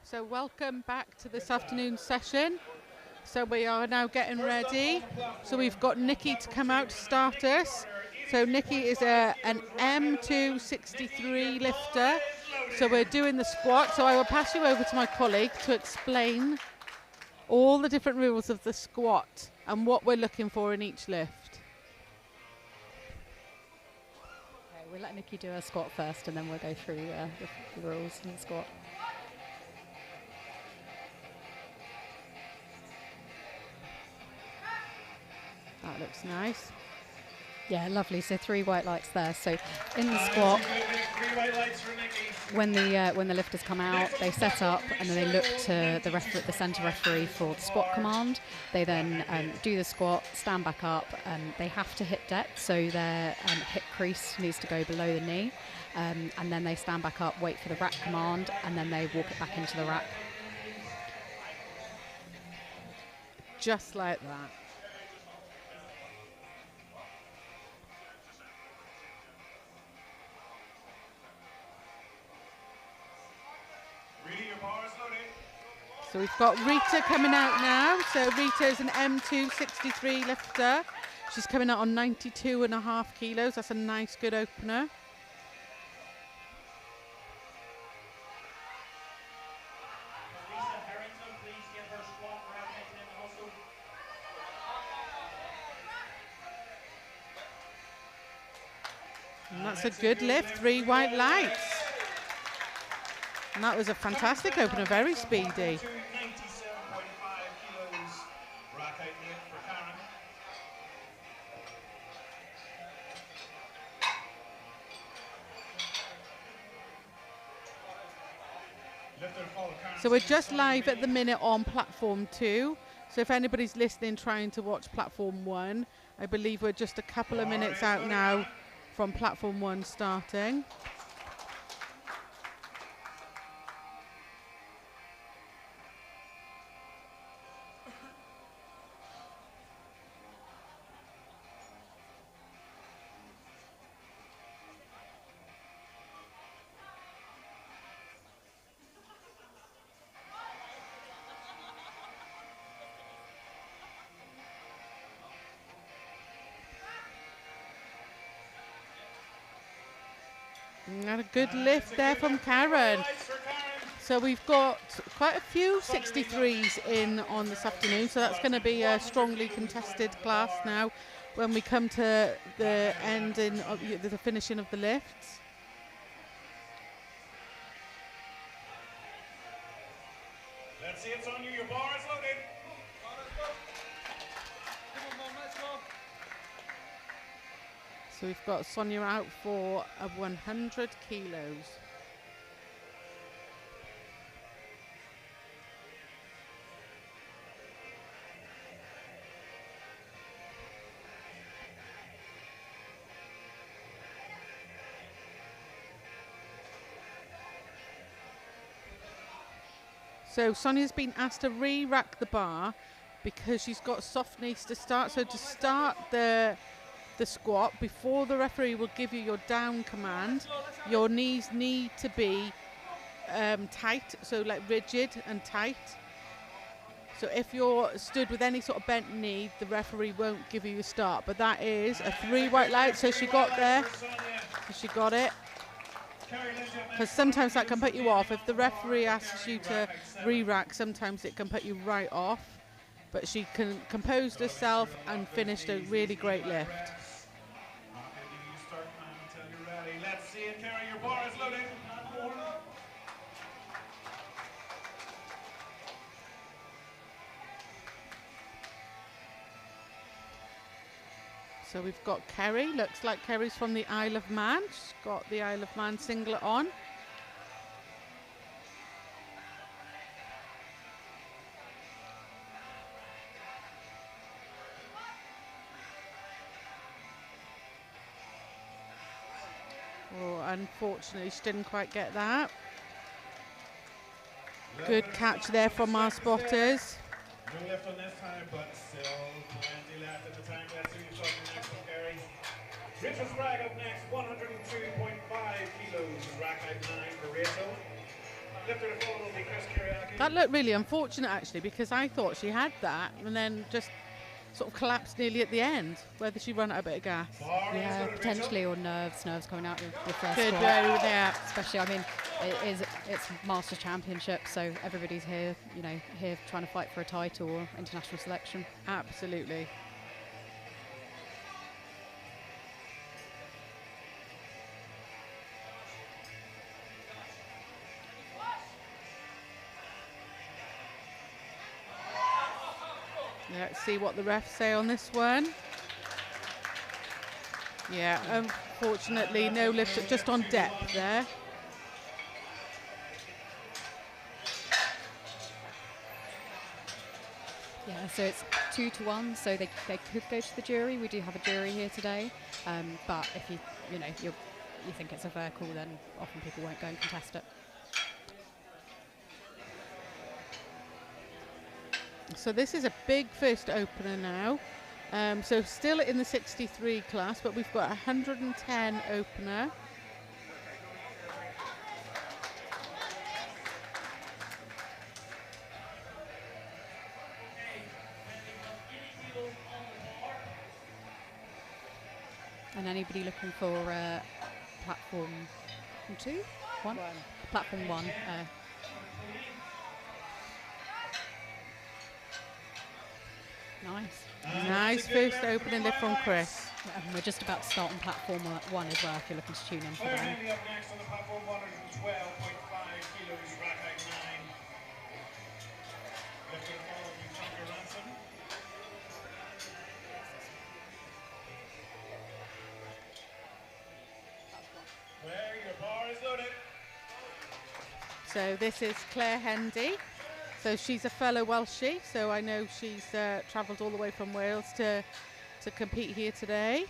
So welcome back to this afternoon session. So we are now getting ready. So we've got Nikki to come out to start us. So Nikki is an M2 63 lifter. So we're doing the squat. So I will pass you over to my colleague to explain all the different rules of the squat and what we're looking for in each lift. Okay, we'll let Nikki do her squat first and then we'll go through the rules in the squat. That looks nice. Yeah, lovely. So 3 white lights there. So in the squat, when the lifters come out, they set up and then they look to the centre referee for the squat command. They then do the squat, stand back up, and they have to hit depth, so their hip crease needs to go below the knee. And then they stand back up, wait for the rack command, and then they walk it back into the rack. Just like that. So we've got Rita coming out now. So Rita is an M2 63 lifter. She's coming out on 92.5 kilos. That's a nice, good opener. And that's a good lift, 3 white lights. And that was a fantastic opener, very speedy. So we're just live at the minute on platform 2. So if anybody's listening trying to watch platform 1, I believe we're just a couple of minutes out now from platform 1 starting. And a good lift there from Karen. So we've got quite a few 63s in on this afternoon, so that's going to be a strongly contested class now when we come to the ending of the finishing of the lifts. Let's see, it's on you, your bar is loaded. So we've got Sonia out for 100 kilos. So Sonia's been asked to re-rack the bar because she's got soft knees to start. So to start the squat, before the referee will give you your down command, your knees need to be tight, so like rigid and tight. So if you're stood with any sort of bent knee, the referee won't give you a start. But that is a 3 white light, so she got there. So she got it. Because sometimes that can put you off. If the referee asks you to re-rack, sometimes it can put you right off. But she composed herself and finished a really great lift. Let's see it, Carrie, your bar is loaded. So we've got Kerry. Looks like Kerry's from the Isle of Man. She's got the Isle of Man singlet on. Oh, unfortunately, she didn't quite get that. Good catch there from our spotters. No left on this time, but still plenty left at the time. Let's see who's up next one, Kerry. Richard Spragg up next, 102.5 kilos. Rack height 9 for Rachel. Lifter to follow will be Chris Kiriaki. That looked really unfortunate actually, because I thought she had that and then just sort of collapsed nearly at the end. Whether she run out a bit of gas. Bar is Yeah, loaded, potentially, or nerves coming out your first Could squat. go, yeah. Especially, I mean, it's Masters Championship, so everybody's here, you know, here trying to fight for a title or international selection. Absolutely. Let's see what the refs say on this one. Yeah, unfortunately, no lift, just on depth there. Yeah, so it's 2-1, so they could go to the jury. We do have a jury here today, but if you think it's a fair call, then often people won't go and contest it. So this is a big first opener now. So still in the 63 class, but we've got 110 opener. And anybody looking for platform 2? 1? Platform 1. Nice. Nice first opening lift from Chris. And we're just about to start on platform 1 as well, if you're looking to tune in for Claire that. Henley up next on the platform, 112.5 kilos, rack height 9. Lifter to follow will be Franca Ransom. Claire, your bar is loaded. So this is Claire Hendy. So she's a fellow Welshie, so I know she's travelled all the way from Wales to compete here today.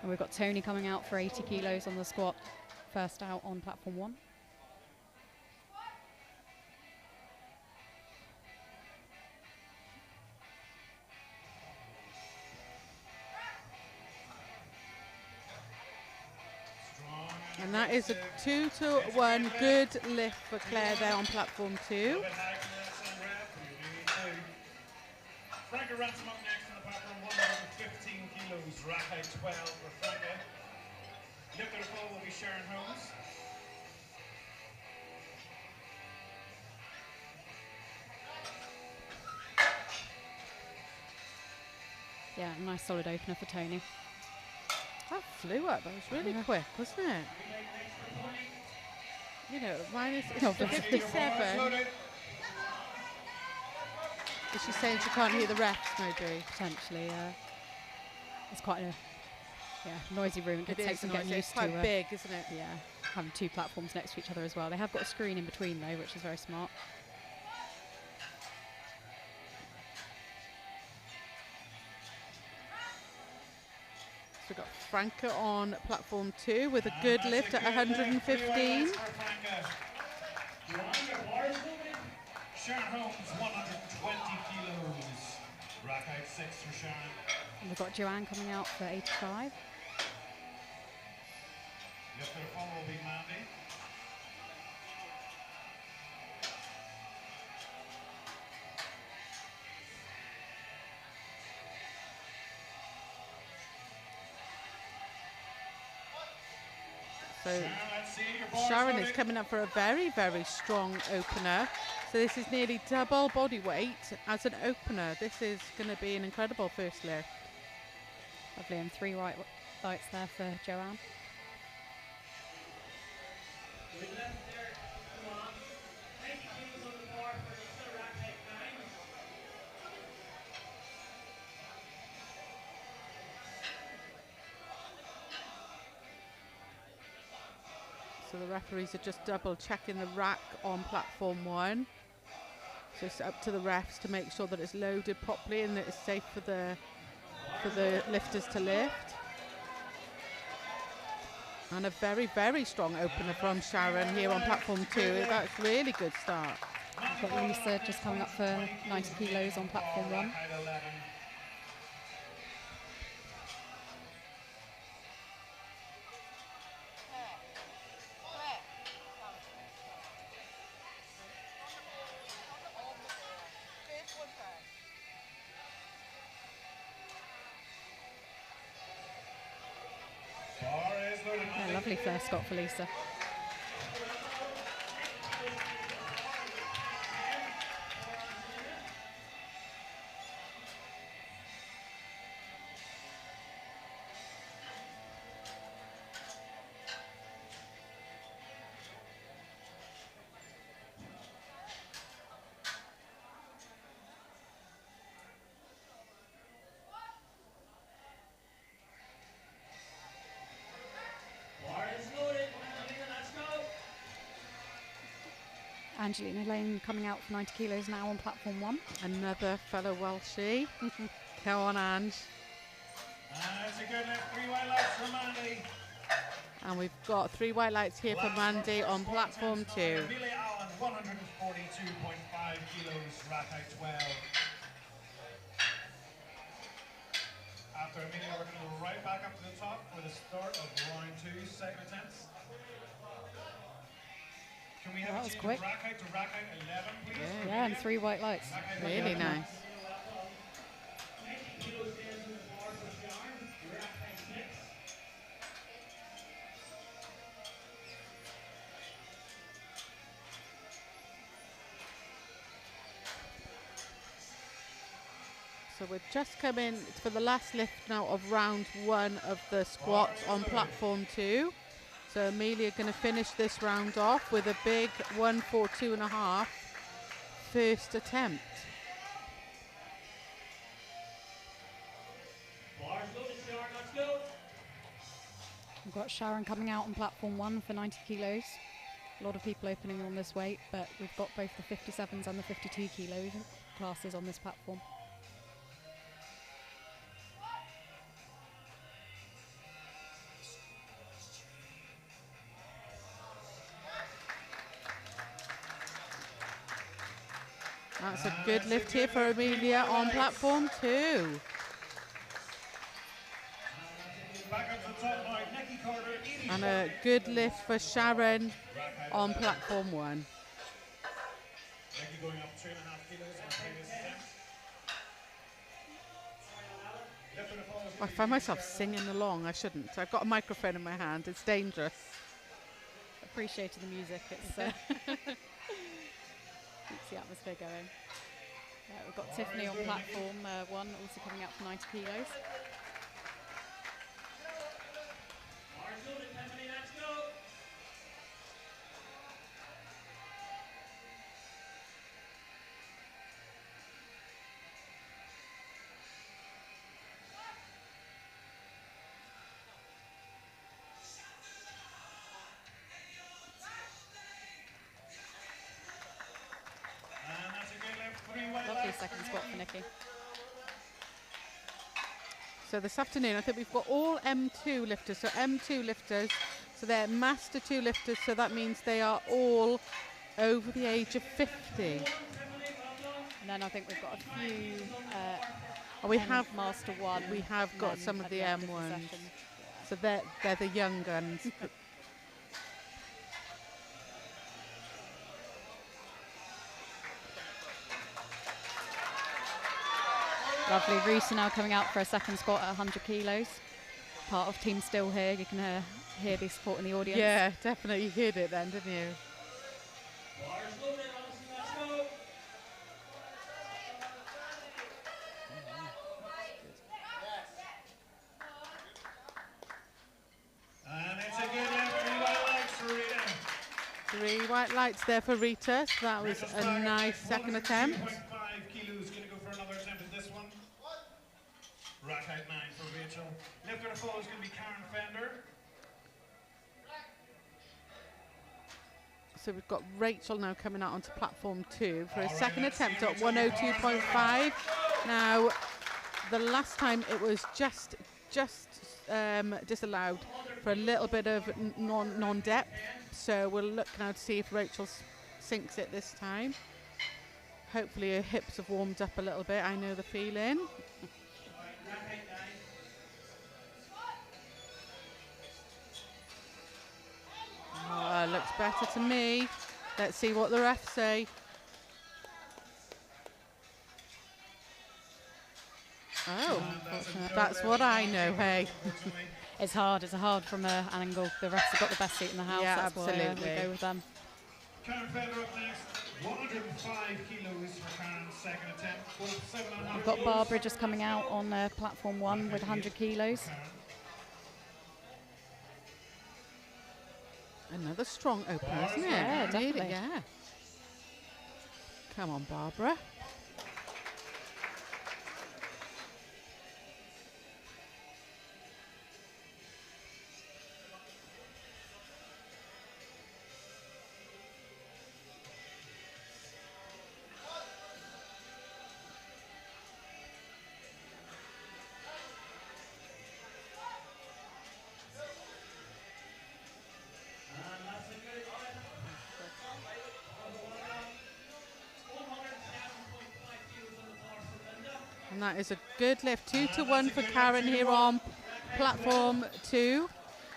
And we've got Tony coming out for 80 kilos on the squat, first out on platform 1. And that is a 2-1 good lift for Claire there on platform 2. Franca Ransom up next on the platform, 115 kilos, rack height 12 for Franca. Lifter to follow will be Sharon Holmes. Yeah, nice solid opener for Tony. That flew up. That was really quick, wasn't it? You know, minus Oh, 57. Is she saying she can't hear the refs, maybe? Potentially, it's quite a noisy room. It It takes is some getting noisy. used It's quite to. big, isn't it? Yeah, having 2 platforms next to each other as well. They have got a screen in between though, which is very smart. So we've got Franca on platform 2 with a good lift at 115. Sharon Holmes, 120 kilos. Rack height 6 for Sharon. And we've got Joanne coming out for 85. Lifter to follow will be Mandy. So let's see, your bar Sharon is loaded. coming up for a very, very strong opener. So this is nearly double body weight as an opener. This is going to be an incredible first lift. Lovely, and 3 right lights there for Joanne. So the referees are just double checking the rack on platform 1. So it's up to the refs to make sure that it's loaded properly and that it's safe for the lifters to lift. And a very, very strong opener from Sharon here on platform 2. That's really good start. We've got Lisa just coming up for 90 kilos on platform 1. Lovely flare Scott for Lisa. Angelina Lane coming out for 90 kilos now on platform 1. Another fellow Welshie. Come on, Ange. It's a good lift. 3 white lights from Mandy. And we've got 3 white lights here for Mandy on platform 2. Amelia Allen, 142.5 kilos, rack height 12. After Amelia, we're going to go right back up to the top for the start of round 2, second attempts. Can we have That a was change quick. of rack height to rack height 11, please? Yeah, and 3 white lights. Really nice. So we're just coming for the last lift now of round 1 of the squats on platform 2. So Amelia going to finish this round off with a big 142.5 first attempt. We've got Sharon coming out on platform 1 for 90 kilos. A lot of people opening on this weight, but we've got both the 57s and the 52 kilo classes on this platform. That's a good lift here for Amelia on platform 2. Back up to the top now, Nikki Carter, 85. And a good lift for Sharon on platform 1. Nikki going up 2.5 kilos on the previous attempt. Lifting the fall is I find myself singing along. I shouldn't. I've got a microphone in my hand. It's dangerous. Appreciating the music. It's keeps the atmosphere going. We've got Tiffany on platform 1, also coming out for 90 kilos. Lovely second squat for Nikki. So this afternoon, I think we've got all M2 lifters. So M2 lifters, so they're Master 2 lifters, so that means they are all over the age of 50. And then I think we've got a few And we have Master 1. we have got men some of at the end of M1s. session. So they're the young guns. Lovely. Risa now coming out for a second squat at 100 kilos. Part of Team Still here. You can hear the support in the audience. Yeah, definitely. You heard it then, didn't you? And it's a good lift, 3 white lights for Rita. 3 white lights there for Rita. So that was Rita's a back, nice second attempt. 102.5 kilos, going to go for another attempt at this one. Rack height 9 for Rachel. Lifter to follow is going to be Karen Fender. So we've got Rachel now coming out onto platform 2 for a second attempt at 102.5. Now, the last time it was just disallowed for a little bit of non-depth. So we'll look now to see if Rachel sinks it this time. Hopefully her hips have warmed up a little bit. I know the feeling. Oh, looks better to me. Let's see what the refs say. Oh, that's what I know, hey. It's hard. It's hard from an angle. The refs have got the best seat in the house. Yeah, that's absolutely. why we go with them. Karen Feather up next. 105 kilos for Karen's second attempt. 7.5 We've got kilos. Barbara just coming out on platform 1 with 100 kilos. Another strong opener, isn't it? Yeah, Really, definitely. yeah. Come on, Barbara. And that is a good lift. 2-1 for Karen here on platform 2.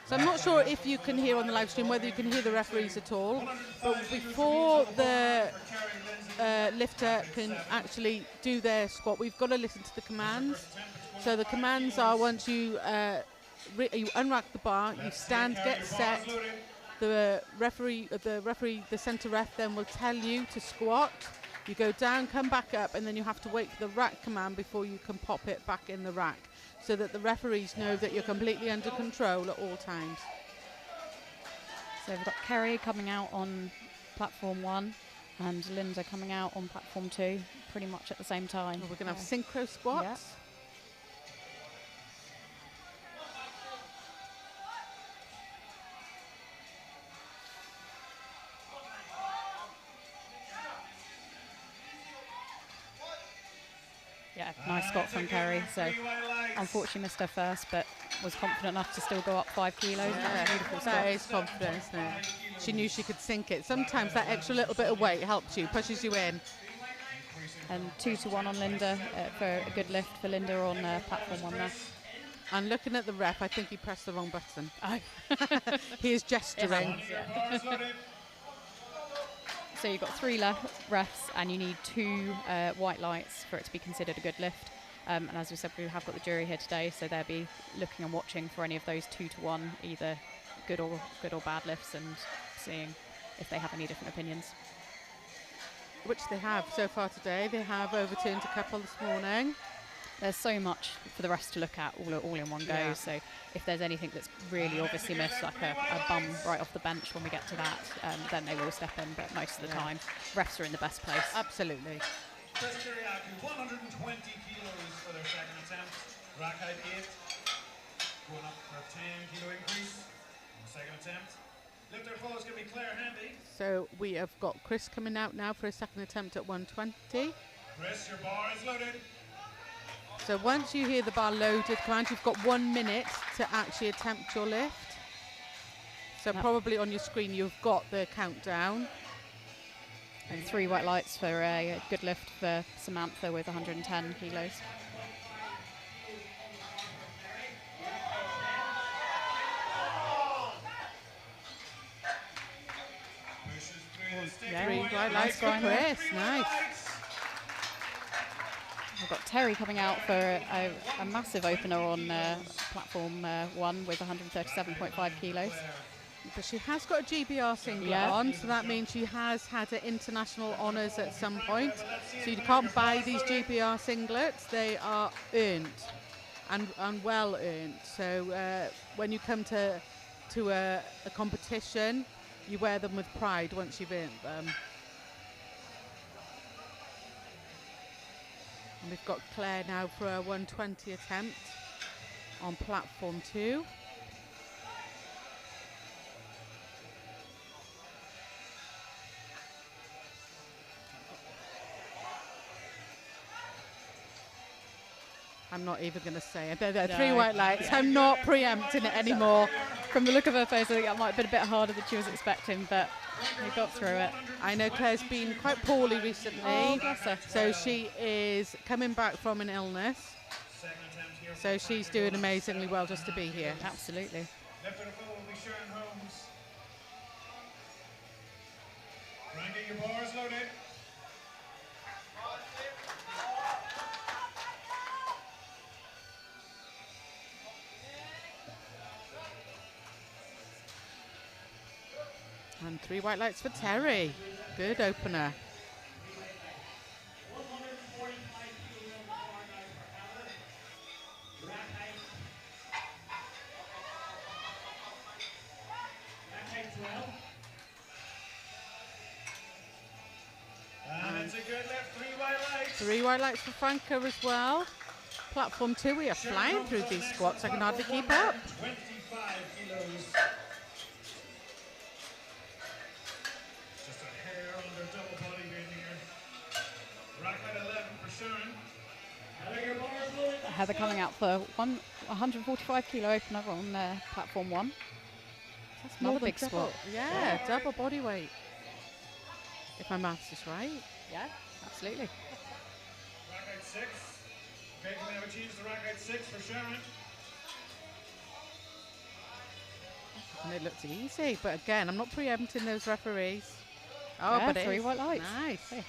So I'm not sure if you can hear on the live stream, whether you can hear the referees at all. But before the lifter can actually do their squat, we've got to listen to the commands. So the commands are, once you you unrack the bar, you stand, get set. The center ref then will tell you to squat. You go down, come back up, and then you have to wait for the rack command before you can pop it back in the rack, so that the referees know that you're completely under control at all times. So we've got Kerry coming out on platform 1 and Linda coming out on platform 2, pretty much at the same time. We're going to have synchro squats. Yeah. Yeah, nice squat from Kerry. So unfortunately missed her first, but was confident enough to still go up 5 kilos. Yeah, Beautiful that is confidence, isn't it? She knew she could sink it. Sometimes that extra little bit of weight helps you, pushes you in. And 2-1 on Linda for a good lift for Linda on platform 1 there. And looking at the ref, I think he pressed the wrong button. Oh. He is gesturing. So you've got 3 refs and you need 2 white lights for it to be considered a good lift. And as we said, we have got the jury here today, so they'll be looking and watching for any of those 2-1, either good or bad lifts, and seeing if they have any different opinions. Which they have so far today. They have overturned a couple this morning. There's so much for the rest to look at all in one go. Yeah. So if there's anything that's really obviously missed, like a bum right off the bench when we get to that, then they will step in. But most of the time, refs are in the best place. Absolutely. Chris Kiriakou, 120 kilos for their second attempt. Rack height 8. Going up for a 10 kilo increase on the second attempt. Lifter follows going to be Claire Handy. So we have got Chris coming out now for a second attempt at 120. Chris, your bar is loaded. So once you hear the bar loaded command, you've got 1 minute to actually attempt your lift. So probably on your screen you've got the countdown. And 3 white lights for a good lift for Samantha with 110 kilos. Yeah, 3 white lights for Chris. Nice. We've got Terry coming out for a massive opener on platform 1 with 137.5 kilos. But she has got a GBR singlet on, so that means she has had her international honours at some point. So you can't buy these GBR singlets. They are earned and well earned. So when you come to a competition, you wear them with pride once you've earned them. And we've got Claire now for a 120 attempt on platform 2. I'm not even going to say it. There are 3 white lights. I'm not preempting it anymore. From the look of her face, I think that might have been a bit harder than she was expecting, but you got through it. I know Claire's been quite poorly recently. Oh, bless her. So she is coming back from an illness. So she's doing amazingly well just to be here. Absolutely. Left of the floor will be Sharon Holmes. Randy, your bar is loaded. And 3 white lights for Terry. Good opener. And it's a good lift, 3 white lights. 3 white lights for Franco as well. Platform 2, we are flying through these squats. I can hardly keep up. 25 kilos. Just a hair under double body weight here. Rack height 11 for Sharon. Heather coming out for 145 kilo opener on platform 1. That's Another more than big squat. Yeah, double body weight. If my maths is right. Yeah, absolutely. Rack height 6. Okay, can we have a change to rack height 6 for Sharon? And it looks easy, but again, I'm not preempting those referees. Oh, Yeah, but it 3 is. white lights. Nice. Hey.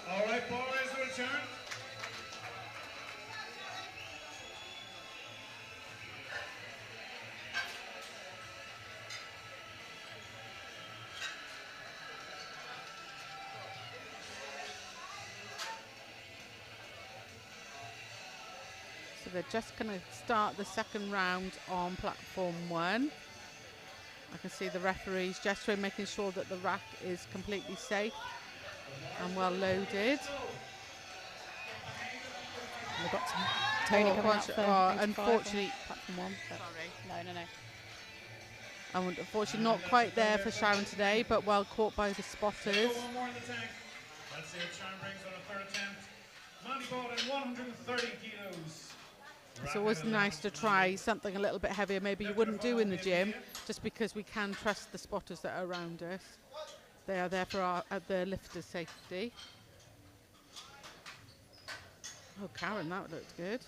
All right, boys, return. So they're just going to start the second round on platform 1. I can see the referees gesturing, making sure that the rack is completely safe and well loaded. We've got Tony coming out for 85 unfortunately, on platform 1. sorry. No. Unfortunately, not quite there for Sharon today, but well caught by the spotters. One more in the tank. Let's see what Sharon brings on a third attempt. Mandy ball in 130 kilos. It's always nice to try something a little bit heavier, maybe you wouldn't do in the gym, just because we can trust the spotters that are around us. They are there for the lifter's safety. Oh, Karen, that looked good.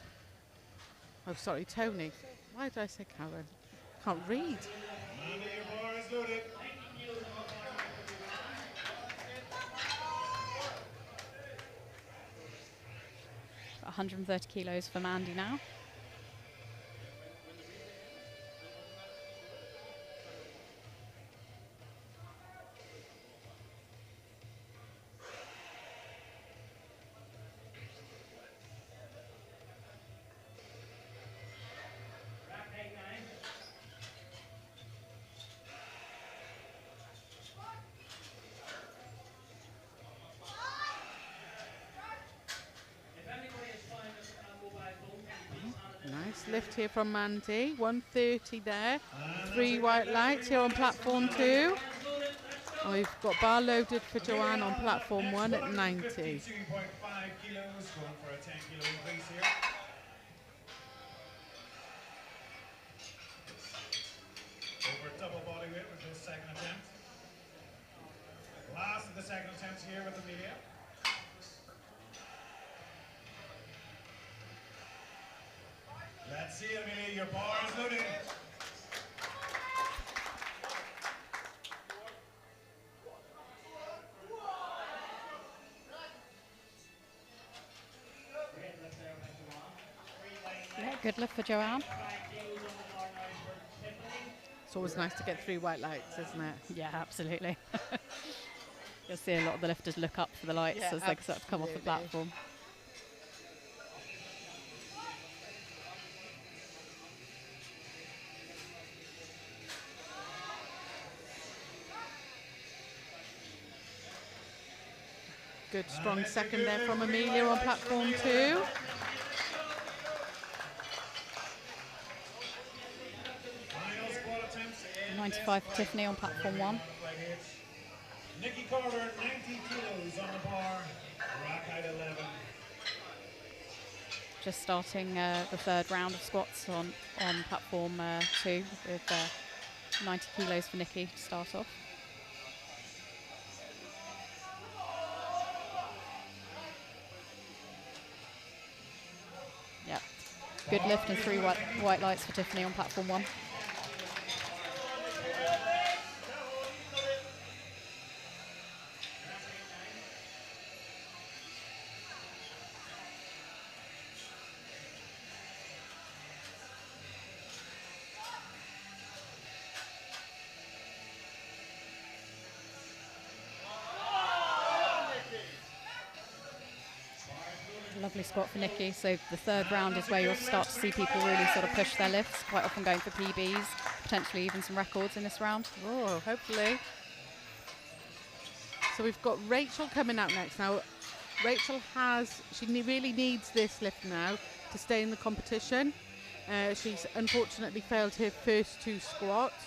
Oh, sorry, Tony. Why did I say Karen? Can't read. Mandy, your bar is loaded. 130 kilos for Mandy now. Nice lift here from Mandy. 130 there. 3 white lights here on platform 2. And we've got bar loaded for Joanne on platform 1 at 90. 52.5 kilos, going for a 10 kilo increase here. Over double body weight with this second attempt. Last of the second attempts here with Amelia. Let's see, Amelia, your bar is loaded. Yeah, good lift for Joanne. It's always nice to get 3 white lights, isn't it? Yeah, absolutely. You'll see a lot of the lifters look up for the lights Yeah, as they start to come off the absolutely. platform. Good strong second there from Amelia on platform 2. Final squat attempts in 95 for Tiffany on platform 1. Nikki Carter, 90 kilos on the bar. Rack height 11. Just starting the third round of squats on platform 2 with 90 kilos for Nikki to start off. Yep. Good lift and 3 white lights for Tiffany on platform 1. lovely squat for Nikki. So the third round is where you'll start to see people really sort of push their lifts, quite often going for PBs, potentially even some records in this round. Oh, hopefully. So we've got Rachel coming out next. Now, Rachel really needs this lift now to stay in the competition. She's unfortunately failed her first 2 squats.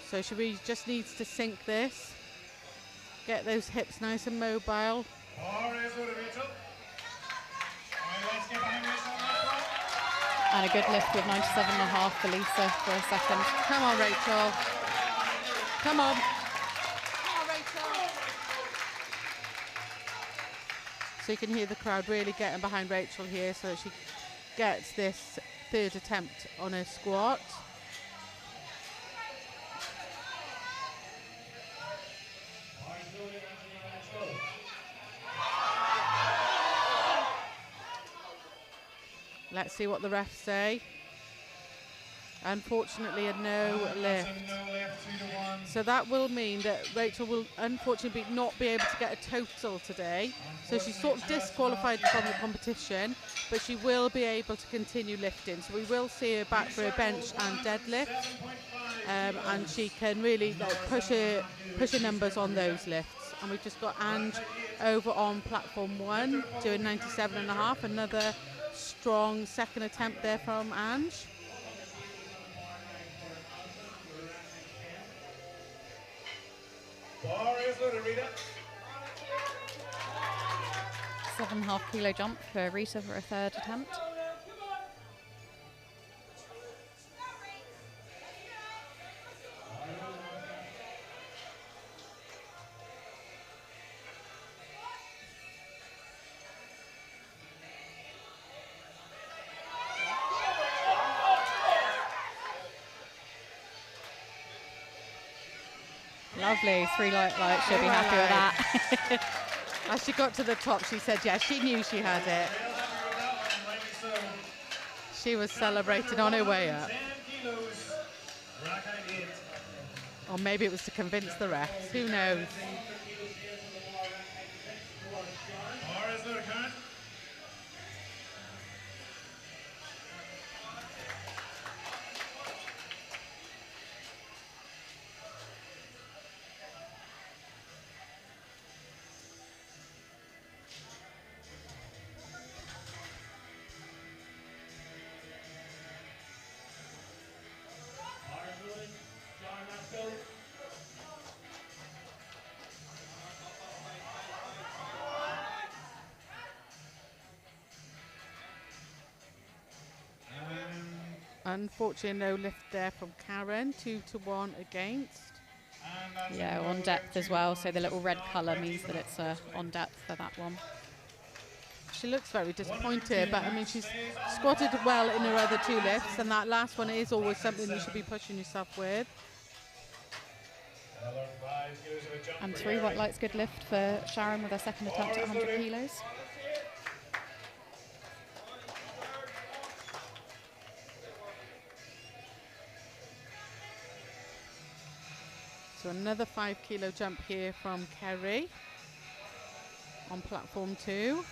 So she really just needs to sink this. Get those hips nice and mobile. And a good lift with 97.5 for Lisa for a second. Come on, Rachel. Come on. Come on, Rachel. So you can hear the crowd really getting behind Rachel here so that she gets this 3rd attempt on her squat. Let's see what the refs say. Unfortunately, a no lift. So that will mean that Rachel will unfortunately not be able to get a total today. So she's sort of disqualified from the competition, but she will be able to continue lifting. So we will see her back for her bench and deadlift, and she can really push her numbers on those lifts. And we've just got Ange over on platform 1 doing 97.5. Another strong second attempt there from Ange. Bar is loaded, Rita. 7.5 kilo jump for Rita for a 3rd attempt. Lovely, 3 light lights, she'll be happy with that. As she got to the top, she said, yeah, she knew she had it. She was celebrating on her way up. Or maybe it was to convince the refs, who knows? Unfortunately, no lift there from Karen. 2-1 against. Yeah, on depth as well, so the little red colour means that it's on depth for that one. She looks very disappointed, but I mean, she's squatted well in her other 2 lifts, and that last one is always something you should be pushing yourself with. And 3 white lights, good lift for Sharon with her 2nd attempt at 100 kilos. So another 5 kilo jump here from Kerry on platform 2.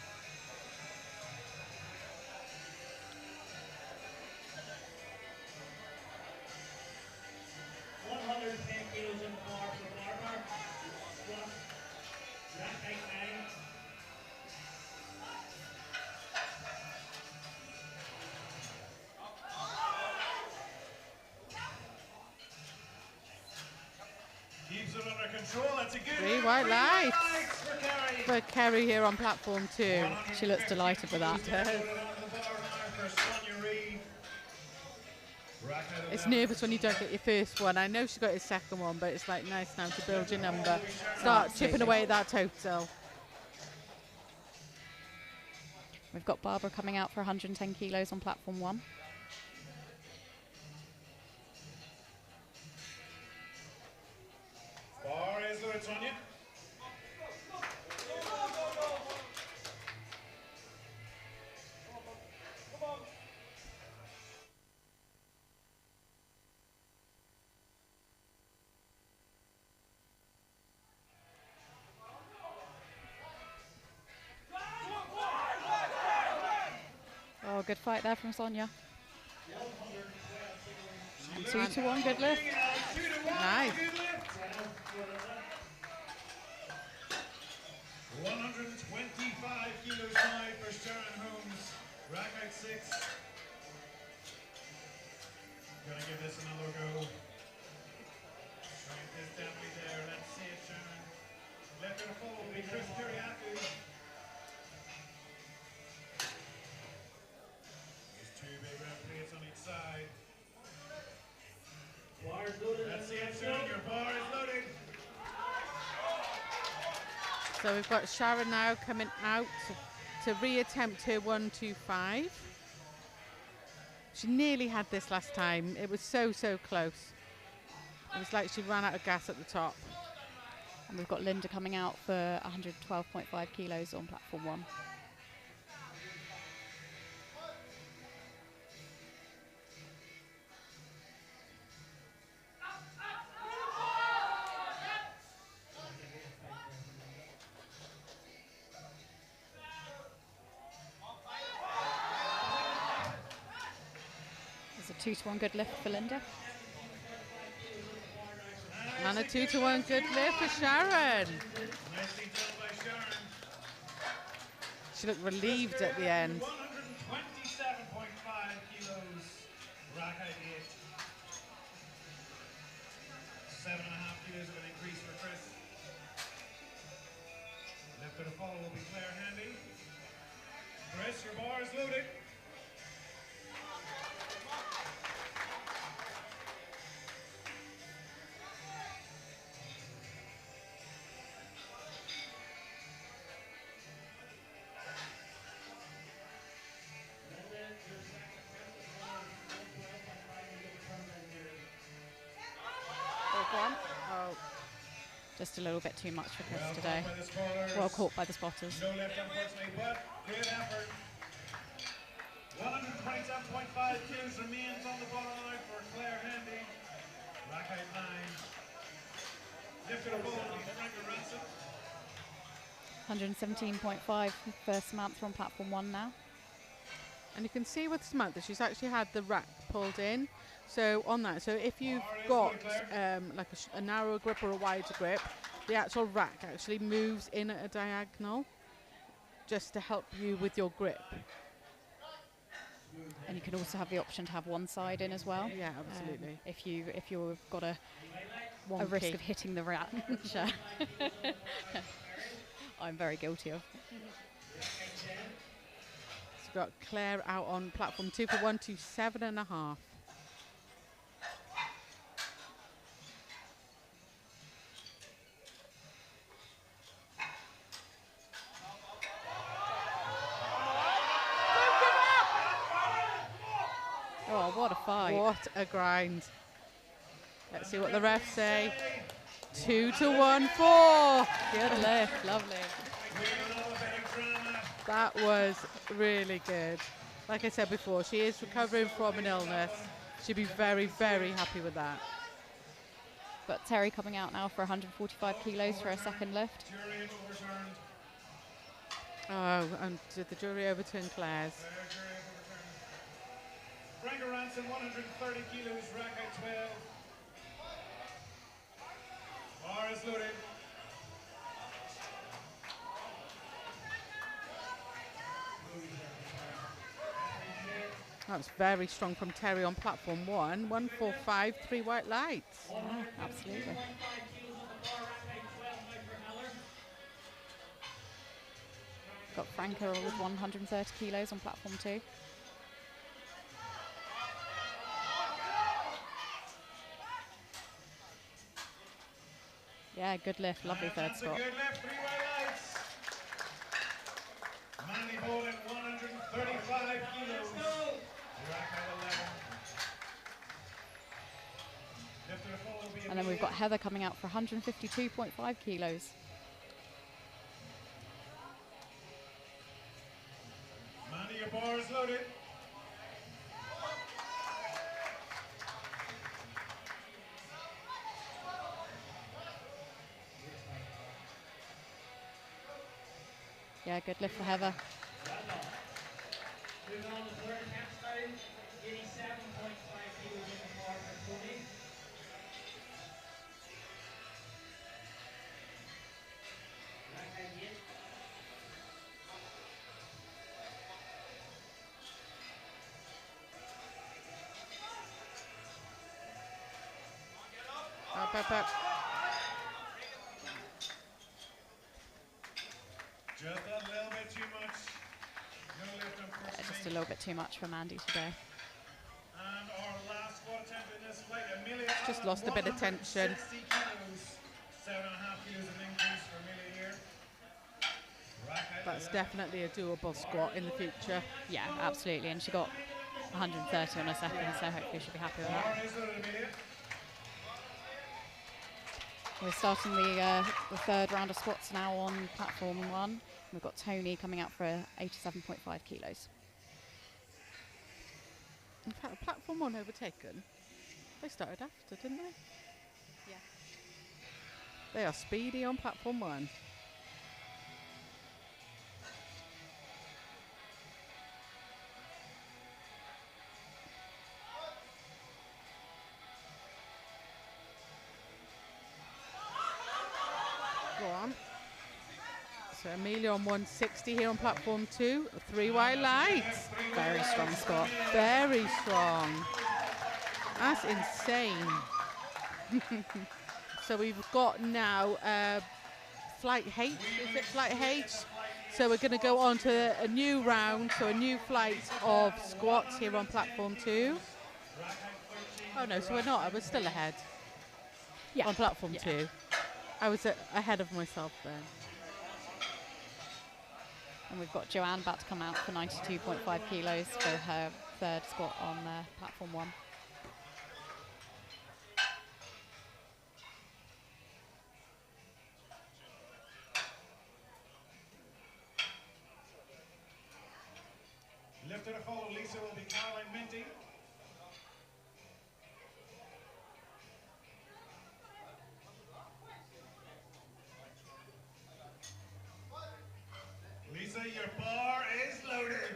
That's a good 3 white lights for Kerry here on platform 2. She looks delighted with that. It's nervous when you don't get your first one. I know she got her 2nd one, but it's like nice now to build your number. Start chipping away at that total. We've got Barbara coming out for 110 kilos on platform 1. Bar is loaded, Tonya. good fight there from Sonia. And 2-to-1, good lift. Nice. 125 kilos high for Sharon Holmes. Rack out 6. Gonna give this another go. Strength is definitely there. Let's see it, Sharon. Left her full will be Chris Kiriakou. There's 2 big round plates on each side. Let's see it, Sharon. Your bar is loaded. So we've got Sharon now coming out to reattempt her 125. She nearly had this last time. It was so close. It was like she ran out of gas at the top. And we've got Linda coming out for 112.5 kilos on platform 1. There's a 2-to-1 good lift for Linda. And a 2-to-1 good lift for Sharon. Nicely done by Sharon. She looked relieved at the end. 127.5 kilos. Rack out 8. 7.5 kilos of an increase for Chris. Left of the fall will be Claire Handy. Chris, your bar is loaded. Oh, Just a little bit too much for Chris Well today. caught by the spotters. Well caught by the spotters. No left, unfortunately, but great effort. 127.5 kilos remains on the bottom line for Claire Handy. Rack out 9. Lifted a ball will be Frankie Ransom. 117.5 for Samantha on platform 1 now. and you can see with Samantha, she's actually had the rack pulled in. So on that, so if you've got like a narrower grip or a wider grip, the actual rack actually moves in at a diagonal just to help you with your grip. And you can also have the option to have one side in as well. Yeah, absolutely. If you've got a Wonky. risk of hitting the rack, which I'm very guilty of. So we've got Claire out on platform 2 for 127.5. Oh, what a fight. What a grind. Let's see what the refs say. 2 to 1 4. Good lift, lovely. That was really good. Like I said before, she is recovering from an illness. She'd be very, very happy with that. But Terry coming out now for 145 kilos for a second lift. Oh, and did the jury overturn Claire's? Frank Ransom, 130 kilos, rack at 12. Bar is loaded. That was very strong from Terry on platform 1. 145, 3 white lights. Yeah, absolutely. Got Franca with 130 kilos on platform 2. Yeah, good lift, lovely third That's spot. a good lift, 3 white lights. Manny Bolden, 135 kilos. Rack at 11. Lift to the full will be And then we've got Heather coming out for 152.5 kilos. Manny, your bar is loaded. Yeah, good lift for Heather. Up. Just a little bit too much. No lift on first Just a knee. little bit too much for Mandy today. And our last squat attempt in this flight, Amelia Just Allen, lost a bit of tension. 160 kilos. 7.5 kilos of increase for Amelia here. Rack height That's 11. definitely a doable squat in the future. Yeah, absolutely. And she got 130 on a second, so hopefully she'll be happy with that. Bar is loaded, Amelia. We're starting the third round of squats now on platform 1. We've got Tony coming out for 87.5 kilos. In fact, platform 1 overtaken. They started after, didn't they? Yeah. They are speedy on platform 1. Go on. So Amelia on 160 here on platform 2. 3 wide lights. Very strong squat. Very strong. That's insane. So we've got now flight H. Is it flight H? So we're going to go on to a new round, so a new flight of squats here on platform 2. Oh no, so we're not. We're still ahead Yeah. on platform Yeah. 2. I was ahead of myself then. And we've got Joanne about to come out for 92.5 kilos for her third squat on platform 1. Lifter to follow Lisa will be Caroline Minty. Lisa, your bar is loaded.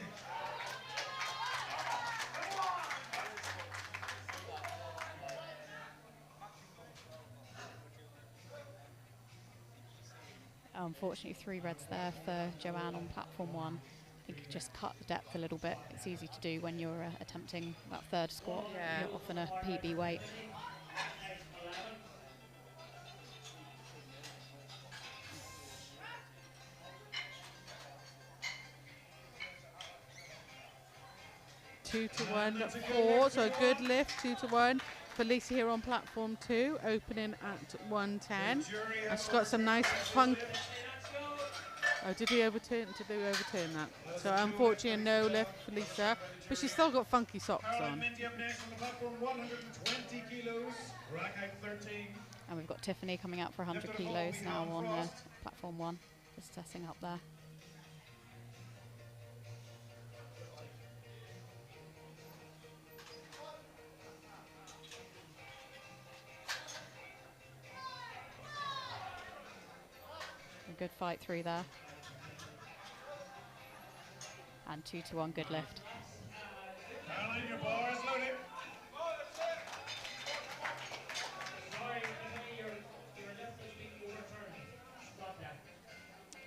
Unfortunately, 3 reds there for Joanne on platform 1. I think you just cut the depth a little bit. It's easy to do when you're attempting that third squat. Yeah. You're often a PB weight. Two to 1, 4. So a good lift, 2 to 1 for Lisa here on platform 2, opening at 110. And she's got some nice funk. Oh, did we overturn? Did they overturn that? So unfortunately, no lift for Lisa, but she's still got funky socks Caroline on. Minty up next on the platform, 120 kilos. Rack height 13. And we've got Tiffany coming out for 100 kilos now on platform 1. Just setting up there. A good fight through there. And 2 to 1, good lift. Caroline, your bar is loaded.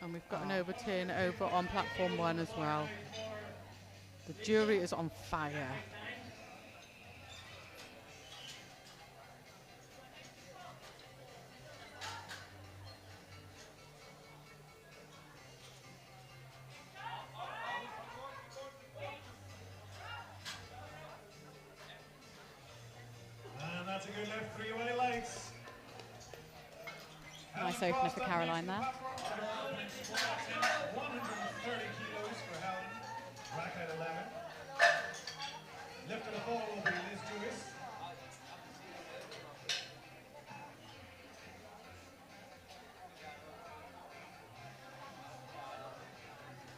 And we've got an overturn over on platform 1 as well. The jury is on fire. And that's a good lift, 3 way lights. Nice opener for Caroline there. 130 kilos for Helen. Rack height 11. Lift to the fall will be Liz Joyce.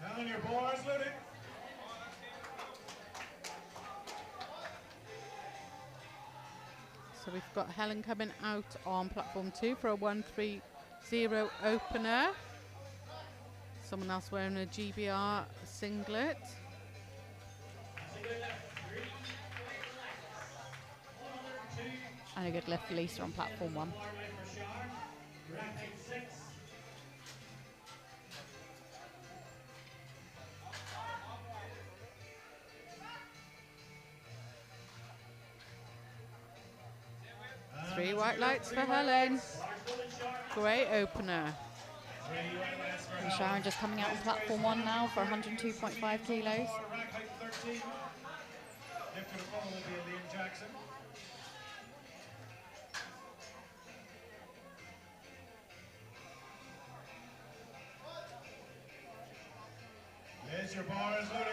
Helen, your bar is loaded. So we've got Helen coming out on platform 2 for a 130 opener. Someone else wearing a GBR singlet. And a good lift for Lisa on platform 1. Three white lights for Helen. Great opener. And Sharon just coming out on platform 1 now for 102.5 kilos. There's your bar is loaded.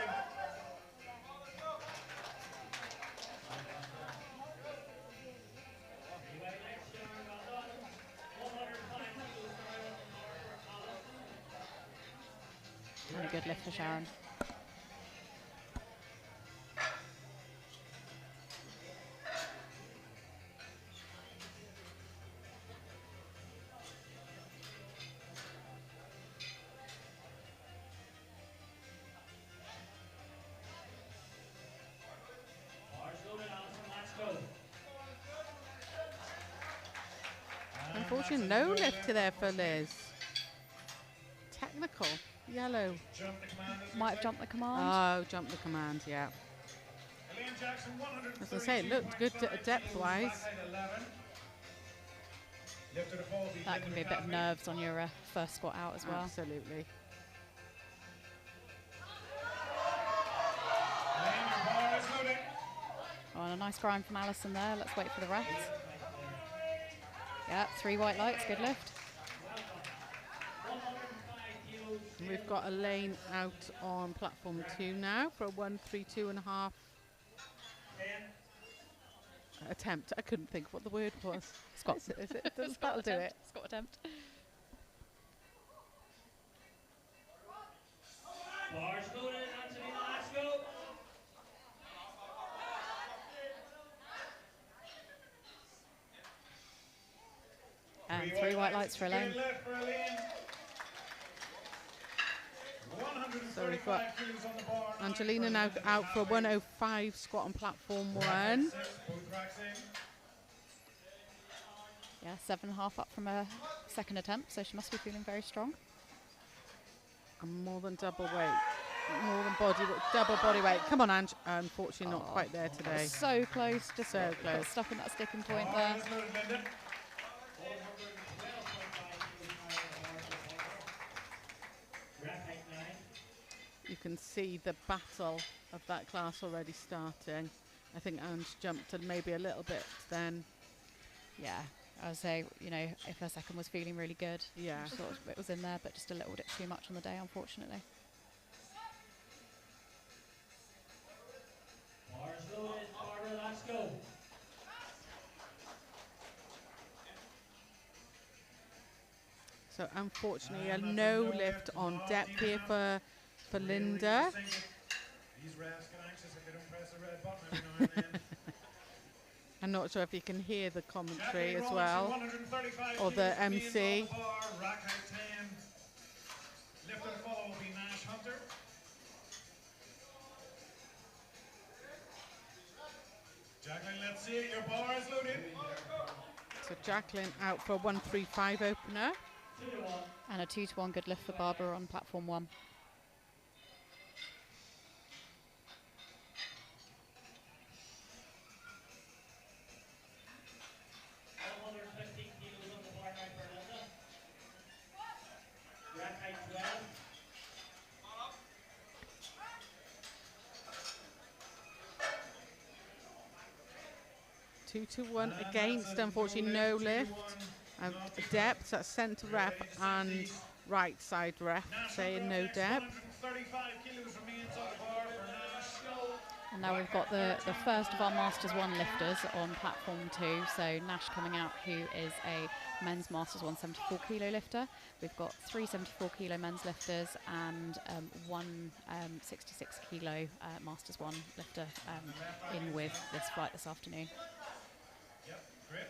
And a good lift for Sharon. Unfortunately, no lift there for Liz. Technical. Yellow. Might have jumped the command. Oh, jump the command, yeah. As I say, it looked good depth-wise. That can be a bit of nerves on your first squat out as well. Absolutely. Oh, and a nice grind from Alison there. Let's wait for the refs. Yeah, 3 white lights, good lift. We've got Elaine out on platform 2 now for a 132.5 attempt. I couldn't think what the word was. Squat. Is it? That'll do it. Squat attempt. Bars loaded, Angelina, let's go. And 3 white lights for Elaine. So we've got Angelina now out for a 105 squat on platform 1. Yeah, 7.5 up from her second attempt, so she must be feeling very strong. And more than double weight. More than double body weight. Come on, Ange. Unfortunately, not quite there today. So close, just So got close. stuck in that sticking point there. You can see the battle of that class already starting. I think Ange jumped maybe a little bit then. Yeah, I would say, you know, if her second was feeling really good, Yeah. I thought it was in there, but just a little bit too much on the day, unfortunately. Bars loaded, Barbara, let's go. So unfortunately, a no lift on depth here for Linda. These refs get anxious if they don't press the red button every now and then. I'm not sure if you can hear the commentary as well, or the MC. Rack height 10. Lift and follow will be Nash Hunter. Jacqueline, let's see it. Your bar is loaded. So Jacqueline out for a 135 opener. And a 2-to-1 good lift for Barbara on platform 1. Two to 1 against, unfortunately, no lift. Depth, that's centre rep and right side rep saying no depth. And now we've got the first of our Masters 1 lifters on platform 2. So Nash coming out, who is a men's Masters 174 kilo lifter. We've got 3 74 kilo men's lifters and 1 66 kilo Masters 1 lifter in with this flight this afternoon. Yep, great.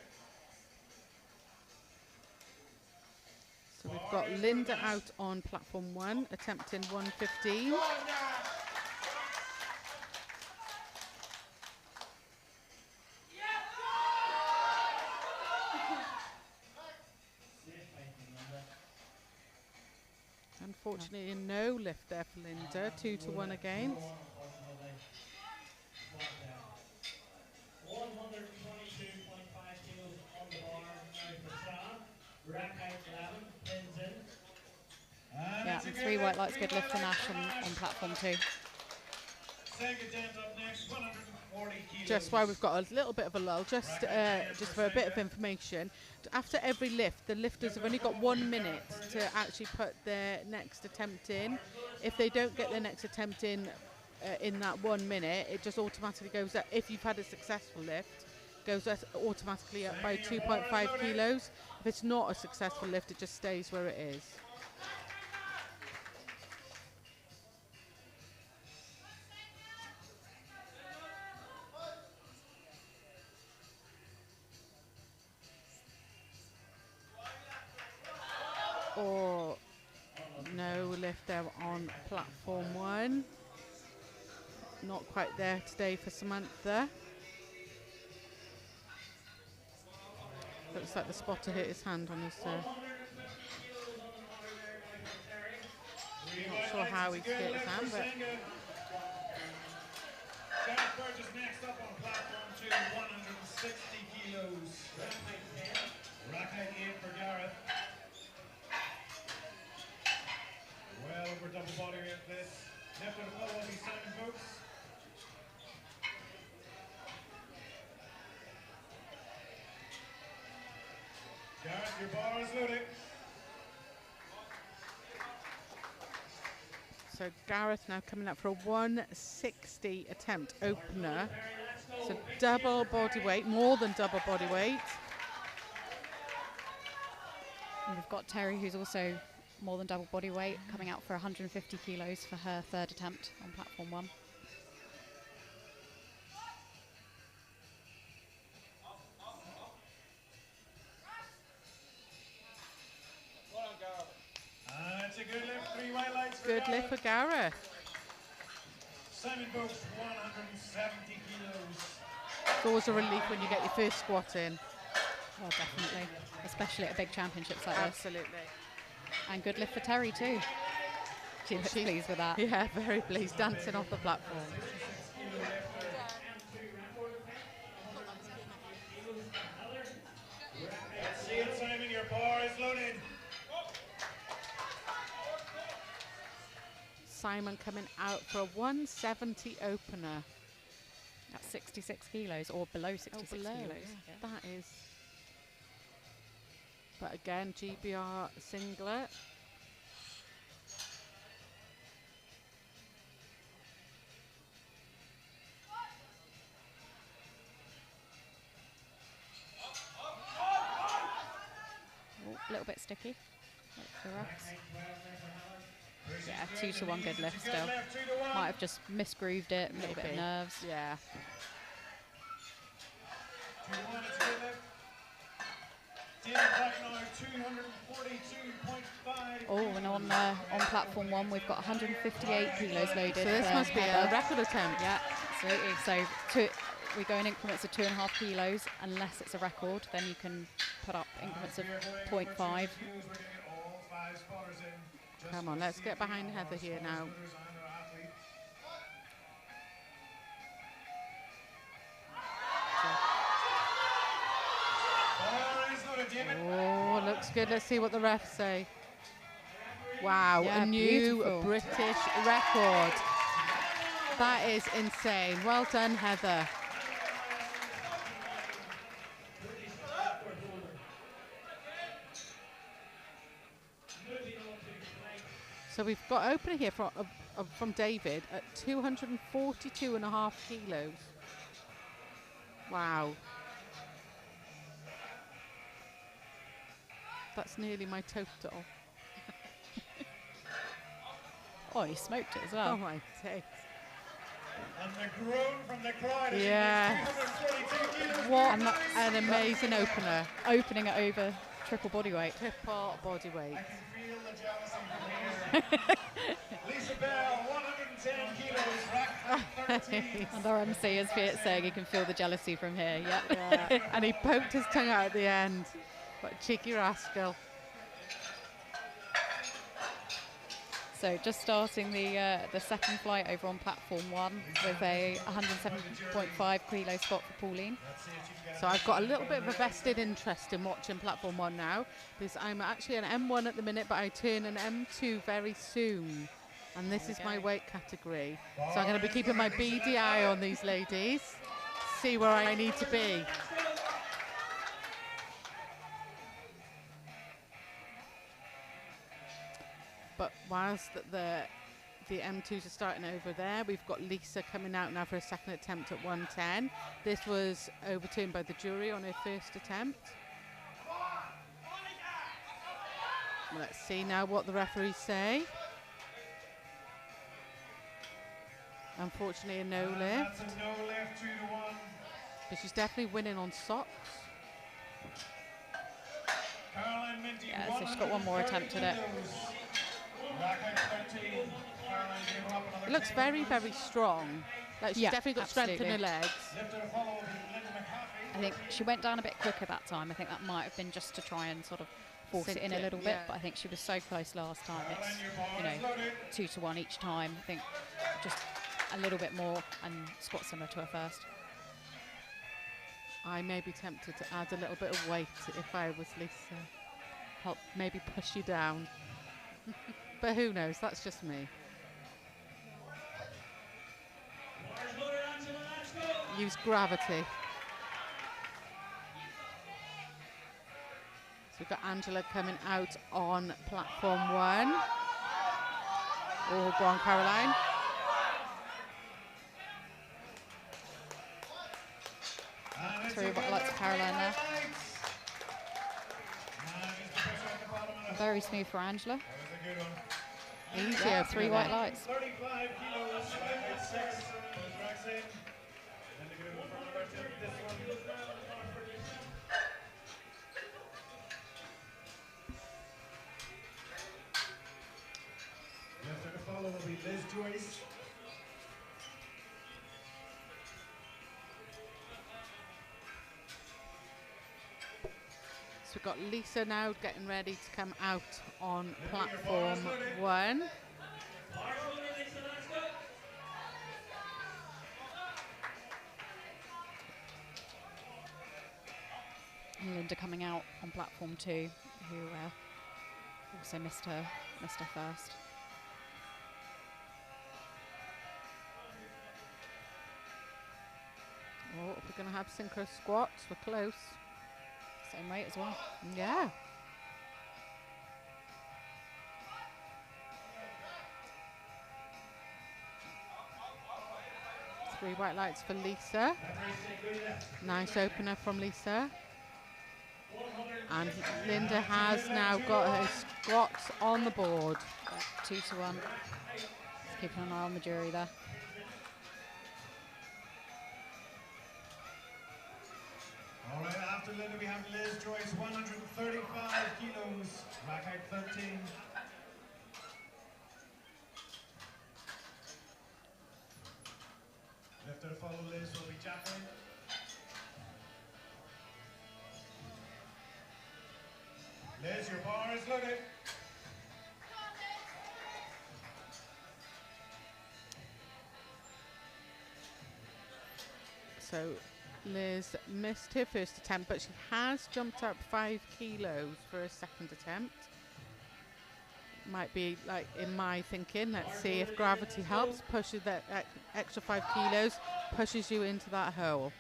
So we've got Linda out on platform 1, attempting 115. Unfortunately, a no lift there for Linda. 2-1 against. 122.5 kilos on the bar now for Sam. Rack height 11, pins in. Yeah, and 3 white lights, good lift for Nash on platform 2. Second attempt up next, 140 kilos. Just while we've got a little bit of a lull, just for a bit of information, after every lift, the lifters have only got 1 minute to actually put their next attempt in. If they don't get their next attempt in that 1 minute, it just automatically goes up. If you've had a successful lift, goes automatically up by 2.5 kilos. If it's not a successful lift, it just stays where it is. Or no lift there on platform 1. Not quite there today for Samantha. Looks like the spotter hit his hand on his. Not sure how he hit his hand, but. Gareth Burgess next up on platform 2, 160 kilos. Rack height 8 for Gareth. Well over double body weight this. Left of the follow will be Simon Brooks. Gareth, your bar is loaded. So Gareth now coming up for a 160 attempt opener. So double body weight, more than double body weight. And we've got Terry, who's also more than double body weight, coming out for 150 kilos for her 3rd attempt on platform 1. That's a good lift, 3 white lights for Good Gareth. lift for Gareth. Simon Brooks, 170 kilos. It's always a relief when you get your first squat in. Oh, definitely, especially at big championships like this. Absolutely. And good lift for Terry too. She looks pleased with that. Yeah, very pleased, dancing off the platform. See it, Simon, your bar is loaded. Simon coming out for a 170 opener. At 66 kilos or below 66 below, kilos. yeah. That is. But again, GBR singlet. A little bit sticky. Like the refs. Yeah, 2-1 good lift still. Might have just misgrooved it, a little bit of nerves. Yeah. 2-1, it's a good lift. David back now, 242.5. Oh, and on platform 1 we've got 158 kilos loaded. So this for must be a Heather. record attempt. Yeah, absolutely. So we go in increments of 2.5 kilos. Unless it's a record, then you can put up increments of 0.5. Come on, let's get behind Heather here now. Oh, looks good. Let's see what the refs say. Wow, Yeah, a new beautiful. British record. That is insane. Well done, Heather. So we've got opener here from David at 242.5 kilos. Wow. That's nearly my total. Oh, he smoked it as well. Oh my days. And the groan from the crowd. Yeah. 242 kilos. What an amazing opener. Opening it over triple body weight. Triple body weight. I can feel the jealousy from here. Lisa Bell, 110 kilos, rack 13. And our MC is saying he can feel the jealousy from here. Yep. Yeah. And he poked his tongue out at the end. What a cheeky rascal. So just starting the second flight over on platform 1 with a 107.5 kilo squat for Pauline. So I've got a little bit of a vested interest in watching platform 1 now, because I'm actually an M1 at the minute, but I turn an M2 very soon. And this is my weight category. So I'm going to be keeping my beady eye on these ladies, see where I need to be. But whilst the M2s are starting over there, we've got Lisa coming out now for a second attempt at 110. This was overturned by the jury on her first attempt. Let's see now what the referees say. Unfortunately, a no lift. That's a no lift, 2-1. But she's definitely winning on socks. Caroline Minty, Yeah, so she's got one more attempt at it. Rack height 13. Caroline gave her up another It looks 10 very, kilos. very strong. Like she's Yeah, definitely got strength in her absolutely. legs. Lifter to follow will be Linda McCaffrey. I think she went down a bit quicker that time. I think that might have been just to try and sort of force it Sink in a it, little bit, yeah. but I think she was so close last time. It's, Caroline, your bar you is know, loaded. 2-1 each time. I think just a little bit more and squat similar to her first. I may be tempted to add a little bit of weight if I was Lisa. Help maybe push you down. But who knows, that's just me. Use gravity. So we've got Angela coming out on platform 1. Oh, go on, Caroline. And it's 3 a white lights for Caroline there. Very smooth for Angela. That was a good one. Easier Yeah, for 3 me white then. lights. 35 kilos, rack height 6. Goes Roxanne. And they're going to go for another attempt this one. Lifter to follow will be Liz Joyce. So we've got Lisa now getting ready to come out on platform 1. And Linda coming out on platform 2, who also missed her first. Oh, we're going to have synchro squats. We're close. Same weight as well. Yeah. Three white lights for Lisa. Nice opener from Lisa. And Linda has now got her squats on the board. Yeah, 2-1. Just keeping an eye on the jury there. All right, after Linda, we have Liz Joyce, 135 kilos, rack height 13. Lifter to follow Liz will be Jacqueline. Liz, your bar is loaded. So Liz missed her first attempt, but she has jumped up 5 kilos for her second attempt. Might be like in my thinking, let's see if gravity helps, pushes that extra 5 kilos, pushes you into that hole.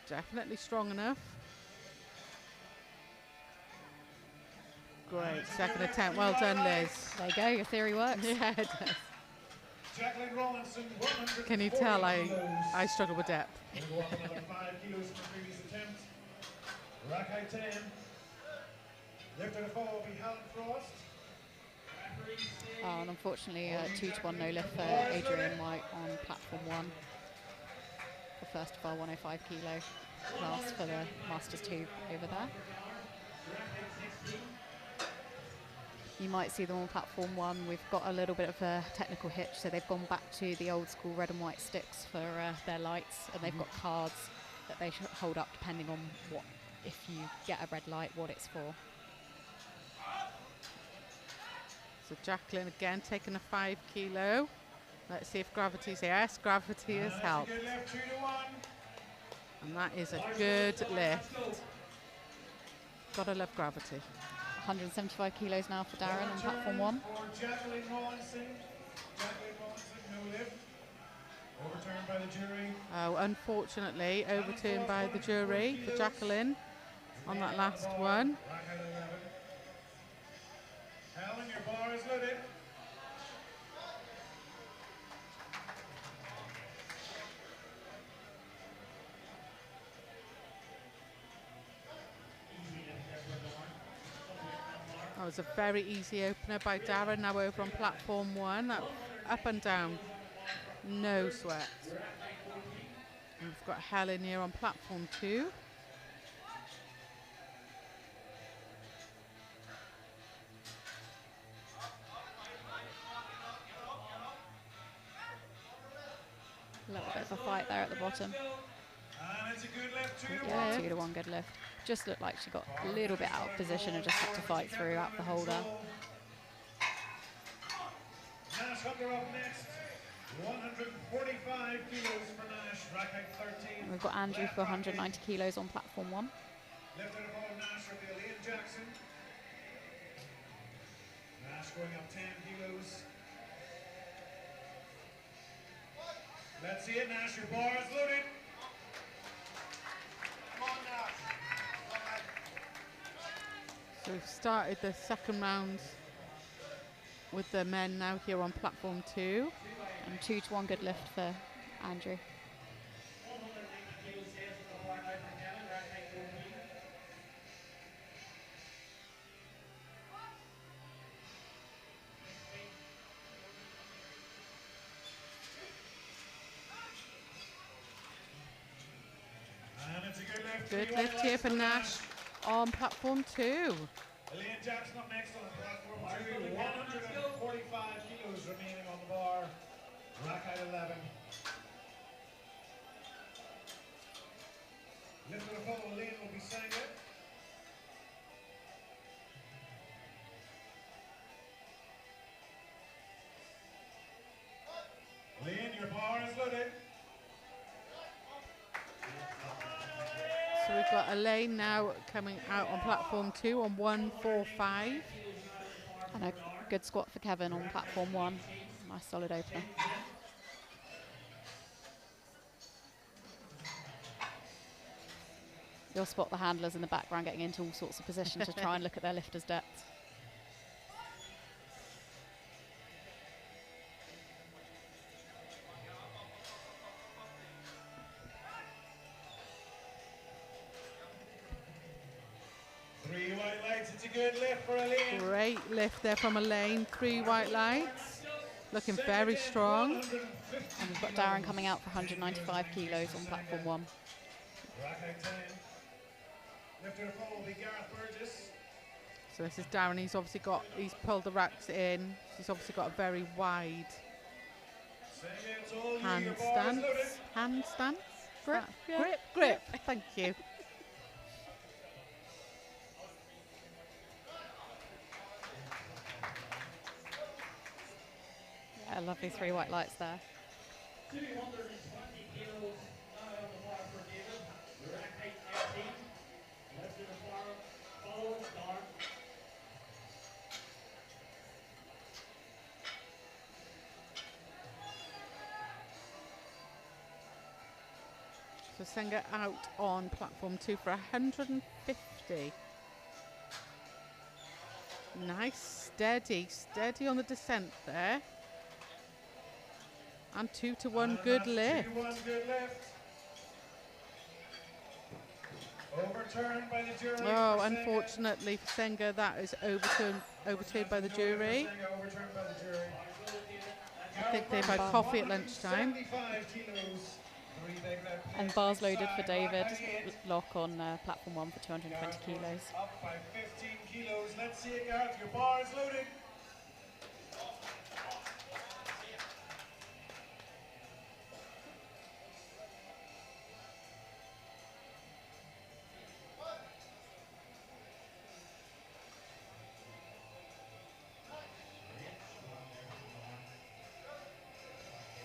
Definitely strong enough. Great, second attempt, well done Liz. There you go, your theory works. Yeah, it does. Jacqueline Rawlinson, 140 Can you tell kilos. I struggle with depth? We'll go up another 5 kilos from the previous attempt. Rack height 10. Lifter to follow will be Helen Frost. Oh, and unfortunately, 2-1 no lift for Adrian White on platform 1. The first of our 105 kilo class for the Masters 2 over there. You might see them on platform 1. We've got a little bit of a technical hitch, so they've gone back to the old school red and white sticks for their lights, and they've got cards that they hold up depending on what if you get a red light, what it's for. So Jacqueline again taking a 5 kilo. Let's see if gravity's, yes, gravity has helped. Good lift, 2 to 1. And that is a good lift. Gotta love gravity. 175 kilos now for Darren on platform 1. For Jacqueline Rawlinson. Jacqueline Rawlinson, no lift. Overturned by the jury. Oh, unfortunately, overturned by the jury for Jacqueline on that last one. Rack height 11. Helen, your bar is loaded. That was a very easy opener by Darren. Now over on platform 1, up and down, no sweat. And we've got Helen here on platform 2. A little bit of a fight there at the bottom. And it's a good lift, 2 to 1. Yeah, 2 to 1, good lift. Just looked like she got a little bit out of position and just had to fight through out the holder. Nash Hunter up next. 145 kilos for Nash, rack height 13. And we've got Andrew for 190 kilos on platform 1. Left out of all Nash will be Liam Jackson. Nash going up 10 kilos. Let's see it, Nash, your bar is loaded. Come on, Nash. So we've started the second round with the men now here on platform 2. And 2 to 1, good lift for Andrew. And it's a good lift. Good lift here for Nash on platform 2. Liam Jackson up next on platform 2. 145 kilos remaining on the bar. Rack height 11. Lift to the full, Liam will be saying it. Liam, your bar is loaded. So we've got Elaine now coming out on platform 2 on 145. And a good squat for Kevin on platform 1. Nice solid opener. You'll spot the handlers in the background getting into all sorts of positions to try and look at their lifters' depth. Three white lights, it's a good lift for Elaine. Great lift there from Elaine. 3 white lights. Looking very strong. And we've got Darren coming out for 195 kilos on platform 1. Rack height 10. Lift to the full will be Gareth Burgess. So this is Darren. He's obviously got, he's pulled the racks in. He's obviously got a very wide hand stance. Hand stance? Grip. Grip. Thank you. Yeah, lovely 3 white lights there. So Senga out on platform 2 for 150. Nice, steady on the descent there. And 2 to 1, good lift. 2 to 1, good lift. Overturned by the jury. Oh, unfortunately for Senga, that is overturned by the jury. Overturned by the jury. I think they've had coffee at lunchtime. 75 kilos. 3 big left. And bars loaded for David. Lock on platform 1 for 220 kilos. Up by 15 kilos. Let's see it, Gareth. Your bar is loaded.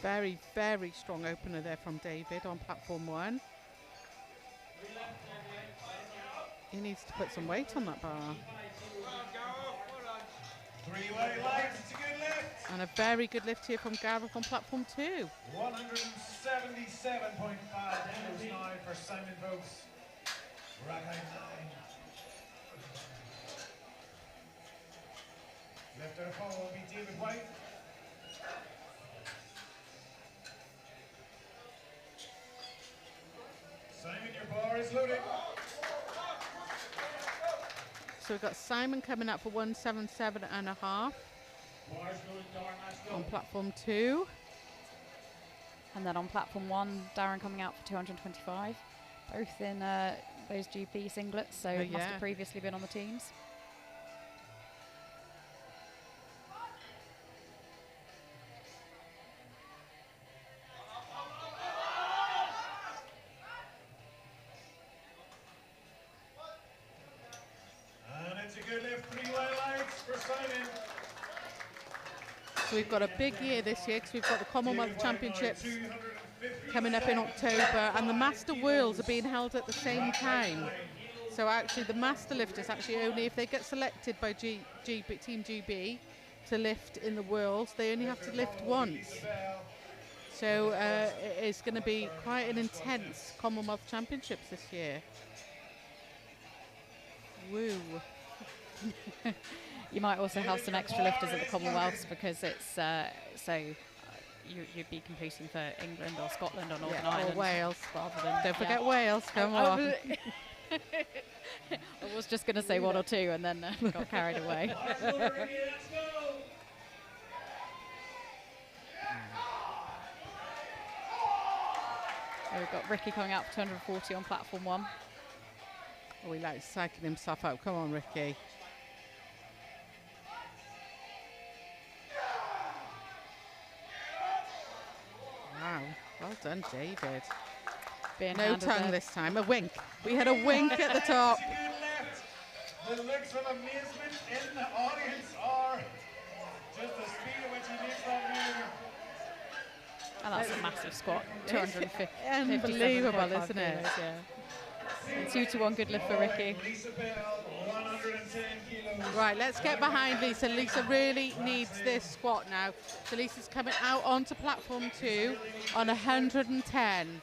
Very, very strong opener there from David on platform 1. He needs to put some weight on that bar. 3 way lights, it's a good lift. And a very good lift here from Gareth on platform 2. 177.5 kilos now for Simon, folks. Rack height 9. Left out of pole will be David White. Simon, your bar is loaded. So we've got Simon coming up for 177.5 Bars loaded, Darren, let's go. on platform 2. And then on platform 1, Darren coming out for 225, both in those GP singlets, so Oh, must yeah. have previously been on the teams. And it's a good lift, 3 way lights for Simon. So we've got a big year this year because we've got the Commonwealth David White now, Championships 257. coming up in October, and the Master Worlds are being held at the same time. So actually the Master Lifters actually only, if they get selected by Team GB to lift in the Worlds, they only have to lift once. So it is going to be quite an intense Commonwealth Championships this year. Woo. You might also have some extra lifters at the Commonwealths because it's you'd be competing for England or Scotland or Northern Yeah, or Ireland Wales. rather than Don't forget Wales, come on. I was just going to say 1 or 2 and then got carried away. Bars loaded, Ricky, let's go. So we've got Ricky coming out for 240 on platform 1. Oh, he likes psyching himself up. Come on, Ricky. Wow, well done, David. Being No handed tongue there. this time, a wink. We had a wink at the top. It's a good lift. The looks of amazement in the audience are just the speed at which he makes that move. And that's a massive squat. 250. Unbelievable, isn't it? Yeah. And 2 to 1 good lift for Ricky. Lisa Bell, 110 kilos. Right, let's get behind Lisa. Lisa really needs this squat now. So Lisa's coming out onto platform 2 on 110.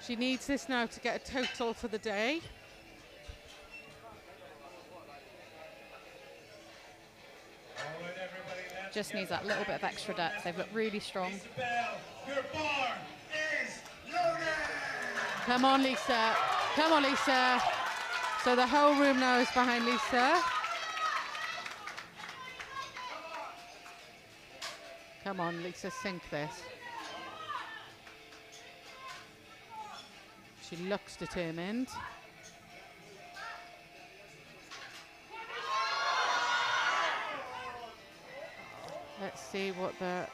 She needs this now to get a total for the day. All right, everybody, let's Just get needs that little bit of extra depth. They've looked really strong. Lisa Bell, your bar is loaded. Come on, Lisa. Come on, Lisa. So the whole room now is behind Lisa. Come on, Lisa, sink this. She looks determined. Let's see what the...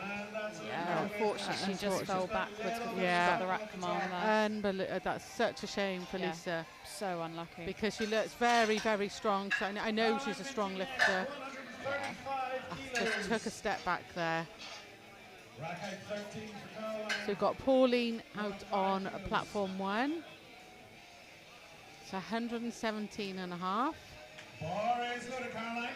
And that's Yeah, Unfortunately, she just fell backwards before Yeah. she got the rack command there. Unbelievable. That's such a shame for Yeah. Lisa So unlucky. because she looks very, very strong. So I know she's a strong lifter. 135 Just kilos. took a step back there. Rack height 13 for Caroline. So we've got Pauline out on platform 1. It's 117.5. Bar is loaded, Caroline.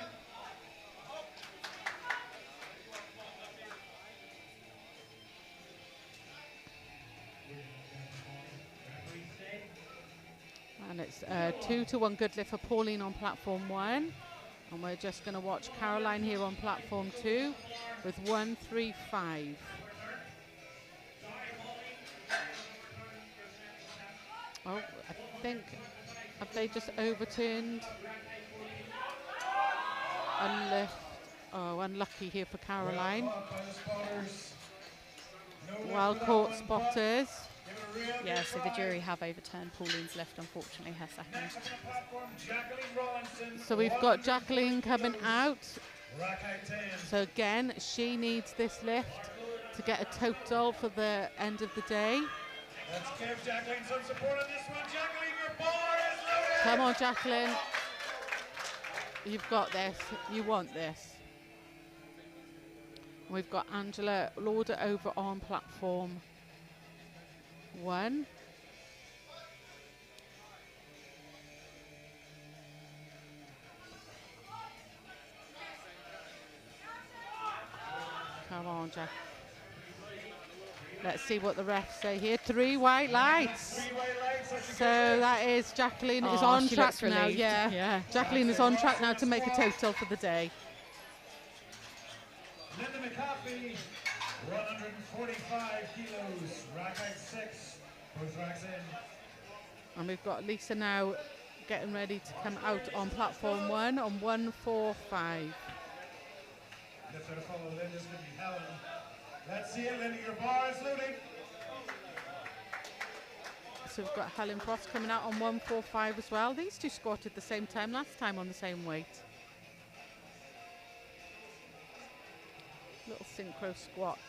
And it's 2 to 1 good lift for Pauline on platform 1. And we're just going to watch Caroline here on platform 2 with 135. Oh, I think, have they just overturned a lift? Oh, unlucky here for Caroline. Well caught by the spotters. No lift Well for that caught one, spotters. but give it a real Yeah, good so the try. jury have overturned Pauline's lift, unfortunately, her second. Next up on the platform, Jacqueline Rawlinson, So we've got 100 Jacqueline coming out. Rack height 10. So again, she needs this lift to get a total for the end of the day. Let's give Jacqueline some support on this one. Jacqueline, your bar is loaded. Come on, Jacqueline. You've got this. You want this. We've got Angela Lauder over on platform 1. Come on, Jack. Let's see what the refs say here. 3 white lights. So that is Jacqueline is on track now. Yeah. Jacqueline is on track now to make a total for the day. Linda McCarthy, 145 kilos, rack height 6, both racks in. And we've got Lisa now getting ready to come out on platform 1 on 145. Lifter to follow, Linda's going to be Helen. Let's see it, Linda, your bar is loading. So we've got Helen Frost coming out on 145 as well. These two squatted the same time last time on the same weight. Little synchro squats.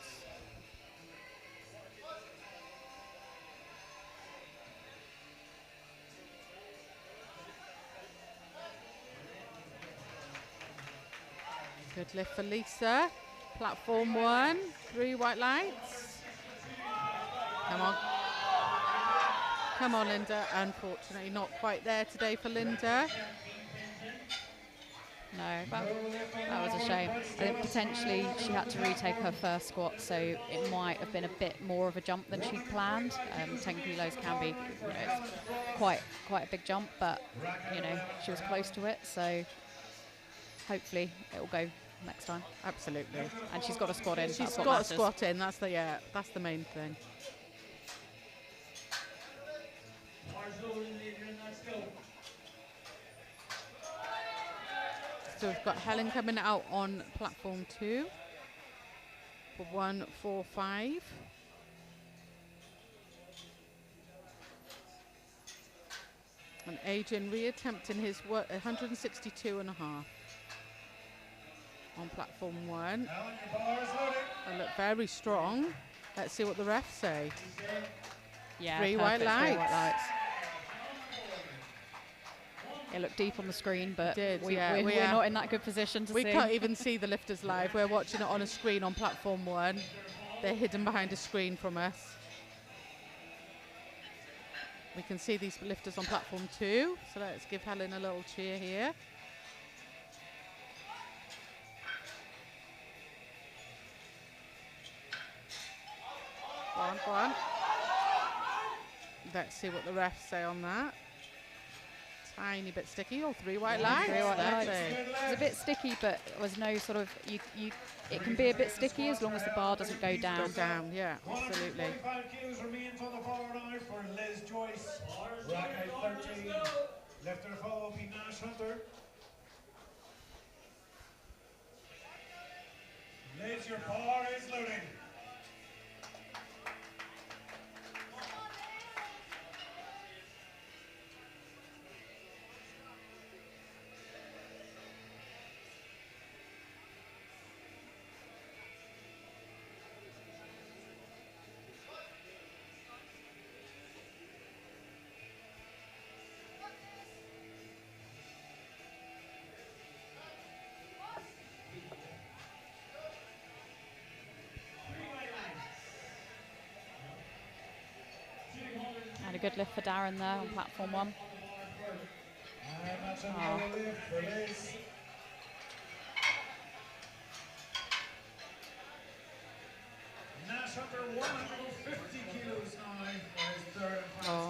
Good lift for Lisa. Platform 1, 3 white lights. Come on. Come on, Linda. Unfortunately, not quite there today for Linda. No, that was a shame. I think potentially she had to retake her first squat, so it might have been a bit more of a jump than she'd planned. 10 kilos can be, it's quite a big jump, but she was close to it, so hopefully it will go next time. Absolutely. And she's got a squat in. She's got a squat in. That's the main thing. So we've got Helen coming out on platform 2 for 145. And Adrian reattempting his 162 and a half on platform 1. They look very strong. Let's see what the refs say. Yeah, 3 white lights. 3 white lights. It looked deep on the screen, but we're not in that good position to see. We can't even see the lifters live. We're watching it on a screen on platform 1. They're hidden behind a screen from us. We can see these lifters on platform 2. So let's give Helen a little cheer here. Go on. Let's see what the refs say on that. Tiny bit sticky. 3 white lights. 3 white lights. It's a bit sticky, but there was no sort of it can be a bit sticky as long as the bar doesn't go down. Yeah, absolutely. 125 kilos remains on the bar now for Liz Joyce. Rack height 13. Lifter to follow will be Nash Hunter. Liz, your bar is loading. And a good lift for Darren there on platform 1.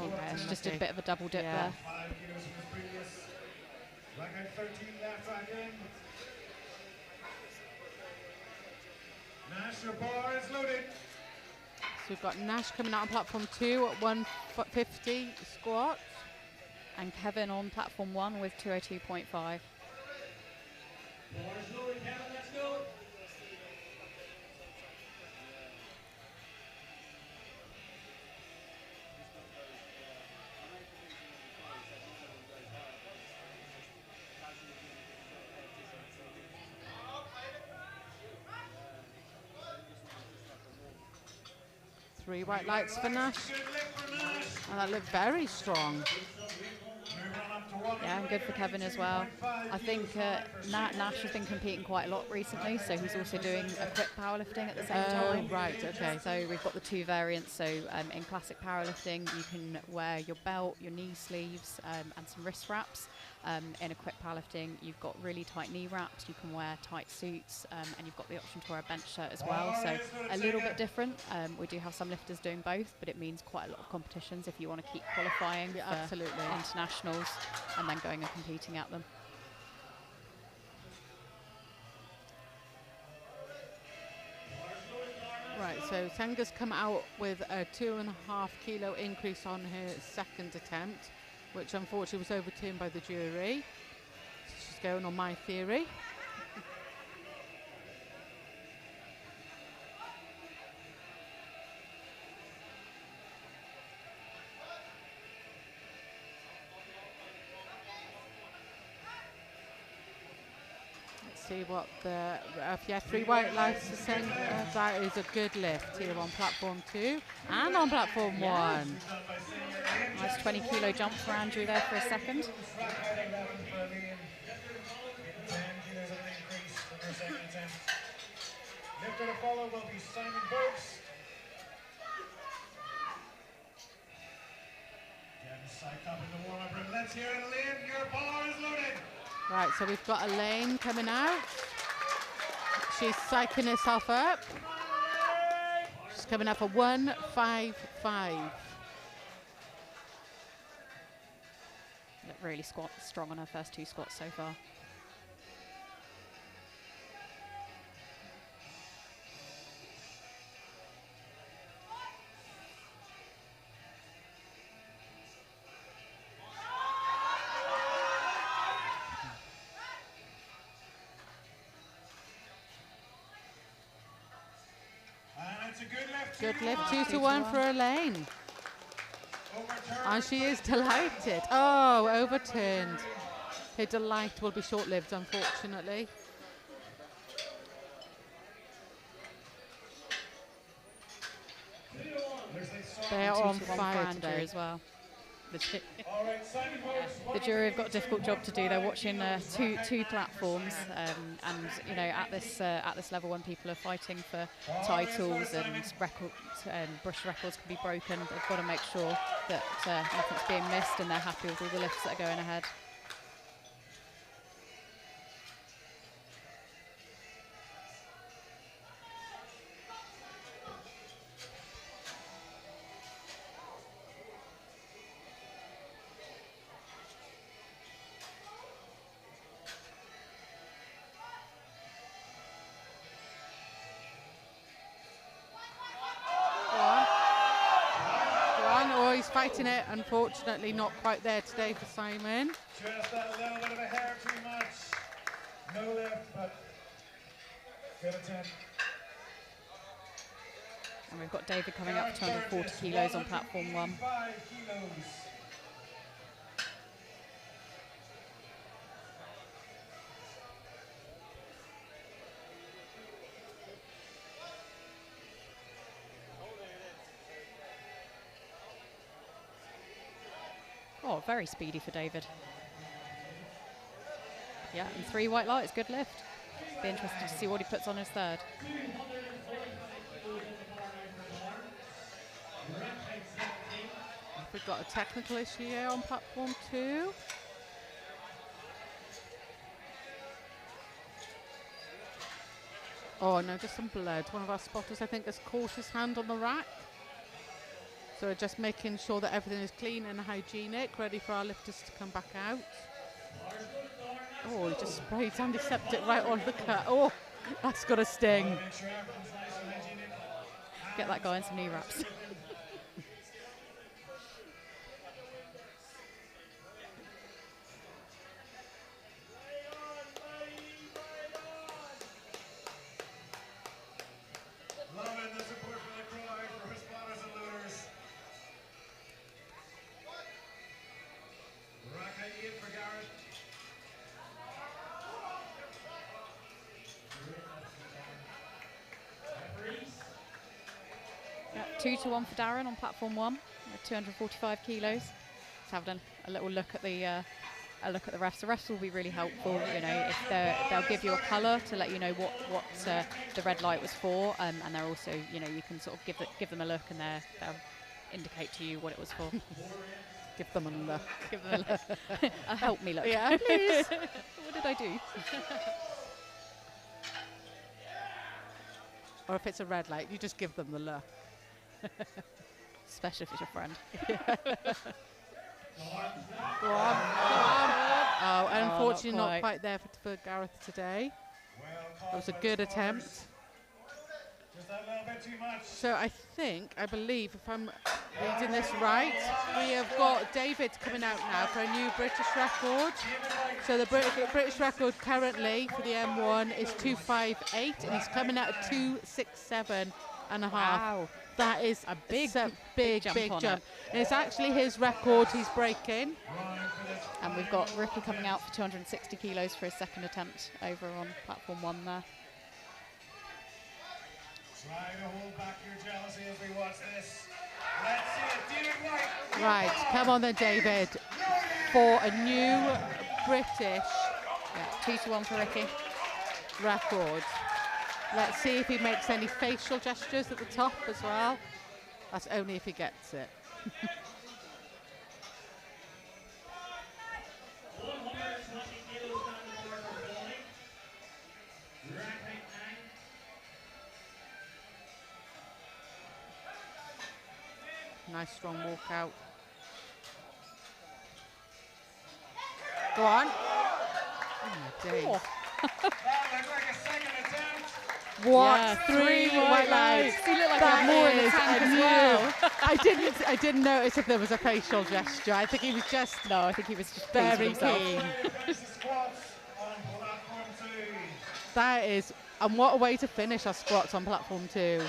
Yeah, she just did a bit of a double dip there. 5 kilos from the previous. Rack height 13 left rack in. Nash, your bar is loaded. So we've got Nash coming out on platform 2 at 150 squats. And Kevin on platform 1 with 202.5. Bar is loaded, Kevin, let's go. Three white lights for Nash. And that looked very strong. Yeah, Yeah, and good for Kevin as well. I think Nash has been competing quite a lot recently, so he's also doing equipped powerlifting at the same time. Right, okay. So we've got the two variants. So in classic powerlifting, you can wear your belt, your knee sleeves, and some wrist wraps. In equipped powerlifting, you've got really tight knee wraps, you can wear tight suits, and you've got the option to wear a bench shirt as well. So a little bit different. We do have some lifters doing both, but it means quite a lot of competitions if you want to keep qualifying for absolutely. internationals and then going and competing at them. Right, so Senga's come out with a 2.5 kilo increase on her second attempt, which unfortunately was overturned by the jury. She's going on my theory. See what the yeah, 3 white lights are saying. That is a good lift here on platform 2 and on platform 1. Nice 20 kilo jump for Andrew there for a second. 10 kilos of an increase from her second attempt. Lifter to follow will be Simon Boakes. Getting psyched up in the warm-up room. Let's hear it, Elaine. Your bar is loaded. Right, so we've got Elaine coming out. She's psyching herself up. She's coming up for 155. Looked really strong on her first 2 squats so far. Good lift, 2 to 1 for Elaine. And she is delighted. Oh, overturned. Her delight will be short-lived, unfortunately. They are on fire today as well. The jury have got a difficult job to do. They're watching two platforms, and you know, at this level, when people are fighting for titles and records, brush records can be broken, they've got to make sure that nothing's being missed, and they're happy with all the lifts that are going ahead. Fighting it, unfortunately not quite there today for Simon. Just that little bit of a hair too much. No lift, but good attempt. And we've got David coming up for 240 kilos on platform 1. Oh, very speedy for David. Yeah, and 3 white lights, good lift. Be interested to see what he puts on his third. We've got a technical issue here on platform 2. Oh no, just some blood. One of our spotters, I think, has caught his hand on the rack. So we're just making sure that everything is clean and hygienic, ready for our lifters to come back out. Oh, he just sprayed antiseptic right on the cut. Oh, that's got a sting. Get that guy in some knee wraps. Yeah, 2 to 1 for Darren on platform 1 at 245 kilos. Just having a little look at the a look at the refs. The refs will be really helpful. You know, if they'll give you a colour to let you know what the red light was for, and they're also, you know, you can sort of give them a look, and they'll indicate to you what it was for. Give them a look. Give them a look. Help me look. Yeah, please. What did I do? Or if it's a red light, you just give them the look. Especially if it's your friend. Go on. Oh, unfortunately not not quite. quite there for Gareth today. Well, That was a good attempt. just that little bit too much. So I believe, if I'm reading this right, we have got David coming out now for a new British record. So the British record currently for the M1 is 258, and he's coming out at 267 and a half. Wow. That is A big big on jump. it. And it's actually his record he's breaking. And we've got Ricky coming out for 260 kilos for his second attempt over on platform 1 there. Try to hold back your jealousy as we watch this. Let's see it. Do it right. Right, come on then, David, for a new British Yeah, 2-1 for Ricky. record. Let's see if he makes any facial gestures at the top as well. That's only if he gets it. Nice strong walkout. Go on. Oh my days. Oh. That looked like a second attempt. What? Yeah, 3 white lights. You look like That you have more in the is tank a as new- well. I didn't notice if there was a facial gesture. I think he was just No, I think he was just pleased very with himself. keen. Finish the squats on platform 2. That is, and what a way to finish our squats on platform 2.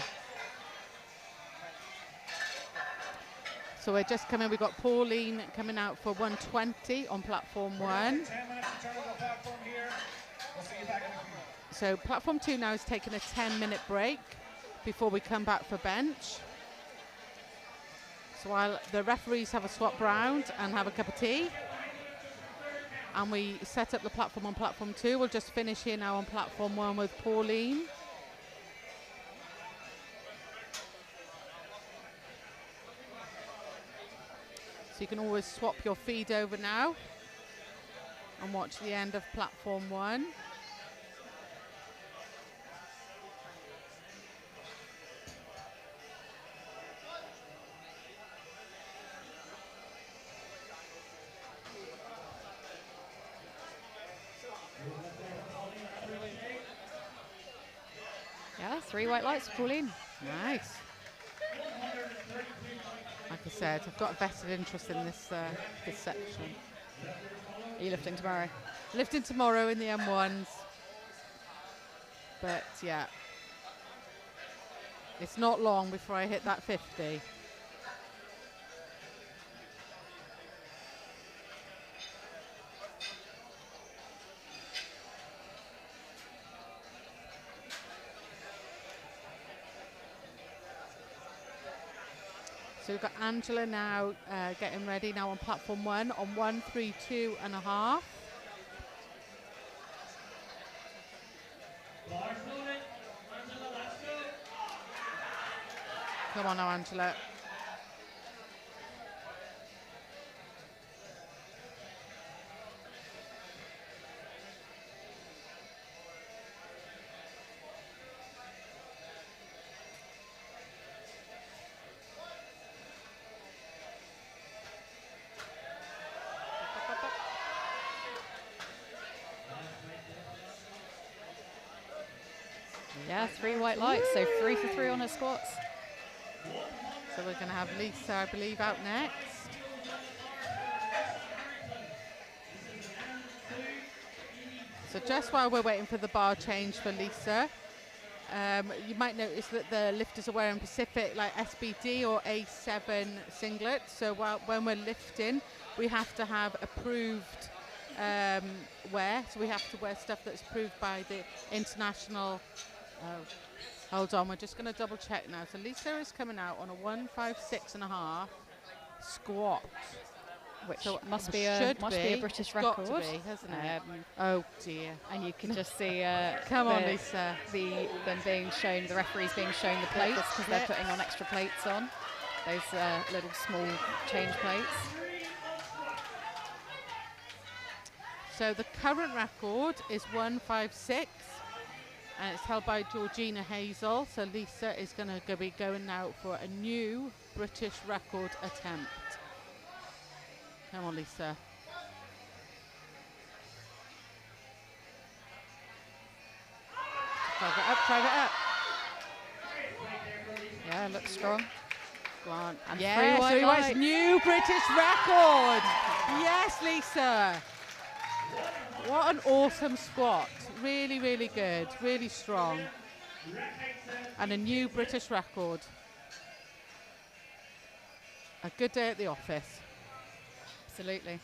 So we're just coming, we've got Pauline coming out for 120 on platform 1. 10 minutes to turn on the platform here. We'll see you back in a few. So platform 2 now is taking a 10-minute break before we come back for bench. So while the referees have a swap round and have a cup of tea, and we set up the platform on platform 2, we'll just finish here now on platform 1 with Pauline. So you can always swap your feed over now and watch the end of platform 1. Yeah, 3 white lights for Pauline. Nice. Like I said, I've got a vested interest in this this section. Are you lifting tomorrow? Lifting tomorrow in the M1s. But yeah, it's not long before I hit that 50. So we've got Angela now getting ready now on platform 1 on 132 and a half. Come on now, Angela. Yeah, 3 white lights, so 3 for 3 on her squats. So we're going to have Lisa, I believe, out next. So just while we're waiting for the bar change for Lisa, you might notice that the lifters are wearing Pacific like SBD or A7 singlet. So when we're lifting, we have to have approved wear. So we have to wear stuff that's approved by the international. Hold on, we're just going to double check now. So Lisa is coming out on a 156 and a half squat. which So must it be a should British It's record. got to be, hasn't it? Oh dear. And you can just see Come on, Lisa. them being shown, the referees being shown the plates because they're putting on extra plates on. Those little small change plates. So the current record is 156, and it's held by Georgina Hazel. So Lisa is going to be going now for a new British record attempt. Come on, Lisa. Drive it up, drive it up. Yeah, looks strong. Go on. And Yeah, three three white whites, lights. new British record. Yes, Lisa. What an awesome squat. Really, really good. Really strong. And a new British record. A good day at the office. Absolutely.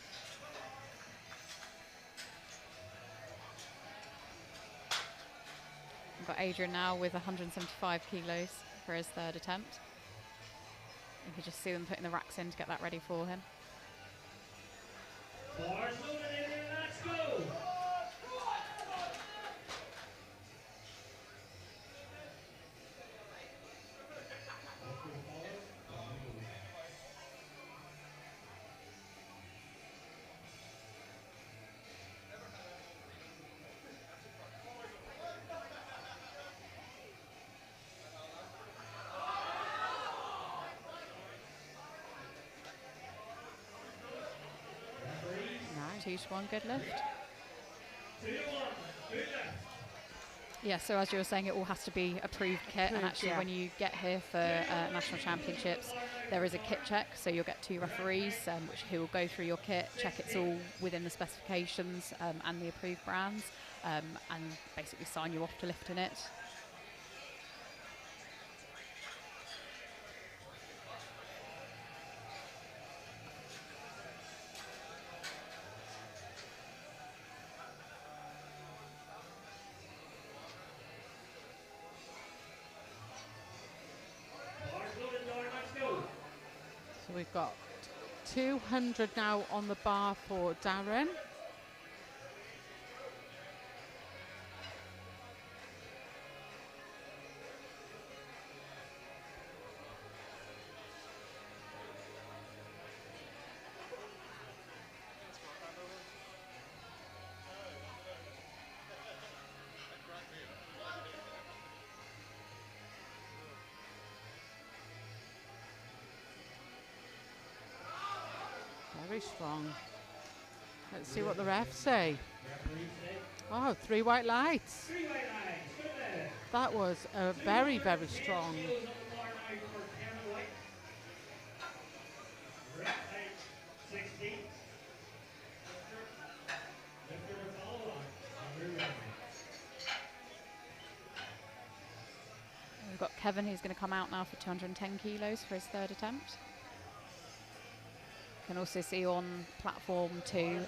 We've got Adrian now with 175 kilos for his third attempt. You can just see them putting the racks in to get that ready for him. Bars loaded, Adrian, let's go. Nice. 2-to-1 good lift. 2-1, good lift. Yeah, so as you were saying, it all has to be approved kit. And Approved, actually, yeah. when you get here for national championships, there is a kit check. So you'll get 2 referees who will go through your kit, check it's all within the specifications and the approved brands, and basically sign you off to lift in it. Bars loaded, Darren, let's go. So we've got 200 now on the bar for Darren. Very strong. Let's see what the refs say. Oh, 3 white lights. 3 white lines, good lift. That was a very, very strong. Kilos on the bar now for Kevin White. Rack height 60. Lifter to follow on. Andrew Redmond. We've got Kevin, who's going to come out now for 210 kilos for his third attempt. You can also see on platform 2,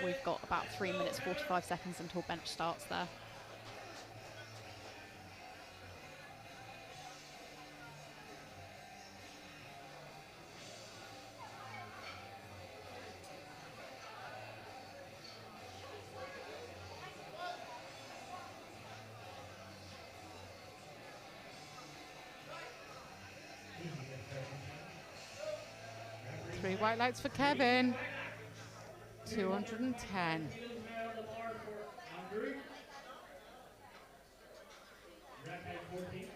we've got about 3 minutes 45 seconds until bench starts there. Three white lights for Kevin. 210. Kilos now on the bar for Andrew. Rack height 14.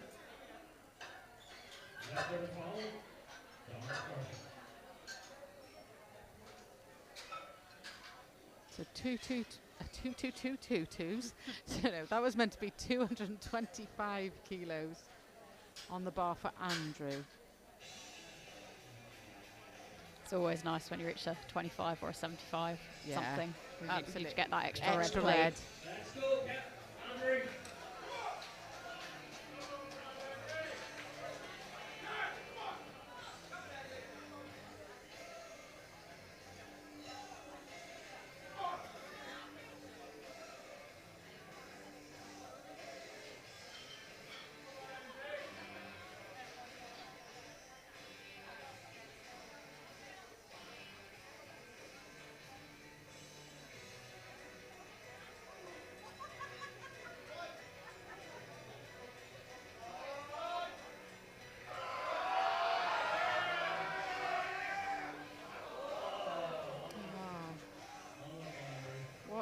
Lifter to follow. Donald Carter. So 22222s. So no, that was meant to be 225 kilos on the bar for Andrew. It's always nice when you reach a 25 or a 75 Yeah, something. You absolutely. get that extra, Extra red plate. red. Let's go, Andrew.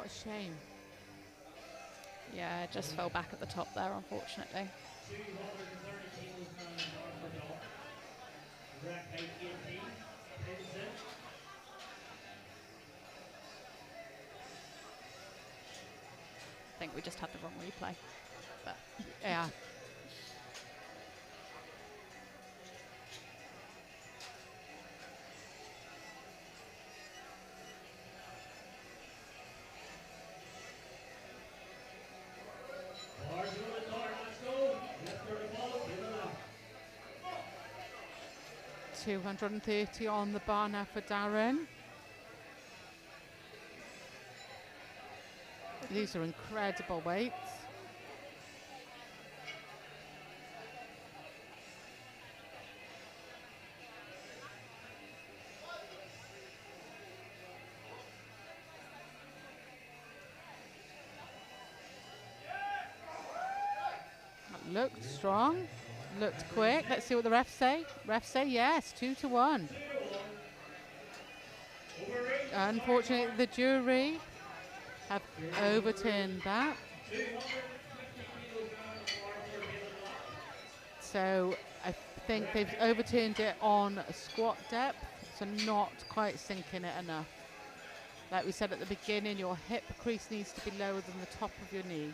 a shame. Yeah, just fell back at the top there, unfortunately. 230 kilos now in the arm of dog. Rack height 18. 10 cents. I think we just had the wrong replay. But Yeah. Bars on the card, let's go. Left or the ball, give it up. 230 on the bar now for Darren. These are incredible weights. That looked strong, looked quick. Let's see what the refs say. Refs say yes, 2-1. Unfortunately, the jury have overturned that. So I think they've overturned it on squat depth, so not quite sinking it enough. Like we said at the beginning, your hip crease needs to be lower than the top of your knee.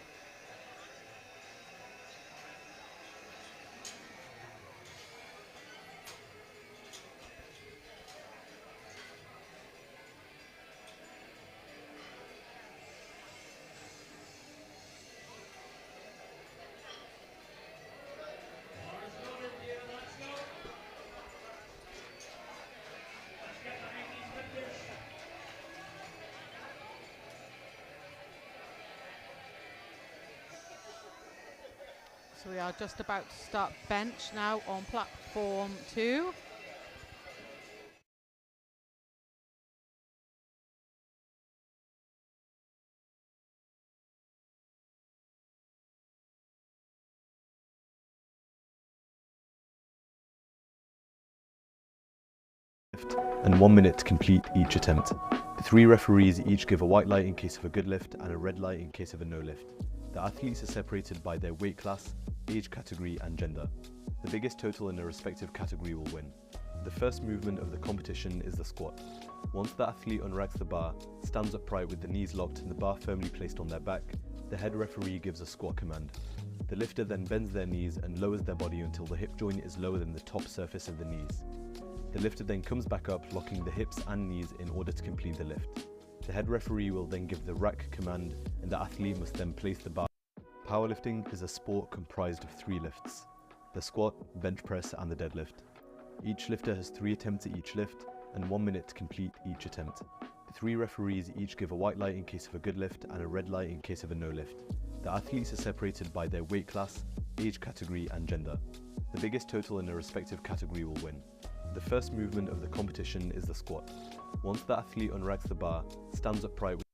So we are just about to start bench now on platform 2. And 1 minute to complete each attempt. The 3 referees each give a white light in case of a good lift and a red light in case of a no lift. The athletes are separated by their weight class, age category and gender. The biggest total in a respective category will win. The first movement of the competition is the squat. Once the athlete unracks the bar, stands upright with the knees locked and the bar firmly placed on their back, the head referee gives a squat command. The lifter then bends their knees and lowers their body until the hip joint is lower than the top surface of the knees. The lifter then comes back up, locking the hips and knees in order to complete the lift. The head referee will then give the rack command and the athlete must then place the bar. Powerlifting is a sport comprised of 3 lifts: the squat, bench press and the deadlift. Each lifter has 3 attempts at each lift and 1 minute to complete each attempt. The 3 referees each give a white light in case of a good lift and a red light in case of a no lift. The athletes are separated by their weight class, age category and gender. The biggest total in a respective category will win. The first movement of the competition is the squat. Once the athlete unracks the bar, stands upright with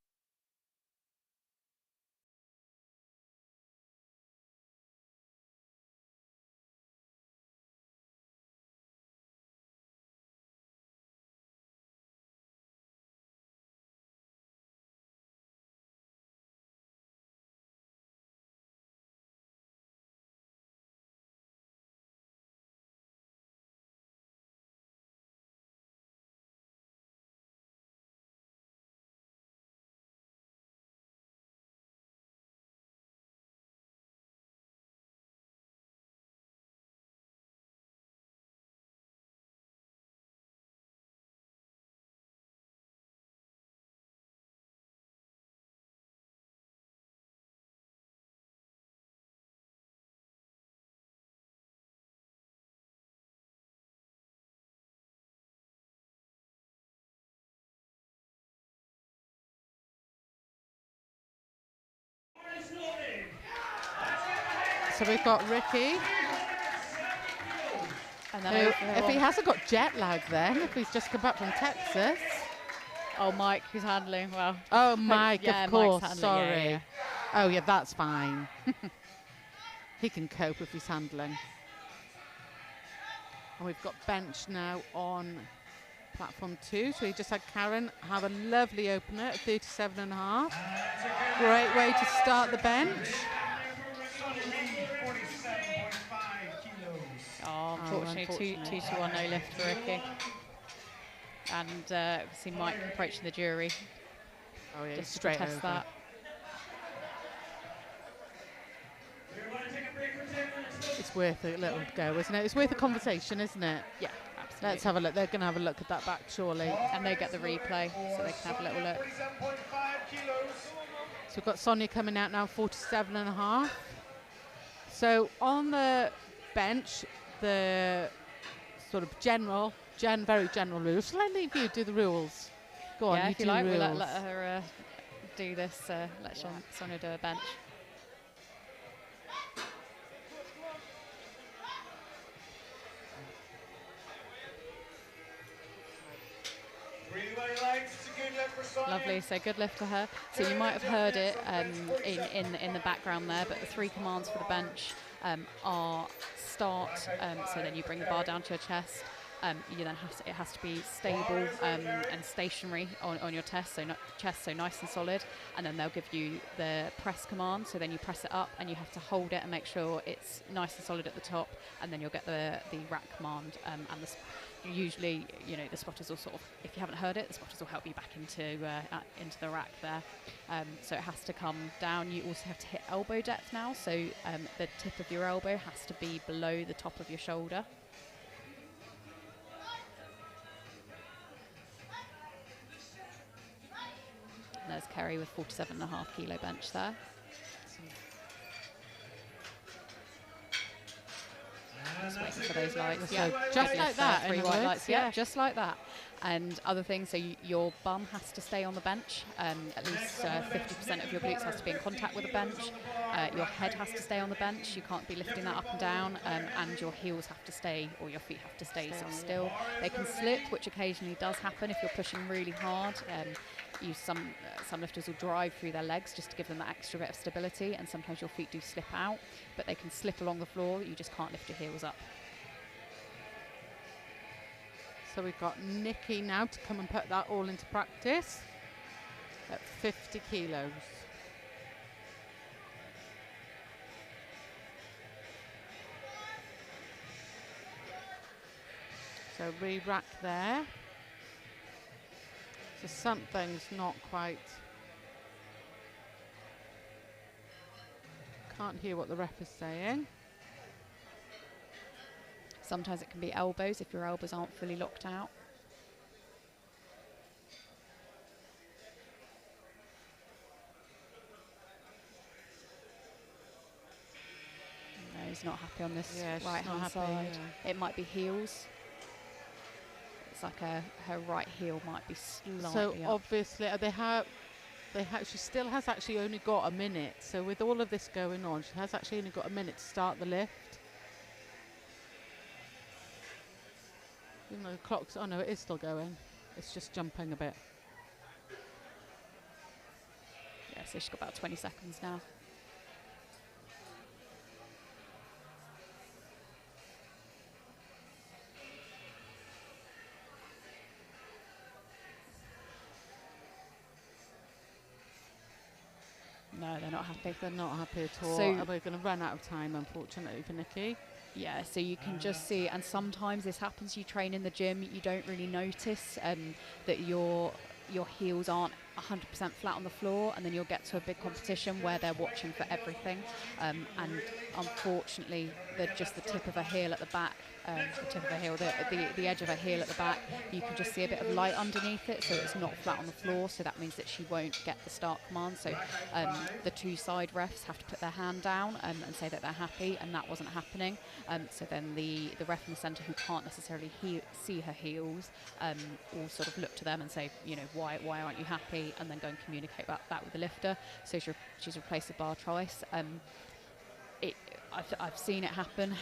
So we've got Ricky. and then If he hasn't got jet lag then, if he's just come back from Texas. oh, Mike, who's handling well. Oh, Mike, yeah, of Mike's course, handling, sorry. yeah. Oh, yeah, that's fine. He can cope if he's handling. And we've got bench now on platform 2. So we just had Karen have a lovely opener at 37.5. Great way to start the bench. Oh, unfortunately, 2 to 1 no lift for Ricky. And we see Mike approaching the jury just to test that. It's worth a little go, isn't it? It's worth a conversation, isn't it? Yeah, absolutely. Let's have a look. They're going to have a look at that back, surely. And they get the replay, so they can have a little look. So we've got Sonia coming out now, 47.5. So on the bench, the sort of very general rules. Shall I leave you do the rules? Go on, if you like, we'll let her do this. Let Sonia do a bench. Lovely, so good lift for her. So you might have heard it in the background there, but the 3 commands for the bench are start, so then you bring the bar down to your chest. You then it has to be stable and stationary on your chest, so nice and solid. And then they'll give you the press command, so then you press it up and you have to hold it and make sure it's nice and solid at the top. And then you'll get the rack command, and usually, the spotters will sort of, if you haven't heard it, the spotters will help you back into the rack there. So it has to come down. You also have to hit elbow depth now, so the tip of your elbow has to be below the top of your shoulder. And there's Kerry with 47.5 kilo bench there. Just waiting for those lights. So just like that, 3 white lights. Yeah, just like that. And other things, so your bum has to stay on the bench. At least 50% of your glutes has to be in contact with the bench. Your head has to stay on the bench. You can't be lifting that up and down. And your heels have to stay, or your feet have to stay sort of still. They can slip, which occasionally does happen if you're pushing really hard. Some lifters will drive through their legs just to give them that extra bit of stability, and sometimes your feet do slip out, but they can slip along the floor. You just can't lift your heels up. So we've got Nikki now to come and put that all into practice at 50 kilos. So re-rack there. So something's not quite, can't hear what the ref is saying. Sometimes it can be elbows if your elbows aren't fully locked out. No, he's not happy on this right hand side. Yeah. It might be heels. It's like her right heel might be slightly up. Obviously she still has actually only got a minute. So with all of this going on, she has actually only got a minute to start the lift. Even though the clock's, oh no, it is still going. It's just jumping a bit. Yeah, so she's got about 20 seconds now. No, they're not happy. They're not happy at all. So we're going to run out of time, unfortunately, for Nikki. Yeah, so you can just see, and sometimes this happens, you train in the gym, you don't really notice that your heels aren't 100% flat on the floor, and then you'll get to a big competition where they're watching for everything, and unfortunately just the tip of a heel at the back, the edge of her heel at the back, you can just see a bit of light underneath it, so it's not flat on the floor, so that means that she won't get the start command. So the 2 side refs have to put their hand down and say that they're happy, and that wasn't happening. So then the ref in the centre, who can't necessarily see her heels, will sort of look to them and say, why aren't you happy, and then go and communicate about that with the lifter. So she's replaced the bar twice. I've seen it happen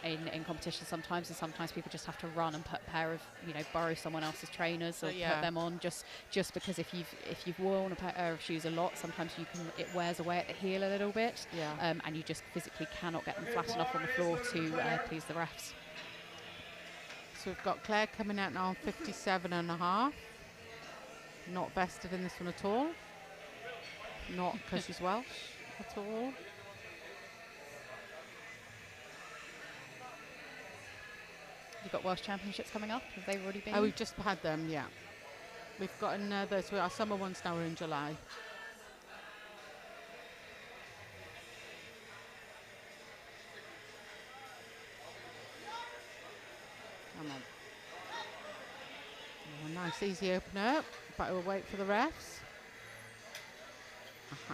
in competition sometimes, and sometimes people just have to run and put a pair of, borrow someone else's trainers or put them on, just because if you've worn a pair of shoes a lot, sometimes it wears away at the heel a little bit, and you just physically cannot get them flat enough on the floor to please the refs. So we've got Claire coming out now on 57.5. Not vested in this one at all. Not because she's Welsh at all. You've got Welsh Championships coming up. Have they already been? Oh, we've just had them, yeah. We've got another, so our summer ones now are in July. Come on. Oh, nice, easy opener. But we'll wait for the refs.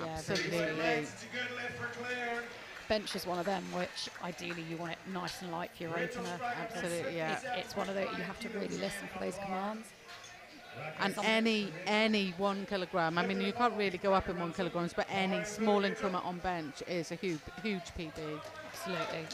Yeah, Absolutely. It's a good lift for Claire. Bench is one of them which ideally you want it nice and light for your opener. Absolutely, yeah. It's one of those you have to really listen for those commands. And any 1 kilogram, I mean, you can't really go up in 1 kilograms, but any small increment on bench is a huge PB. Absolutely.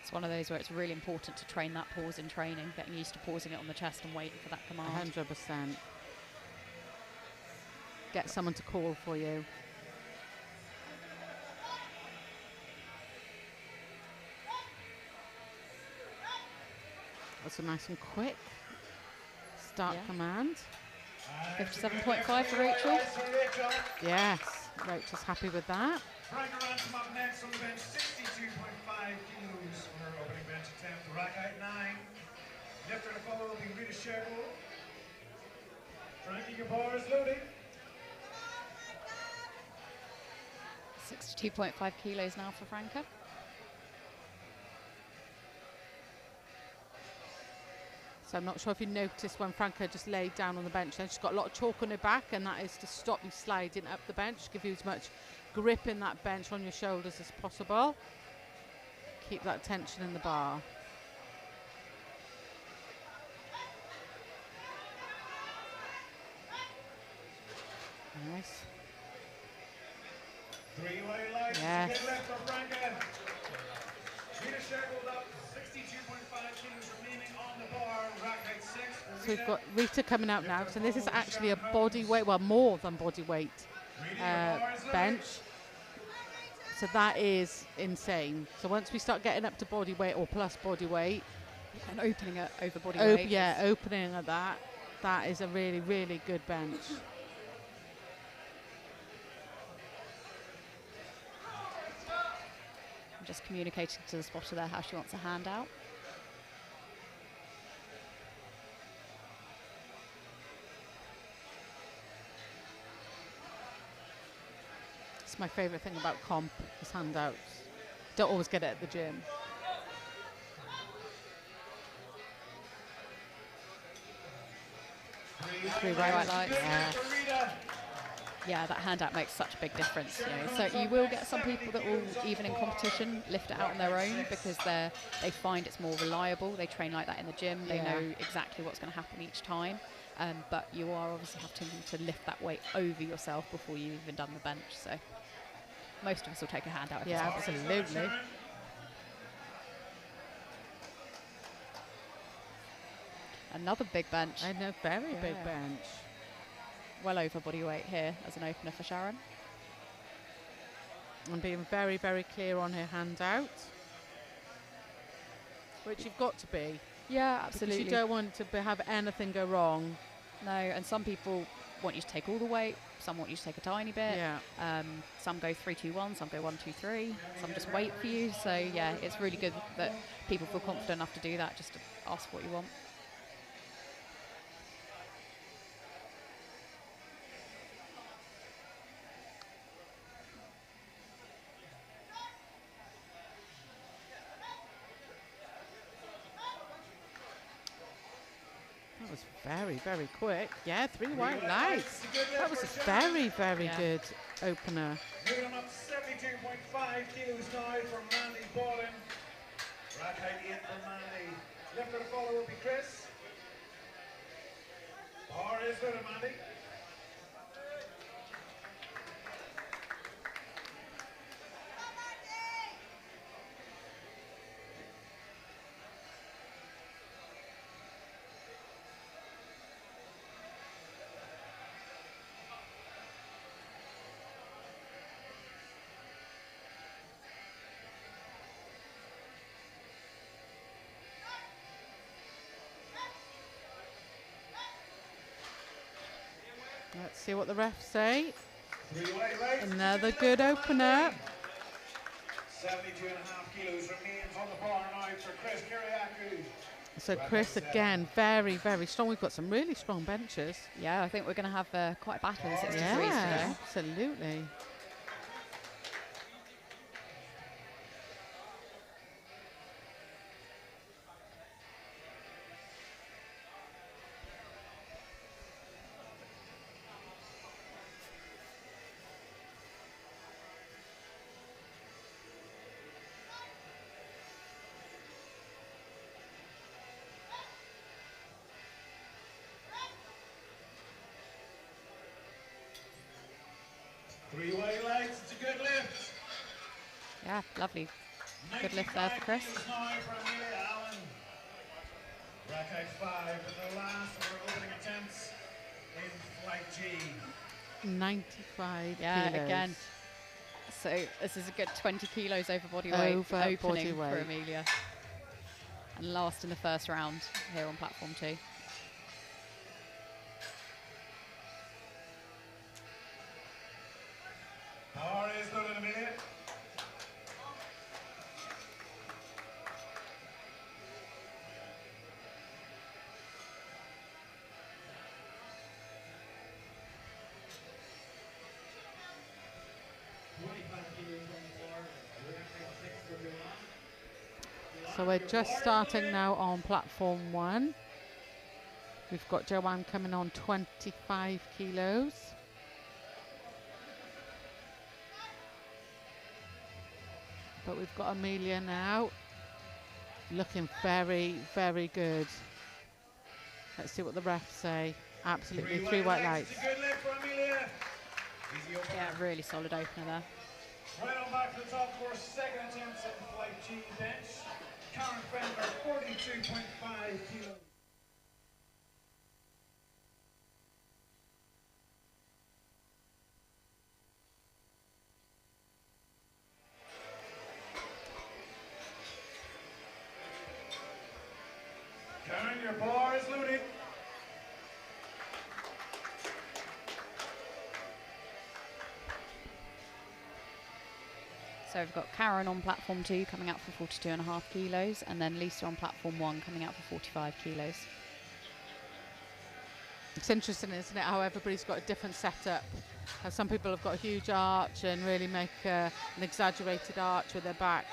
It's one of those where it's really important to train that pause in training, getting used to pausing it on the chest and waiting for that command. 100%. Get someone to call for you. That's a nice and quick start command. 57.5 for Rachel. Yes, Rachel's happy with that. Frank Ransom up next on the bench, 62.5 kilos for her opening bench attempt. Rack height 9. Lifter to follow will be Rita Sherwood. Frankie, your bar is loading. 62.5 kilos now for Franca. So I'm not sure if you noticed when Franca just laid down on the bench, then she's got a lot of chalk on her back, and that is to stop you sliding up the bench, give you as much grip in that bench on your shoulders as possible. Keep that tension in the bar. Nice. 3-way lights. Yes. Good lift for Franca. Rita Sherwood up, 62.5 kilos remaining on the bar. Rack height 6. So we've got Rita coming out now. So this is actually a body weight, well, more than body weight bench. So that is insane. So once we start getting up to body weight or plus body weight, And opening it over body weight. yeah, opening at that, that is a really, really good bench. I'm just communicating to the spotter there how she wants a hand out. It's my favourite thing about comp is handouts. Don't always get it at the gym. Three white lights. Yeah. Yeah, that handout makes such a big difference. You know. So you will get some people that will, even in competition, lift it out on their own because they find it's more reliable. They train like that in the gym. They know exactly what's going to happen each time. But you are obviously having to lift that weight over yourself before you've even done the bench. So most of us will take a handout. Yeah, absolutely. Another big bench. I know, very big bench. Well over body weight here as an opener for Sharon. And being very, very clear on her handout. Which you've got to be. Yeah, absolutely. Because you don't want to have anything go wrong. No, and some people want you to take all the weight, some want you to take a tiny bit. Yeah. Some go 3-2-1, some go 1-2-3, some just wait for you. So yeah, it's really good that people feel confident enough to do that, just to ask what you want. That was very, very quick. Yeah, 3 white lights. That was a very, very good opener. Moving on up 72.5 kilos now for Mandy Ballin. Rack height 8 for Mandy. Lifter to follow will be Chris. Bar is with him, Mandy. Let's see what the refs say. 3 weight lights. Another good opener. 72.5 kilos remains on the bar now for Chris Kiriakou. So Chris, again, very, very strong. We've got some really strong benches. Yeah, I think we're going to have quite a battle in the 63s Yeah, today. absolutely. Three weight lights, it's a good lift. Yeah, lovely. Good lift there for Chris. 95 kilos now for Amelia Allen. Rack out 5 with the last of her opening attempts in flight G. 95 Yeah, kilos. again. So this is a good 20 kilos over body weight Over opening body for weight. Amelia. And last in the first round here on platform 2. Power is loaded, Amelia. So we're just starting now on platform 1. We've got Joanne coming on 25 kilos. But we've got Amelia now looking very, very good. Let's see what the refs say. Absolutely, 3 white lights. It's a good lift for Amelia. Easy opener. Yeah, really solid opener there. Right on back to the top for second attempts in flight G bench. Karen Fender, 42.5 kilos. Karen, your bar is loaded. So we've got Karen on platform 2 coming out for 42.5 kilos, and then Lisa on platform 1 coming out for 45 kilos. It's interesting, isn't it, how everybody's got a different setup. How some people have got a huge arch and really make an exaggerated arch with their backs.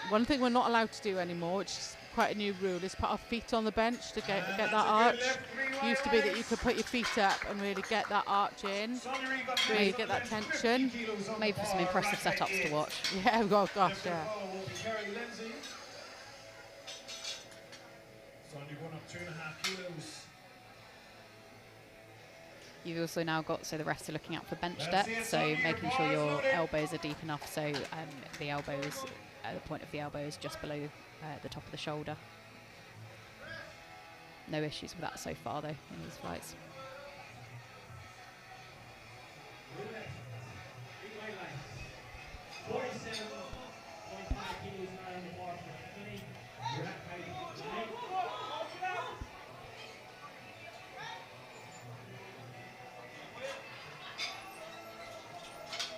One thing we're not allowed to do anymore, which is quite a new rule, is put our feet on the bench to get that arch. Used to be that you could put your feet up and really get that arch in, really get that tension. Made for some impressive setups to watch. Yeah, oh gosh, yeah. Sonia going up 2.5 kilos. You've also now got, so the rest are looking out for bench depth, so making sure your elbows are deep enough so the elbows, the point of the elbow is just below the top of the shoulder. No issues with that so far though in these flights.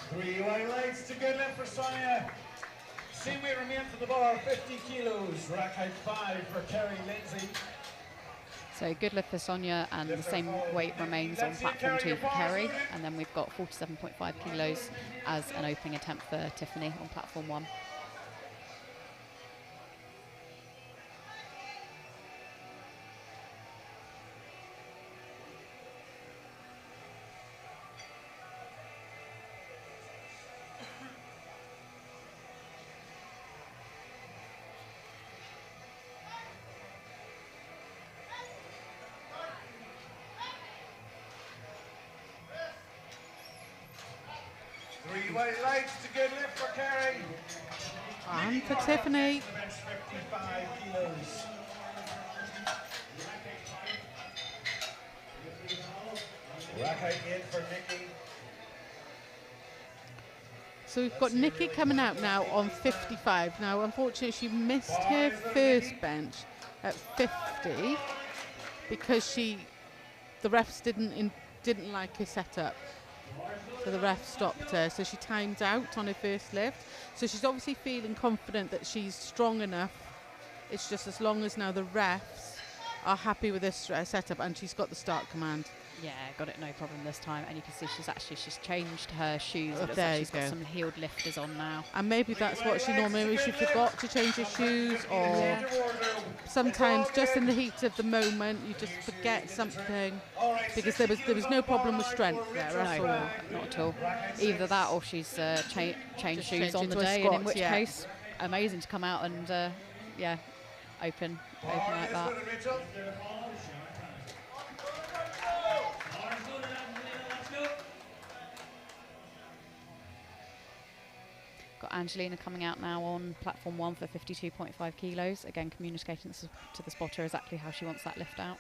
Three white lights to good lift for Sonia. Same weight remains at the bar, 50 kilos. Rack height 5 for Kerry Lindsay. So good lift for Sonia, and the same weight remains on platform 2 for Kerry, and then we've got 47.5 kilos as an opening attempt for Tiffany on platform 1. Three white lights to good lift for Kerry. And for Tiffany. 55 kilos. Rack height 8 for Nikki. So we've got Nikki coming out now on 55. Now, unfortunately, she missed her first bench at 50 because she the refs didn't like her setup. So the ref stopped her. So she timed out on her first lift. So she's obviously feeling confident that she's strong enough. It's just as long as now the refs are happy with this setup and she's got the start command. Yeah, got it, no problem this time. And you can see she's changed her shoes. Oh, It looks there like you she's got go. some heeled lifters on now. And maybe that's what maybe she forgot to change her shoes, or sometimes just in the heat of the moment you just forget something, because there was no problem with strength there at all. No, not at all. Either that or she's changed Just shoes change on the into a day, and squat, in which yeah. case, amazing to come out and, yeah, open like that. Got Angelina coming out now on platform 1 for 52.5 kilos. Again, communicating to the spotter exactly how she wants that lift out.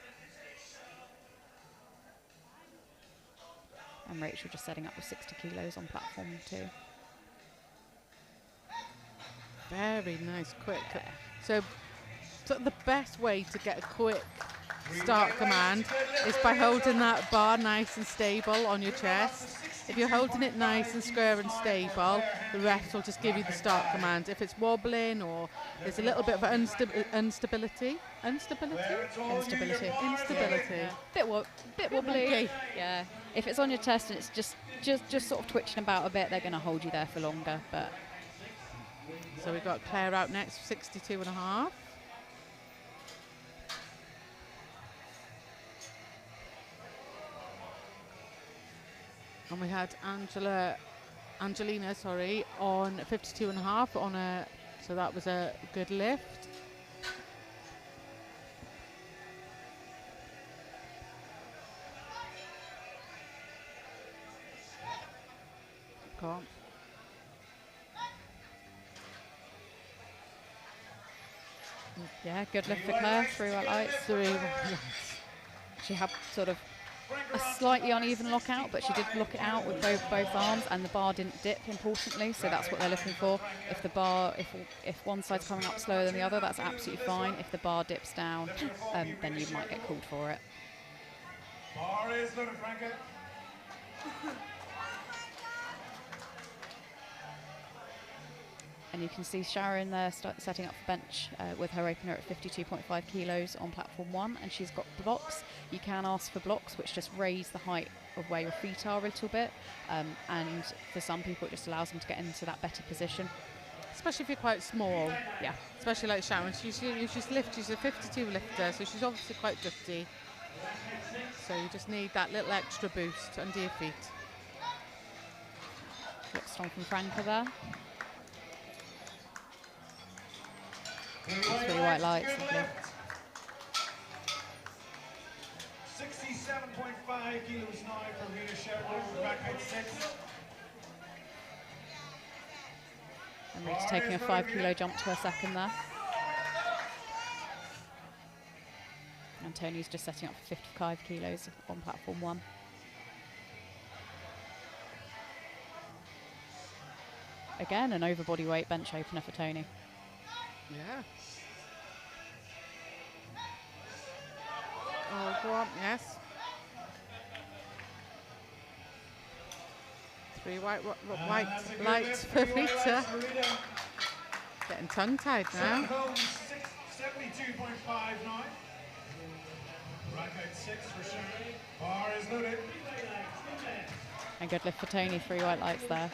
And Rachel just setting up with 60 kilos on platform 2. Very nice, quick. So the best way to get a quick start command is by holding that bar nice and stable on your chest. If you're holding it nice and square and stable, the refs will just give you the start command. If it's wobbling or there's a little bit of instability. Yeah. Bit wobbly. Okay. Yeah. If it's on your chest and it's just sort of twitching about a bit, they're going to hold you there for longer. But So we've got Claire out next, 62.5. And we had Angelina, on 52.5 on a, so that was a good lift. Go on. yeah, good lift for Claire. 3 white lights. 3 She had sort of a slightly uneven lockout, but she did lock it out with both arms, and the bar didn't dip, importantly, so that's what they're looking for. If the bar, if one side's coming up slower than the other, that's absolutely fine. If the bar dips down, then you might get called for it. Bar is loaded, Franca. And you can see Sharon there setting up for bench with her opener at 52.5 kilos on platform 1, and she's got blocks. You can ask for blocks which just raise the height of where your feet are a little bit, and for some people it just allows them to get into that better position. Especially if you're quite small. Yeah. Especially like Sharon. She's a 52 lifter, so she's obviously quite drifty. So you just need that little extra boost under your feet. Looks strong from Franca there. 3 white lights. Lovely. 67.5 kilos now for Rita Sheridan, back height 6. And Rita taking a 5 kilo jump to her second there. And Tony's just setting up for 55 kilos on platform 1. Again, an overbody weight bench opener for Tony. Yeah. Oh, go on, yes. 3 white lights for Rita. Getting tongue-tied now. 72.5 now. Rack height 6 for Sharon. Bar is loaded. And good lift for Tony, 3 white lights there.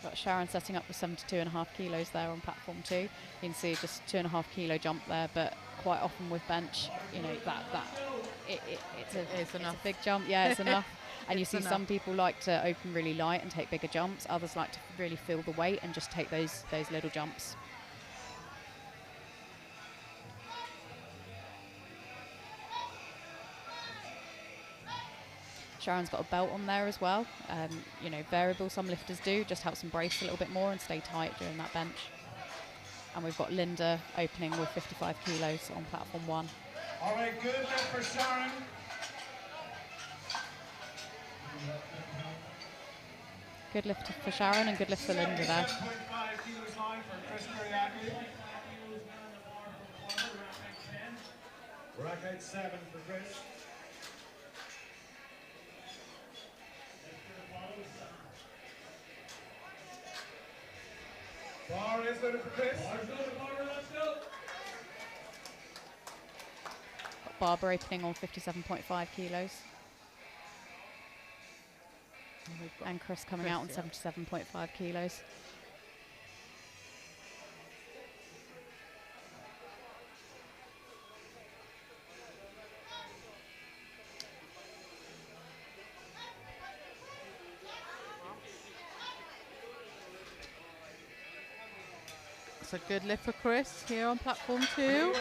Got Sharon setting up with 72.5 kilos there on platform 2. You can see just 2.5 kilo jump there, but quite often with bench, you know, it's a big jump. Yeah, it's enough. And you see some people like to open really light and take bigger jumps. Others like to really feel the weight and just take those little jumps. Sharon's got a belt on there as well. You know, variable, some lifters do, just helps them brace a little bit more and stay tight during that bench. And we've got Linda opening with 55 kilos on platform 1. All right, good lift for Sharon. Good lift for Sharon and good lift for Linda there. 7.5 kilos now for Chris Kuriaki. Rack height 7 for Chris. Bar is loaded for Chris. Got Barbara opening on 57.5 kilos. And Chris coming out on 77.5 kilos. It's a good lift for Chris here on platform 2.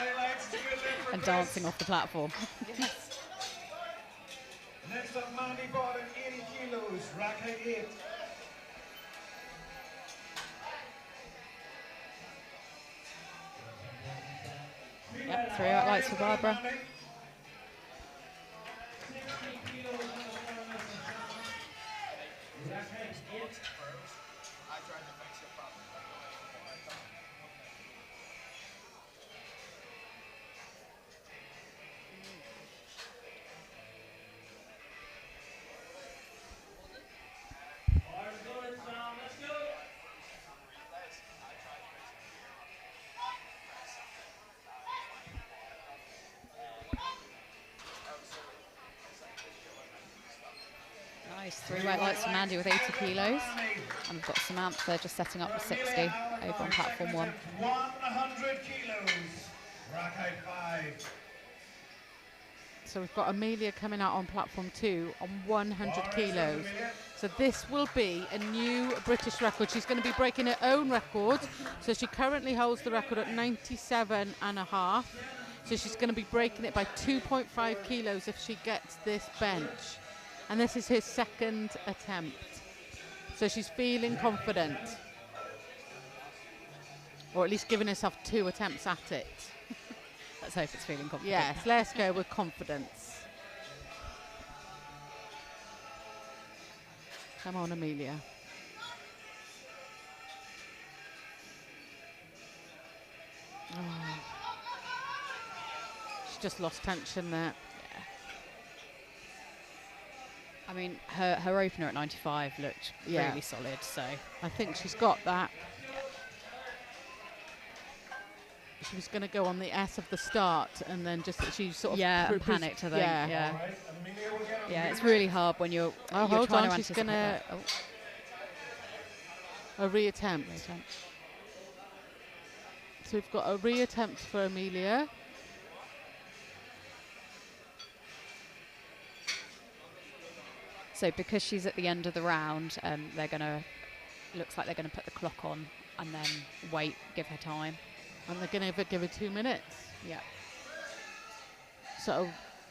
And dancing off the platform. Next up, Mandy Borden, 80 kilos, rack height 8. Yep, 3 out lights for Barbara. Nice, 3 white lights for Mandy with 80 kilos. And we've got Samantha just setting up with 60 over on platform 1. 100 kilos, rack height 5. So we've got Amelia coming out on platform 2 on 100 kilos. So this will be a new British record. She's going to be breaking her own record. So she currently holds the record at 97.5. So she's going to be breaking it by 2.5 kilos if she gets this bench. And this is her second attempt. So she's feeling confident. Or at least giving herself 2 attempts at it. Let's hope it's feeling confident. Yes, let's go with confidence. Come on, Amelia. Oh. She just lost tension there. I mean, her opener at 95 looked really solid, so I think she's got that. She was going to go on the S of the start, and then just she sort of and panicked. I think. Yeah. Yeah, it's really hard when you're. Oh, you're hold trying on, to she's anticipate going to that. a reattempt. So we've got a reattempt for Amelia. So because she's at the end of the round, they're gonna. Looks like they're gonna put the clock on and then wait, give her time. And they're going to give her 2 minutes. Yeah. So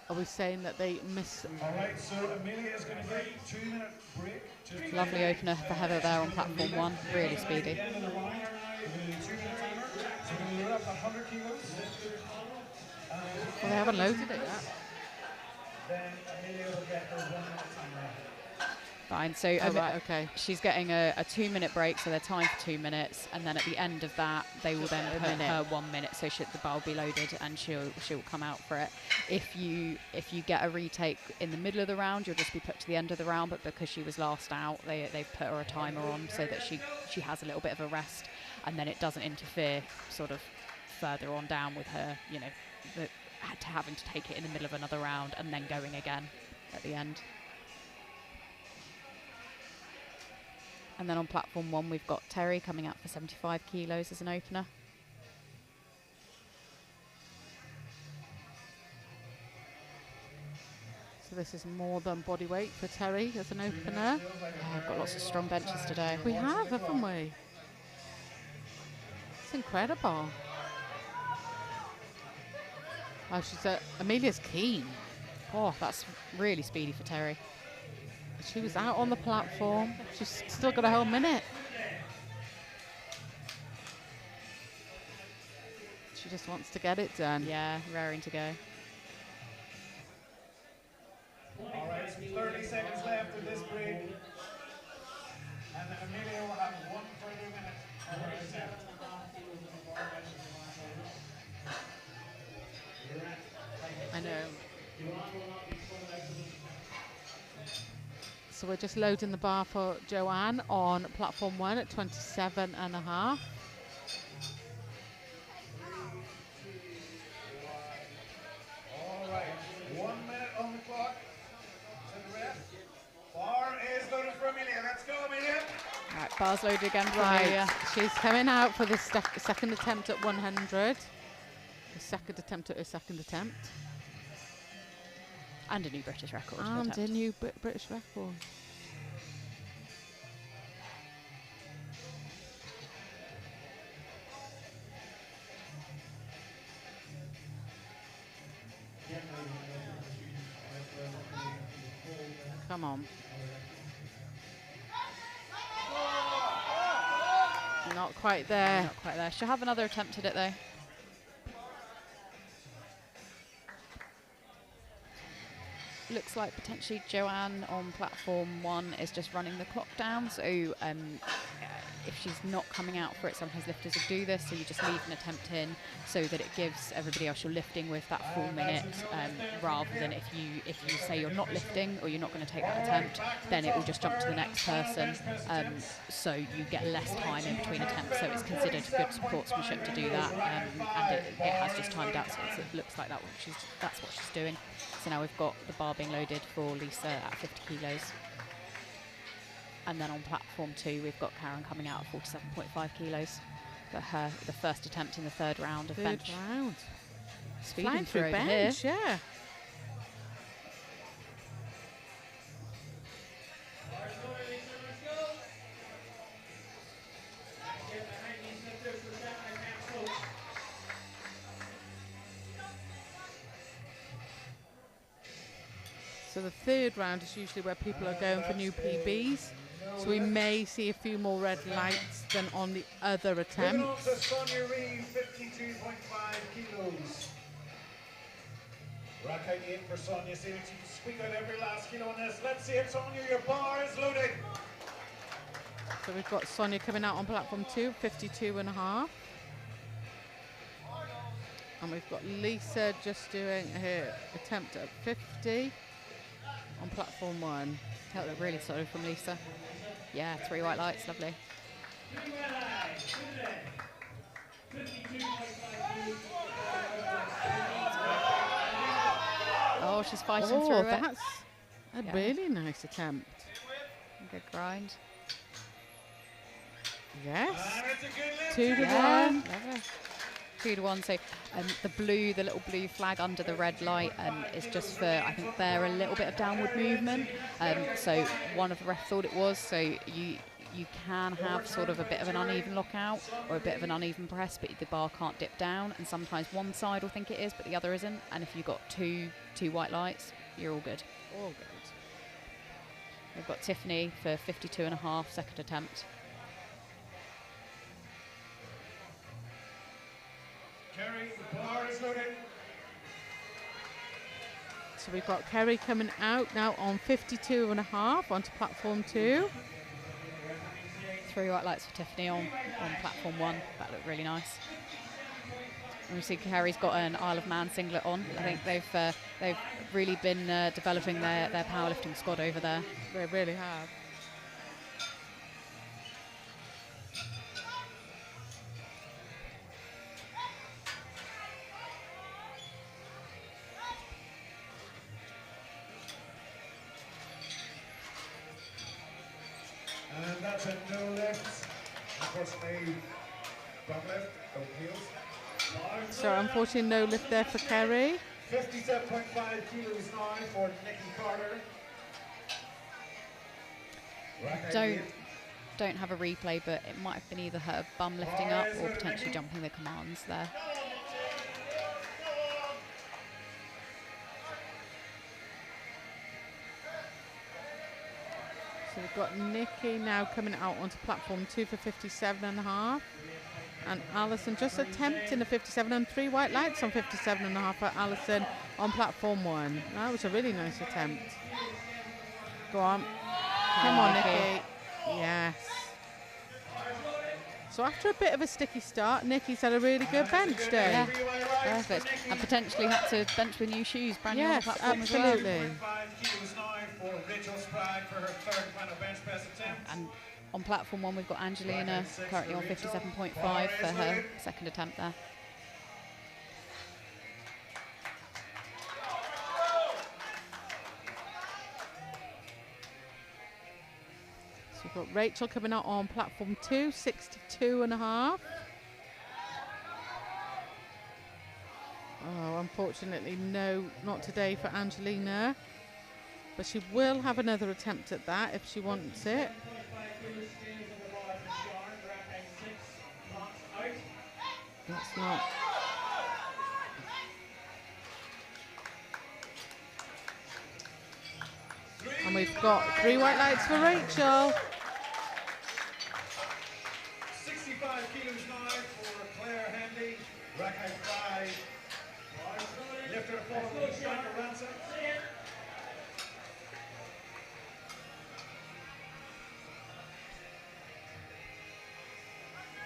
are we saying that they miss? All right, so Amelia is going to get a 2-minute break. Lovely opener for Heather there on platform 1. Really speedy. At the end of the round, we're going to do 2-minute timer. So we're going to load up 100 kilos. Well, they haven't loaded it yet. Then Amelia will get her 1-minute timer. Fine. So right, okay. she's getting a 2-minute break, so they're timed for 2 minutes, and then at the end of that, they will then put her 1 minute. So the bar will be loaded, and she'll come out for it. If you get a retake in the middle of the round, you'll just be put to the end of the round. But because she was last out, they've put her a timer on so that she has a little bit of a rest, and then it doesn't interfere sort of further on down with her. You know, having to take it in the middle of another round and then going again at the end. And then on platform 1, we've got Terry coming out for 75 kilos as an opener. So this is more than body weight for Terry as an opener. Oh, I've got lots of strong benches today. We have, haven't we? It's incredible. Oh, Amelia's keen. Oh, that's really speedy for Terry. She was out on the platform. She's still got a whole minute. She just wants to get it done. Yeah, raring to go. All right, so 30 seconds left of this break. So we're just loading the bar for Joanne on platform 1 at 27.5. All right, 1 minute on the clock. To the ref. Bar is loaded for Amelia. Let's go, Amelia. Right, bar's loaded again for Right, Amelia. she's coming out for the second attempt at 100. The second attempt at her second attempt. And a new British record. And a new British record. Come on. Not quite there. Not quite there. She'll have another attempt at it though. Looks like potentially Joanne on platform 1 is just running the clock down. So if she's not coming out for it, sometimes lifters will do this. So you just leave an attempt in so that it gives everybody else you're lifting with that full minute, rather than if you say you're not lifting or you're not going to take that attempt, then it will just jump to the next person. So you get less time in between attempts. So it's considered good sportsmanship to do that, and it has just timed out. So it looks like that's what she's doing. So now we've got the bar being loaded for Lisa at 50 kilos. And then on platform 2, we've got Karen coming out at 47.5 kilos. But the first attempt in the third round of bench. Third round. Speeding Flying through through over bench, here. yeah. So the third round is usually where people are going for new PBs. So we may see a few more red lights than on the other Moving on attempts. to Sonia Reeve, 52.5 kilos. Rack height 8 for Sonia. See if she can squeak out every last kilo on this. Let's see it, Sonia. Your bar is loaded. So we've got Sonia coming out on platform 2, 52.5. And we've got Lisa just doing her attempt at 50 on platform 1. That looked really solid from Lisa. Yeah, 3 white lights, lovely. Oh, she's fighting through it. That's a Yeah. really nice attempt. Good grind. Yes. And it's a good lift. 2 to Yeah, 1. lovely. 2 to 1. So the little blue flag under the red light is just for, I think, there a little bit of downward movement. So one of the refs thought it was. So you can have sort of a bit of an uneven lockout or a bit of an uneven press, but the bar can't dip down. And sometimes one side will think it is, but the other isn't. And if you've got two white lights, you're all good. All good. We've got Tiffany for 52.5, second attempt. Kerry, the bar is loaded. So we've got Kerry coming out now on 52.5 onto platform 2. 3 white lights for Tiffany on platform 1. That looked really nice. And we see Kerry's got an Isle of Man singlet on. I think they've really been developing their powerlifting squad over there. They really have. And that's a no lift. Unfortunately, bum lift, no heels. So unfortunately no lift there for Kerry. 57.5 kilos now for Nikki Carter. Rack height 8. Don't have a replay, but it might have been either her bum lifting up or potentially jumping the commands there. So we've got Nikki now coming out onto platform 2 for 57.5. And Alison just attempting the 57 and 3 white lights on 57.5 for Alison on platform 1. That was a really nice attempt. Go on. Come on, Nikki. Yes. So after a bit of a sticky start, Nikki's had a really good bench day. Yeah. 3 white Perfect. And potentially had to bench with new shoes, brand new on the Yes, platform as well. absolutely. 5 kilos now for Rachel Sprague for her third final bench press attempt. And on platform 1, we've got Angelina currently on 57.5 for her second attempt there. So we've got Rachel coming out on platform 2, 62.5. Oh, unfortunately, no, not today for Angelina. But she will have another attempt at that if she wants it. That's not. And we've got 3 white lights for Rachel. 65 kilos now for Claire Hendy. Rack height 5. Lift her forward, striker Ransom.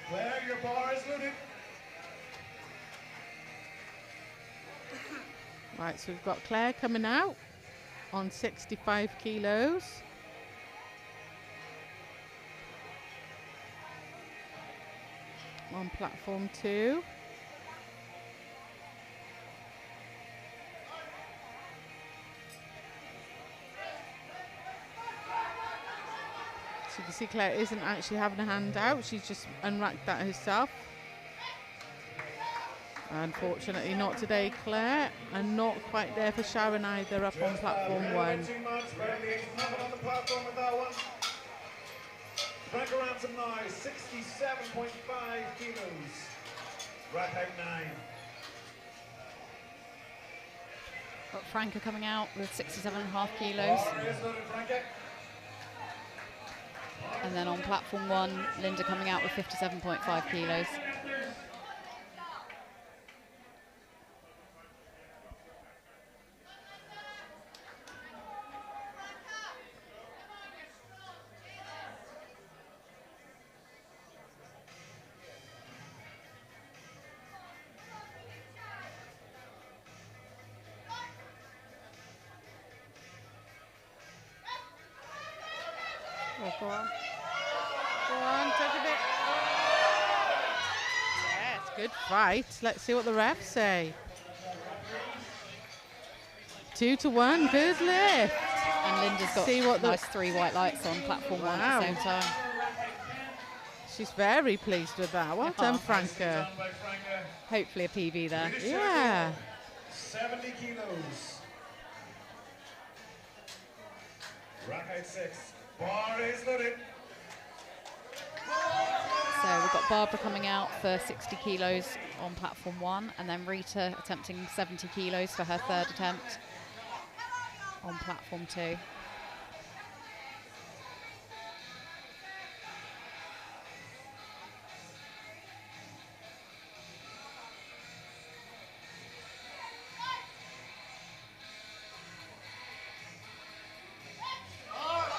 Claire, your bar is loaded. Right, so we've got Claire coming out on 65 kilos. On platform 2. So you can see Claire isn't actually having a hand out, she's just unracked that herself. Unfortunately not today, Claire, and not quite there for Sharon either, up on platform 1. Too much, Bradley nothing on the platform with that one. Striker Ransom now, 67.5 kilos. Rack height 9. Got Franca coming out with 67.5 kilos. Bar is loaded, Frankie. And then on platform 1, Linda coming out with 57.5 kilos. Oh, go on. Go on, take a bit. Yes, good fight. Let's see what the refs say. 2-1, good lift. And Linda's got See what the- nice 3 white lights on platform 1 at Wow. the same time. She's very pleased with that. Well done, Franca. Done by Franca. Hopefully a PB there. Yeah. 70 kilos. Rack height 6. Bar is loaded. So we've got Barbara coming out for 60 kilos on platform 1, and then Rita attempting 70 kilos for her third attempt on platform 2.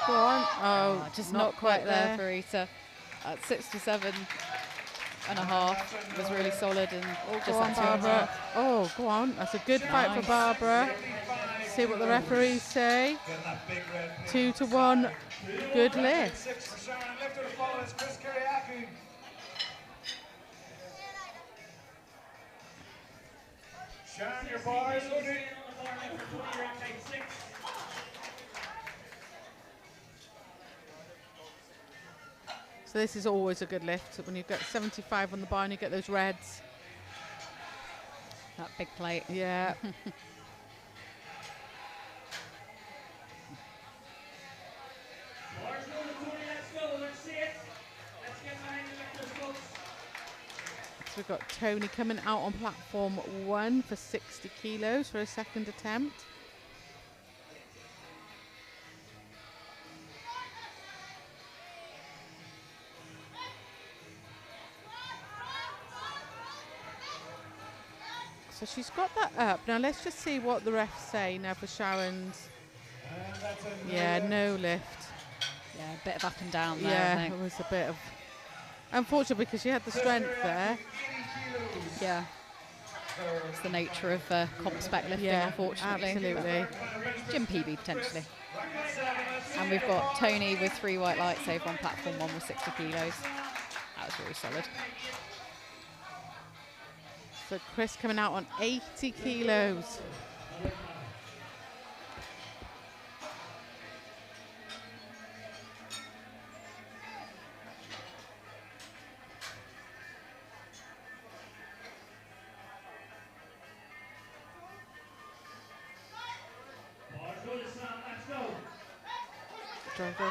Go on. Oh, Just not quite there for Rita. At 67.5 was really solid, and just Go on, that 2.5. Barbara. Oh, go on. That's a good fight for Nice. Barbara. See what the referees say. Getting that big red plate. 2-1, good lift. 6 for Sharon. Lifter to follow is Chris Kiriakou. Sharon, your bar is loaded. So this is always a good lift. When you've got 75 on the bar and you get those reds. That big plate. Yeah. So we've got Tony coming out on platform 1 for 60 kilos for a second attempt. So she's got that up. Now let's just see what the refs say now for Sharon's. And that's a Yeah, no lift. Yeah, a bit of up and down there, I Yeah, think. it was a bit of... Unfortunate because she had the strength there. 80 kilos. Yeah. It's the nature of comp spec lifting, Yeah, unfortunately. absolutely. Gym PB potentially. And we've got Tony with 3 white lights over on platform 1 with 60 kilos. That was really solid. So Chris coming out on 80 kilos.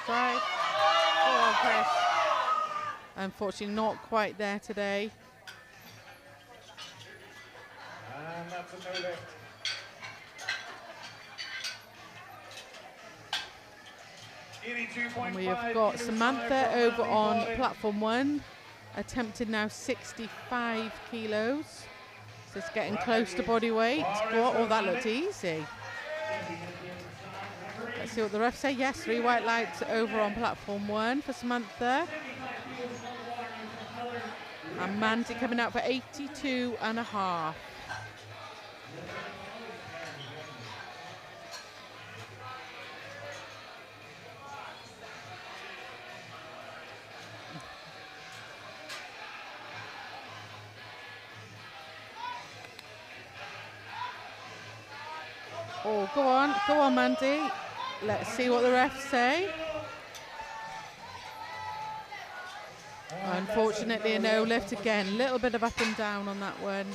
Drive. Go on, Chris. Unfortunately, not quite there today. And that's a no lift. And we have got Samantha over on platform 1, attempted now 65 kilos. So it's getting close to body weight. Oh, that looked easy. Let's see what the refs say. Yes, 3 white lights over on platform 1 for Samantha. And Mandy coming out for 82.5. Oh, go on, Mandy. Let's see what the refs say. Unfortunately, a no lift again. A little bit of up and down on that one.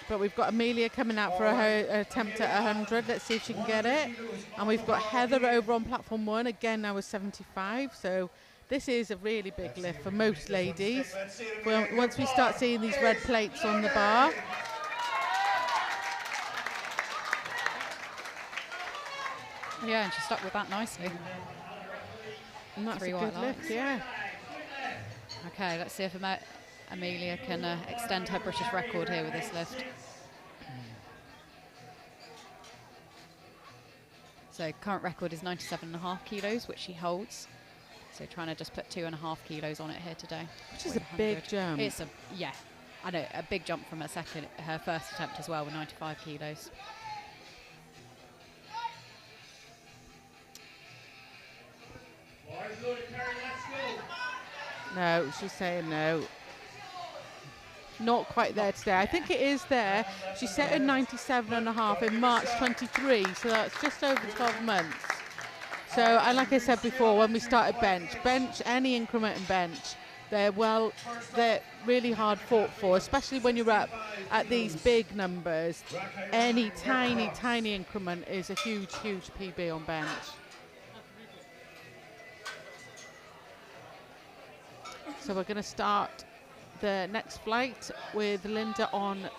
But we've got Amelia coming out for her attempt at 100. Let's see if she can get it. And we've got Heather over on platform 1, again now with 75. So this is a really big lift for most ladies. Well, once we start seeing these red plates on the bar. Yeah, and she stuck with that nicely. And that's 3 a white good lift, lights. yeah. Okay, let's see if Amelia can extend her British record here with this lift. So current record is 97.5 kilos, which she holds. So trying to just put 2.5 kilos on it here today. Which is a big jump. It's I know, a big jump from her first attempt as well with 95 kilos. No, she's saying no. Not quite there today. I think it is there. She set a 97.5 in March 23, so that's just over 12 months. So, and like I said before, when we started bench, any increment in bench, they're really hard fought for, especially when you're up at these big numbers. Any tiny increment is a huge PB on bench. So we're going to start the next flight with Linda on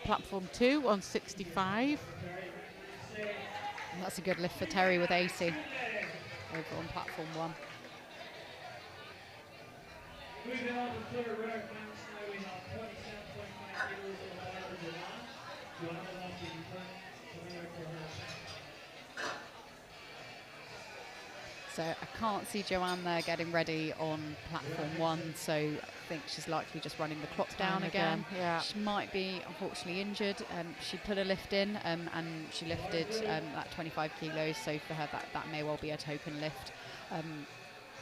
platform 2 on 65. And that's a good lift for Terry with 80 over on platform 1. Moving on to the third row, now we have 27.5 kilos on the bar for Joanna. Joanna wants to return coming out for her. So I can't see Joanne there getting ready on platform 1, so I think she's likely just running the clock down again. Yeah. She might be unfortunately injured. She put a lift in and she lifted that 25 kilos, so for her that may well be a token lift.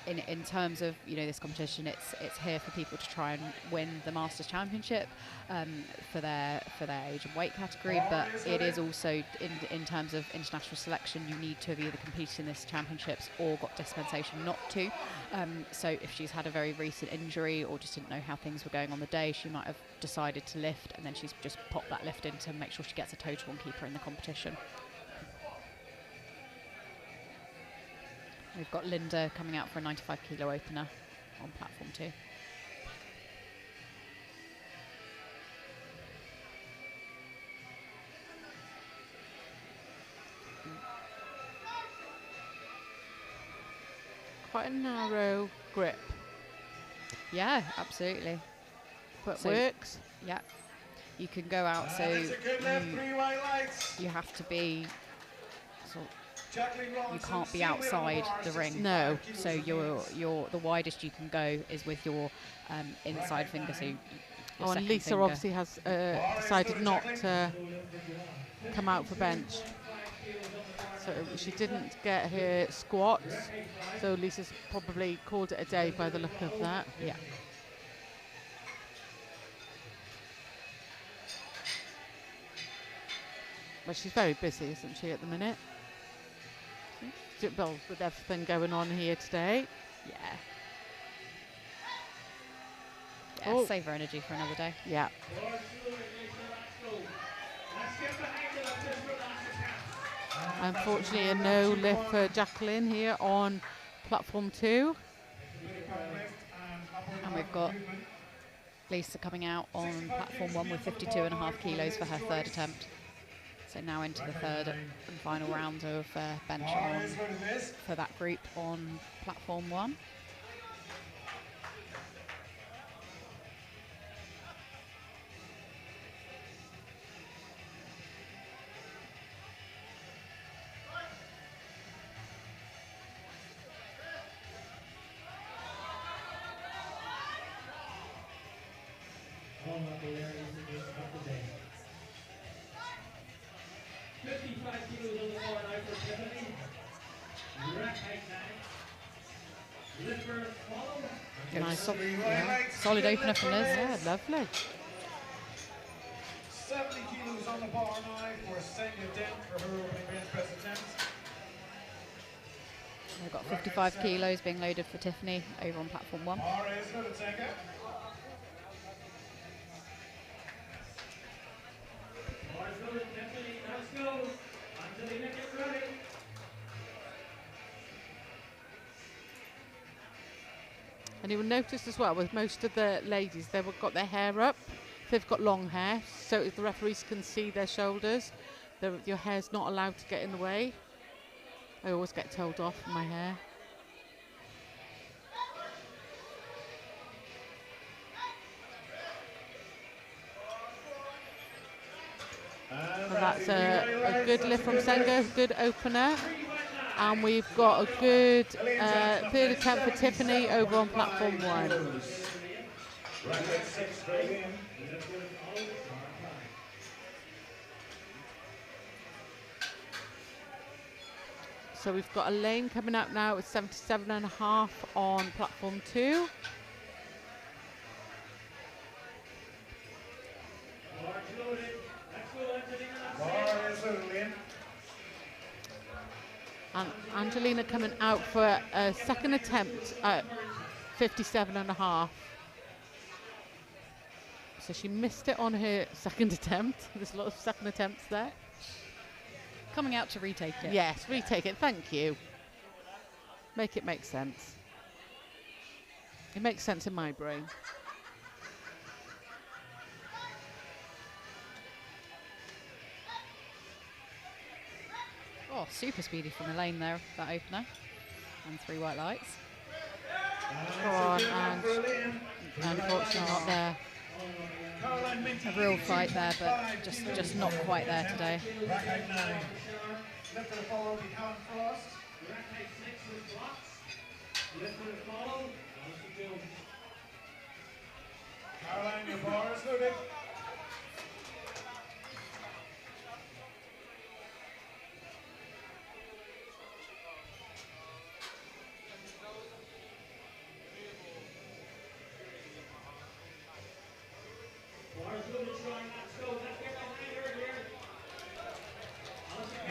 In terms of this competition, it's here for people to try and win the Masters Championship for their age and weight category, but it is also in terms of international selection, you need to have either competed in this championships or got dispensation not to. So if she's had a very recent injury or just didn't know how things were going on the day, she might have decided to lift, and then she's just popped that lift in to make sure she gets a total and keep her in the competition. We've got Linda coming out for a 95 kilo opener on platform 2. Quite a narrow grip. Yeah, absolutely. But So- works. Yeah, you can go out, so That's a good lift, 3 white lights. you have to be sort of you can't be outside the ring. No. So your the widest you can go is with your inside finger. So your Oh, and second Lisa finger. obviously has decided not to come out for bench. So she didn't get her squats. So Lisa's probably called it a day by the look of that. Yeah. But she's very busy, isn't she, at the minute? Well, with everything going on here today. Yeah. Oh. Save her energy for another day. Yeah. Unfortunately, a no lift for Jacqueline here on platform 2. And we've got Lisa coming out on platform 1 with 52.5 kilos for her third attempt. So now into the third and final round of bench on for that group on platform 1. Nice. Solid opener from Liz. Yeah, lovely. 70 kilos on the bar now for a second attempt for her opening bench press attempt. We've got 55 kilos being loaded for Tiffany over on platform 1. Bar is going to take it. Let's go. Angelina, get ready. And you will notice as well with most of the ladies, they've got their hair up. They've got long hair, so if the referees can see their shoulders, your hair's not allowed to get in the way. I always get told off for my hair. And that's a good lift from Senga, good opener. And we've got a good third attempt for Tiffany over on platform 1. So we've got Elaine coming out now with 77.5 on platform 2. And Angelina coming out for a second attempt at 57.5. So she missed it on her second attempt. There's a lot of second attempts there. Coming out to retake it. Yes, retake it. Thank you. Make it make sense. It makes sense in my brain. Oh, super speedy from Elaine there, that opener. And 3 white lights. Go on, and unfortunately not there. A real fight there, but just not quite there today. Caroline, your bar is loaded.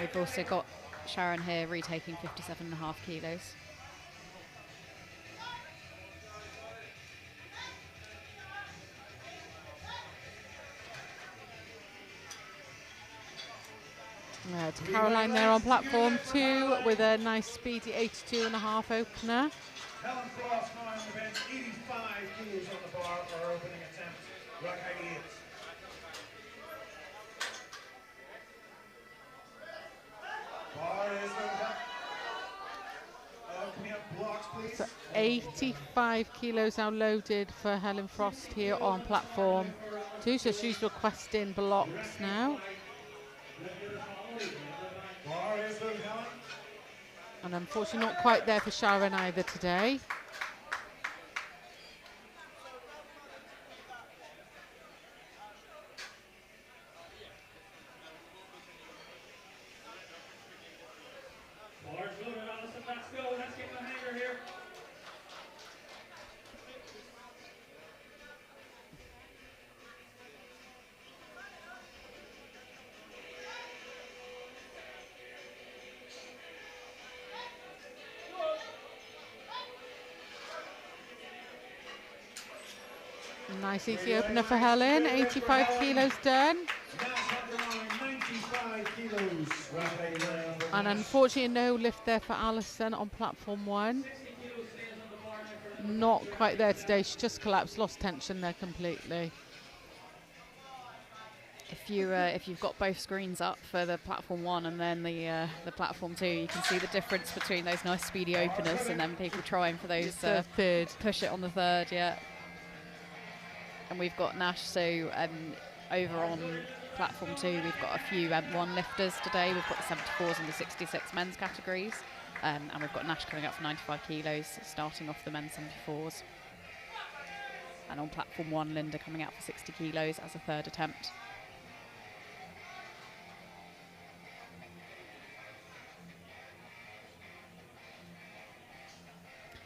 We've also got Sharon here retaking 57.5 kilos. Yeah, it's Caroline there on platform 2 with a nice speedy 82.5 opener. Helen Frost now on the bench, 85 kilos on the bar for her opening attempt. Rack 88. Bar is over. Can we have blocks, please? So 85 kilos now loaded for Helen Frost here on platform 2. So she's requesting blocks now. Bar is over, Helen. And unfortunately not quite there for Sharon either today. Bars loaded, Alison, let's go. Let's get the hanger here. Nice easy opener for Helen, 85 kilos done. Nash 95 kilos. And unfortunately no lift there for Alison on platform 1. Not quite there today, she just collapsed, lost tension there completely. If you've got both screens up for the platform 1 and then the platform 2, you can see the difference between those nice speedy openers and then people trying for those third. push it on the third, yeah. And we've got Nash, so over on platform 2 we've got a few M1 lifters today. We've got the 74s and the 66 men's categories, and we've got Nash coming up for 95 kilos, starting off the men's 74s. And on platform 1, Linda coming out for 60 kilos as a third attempt.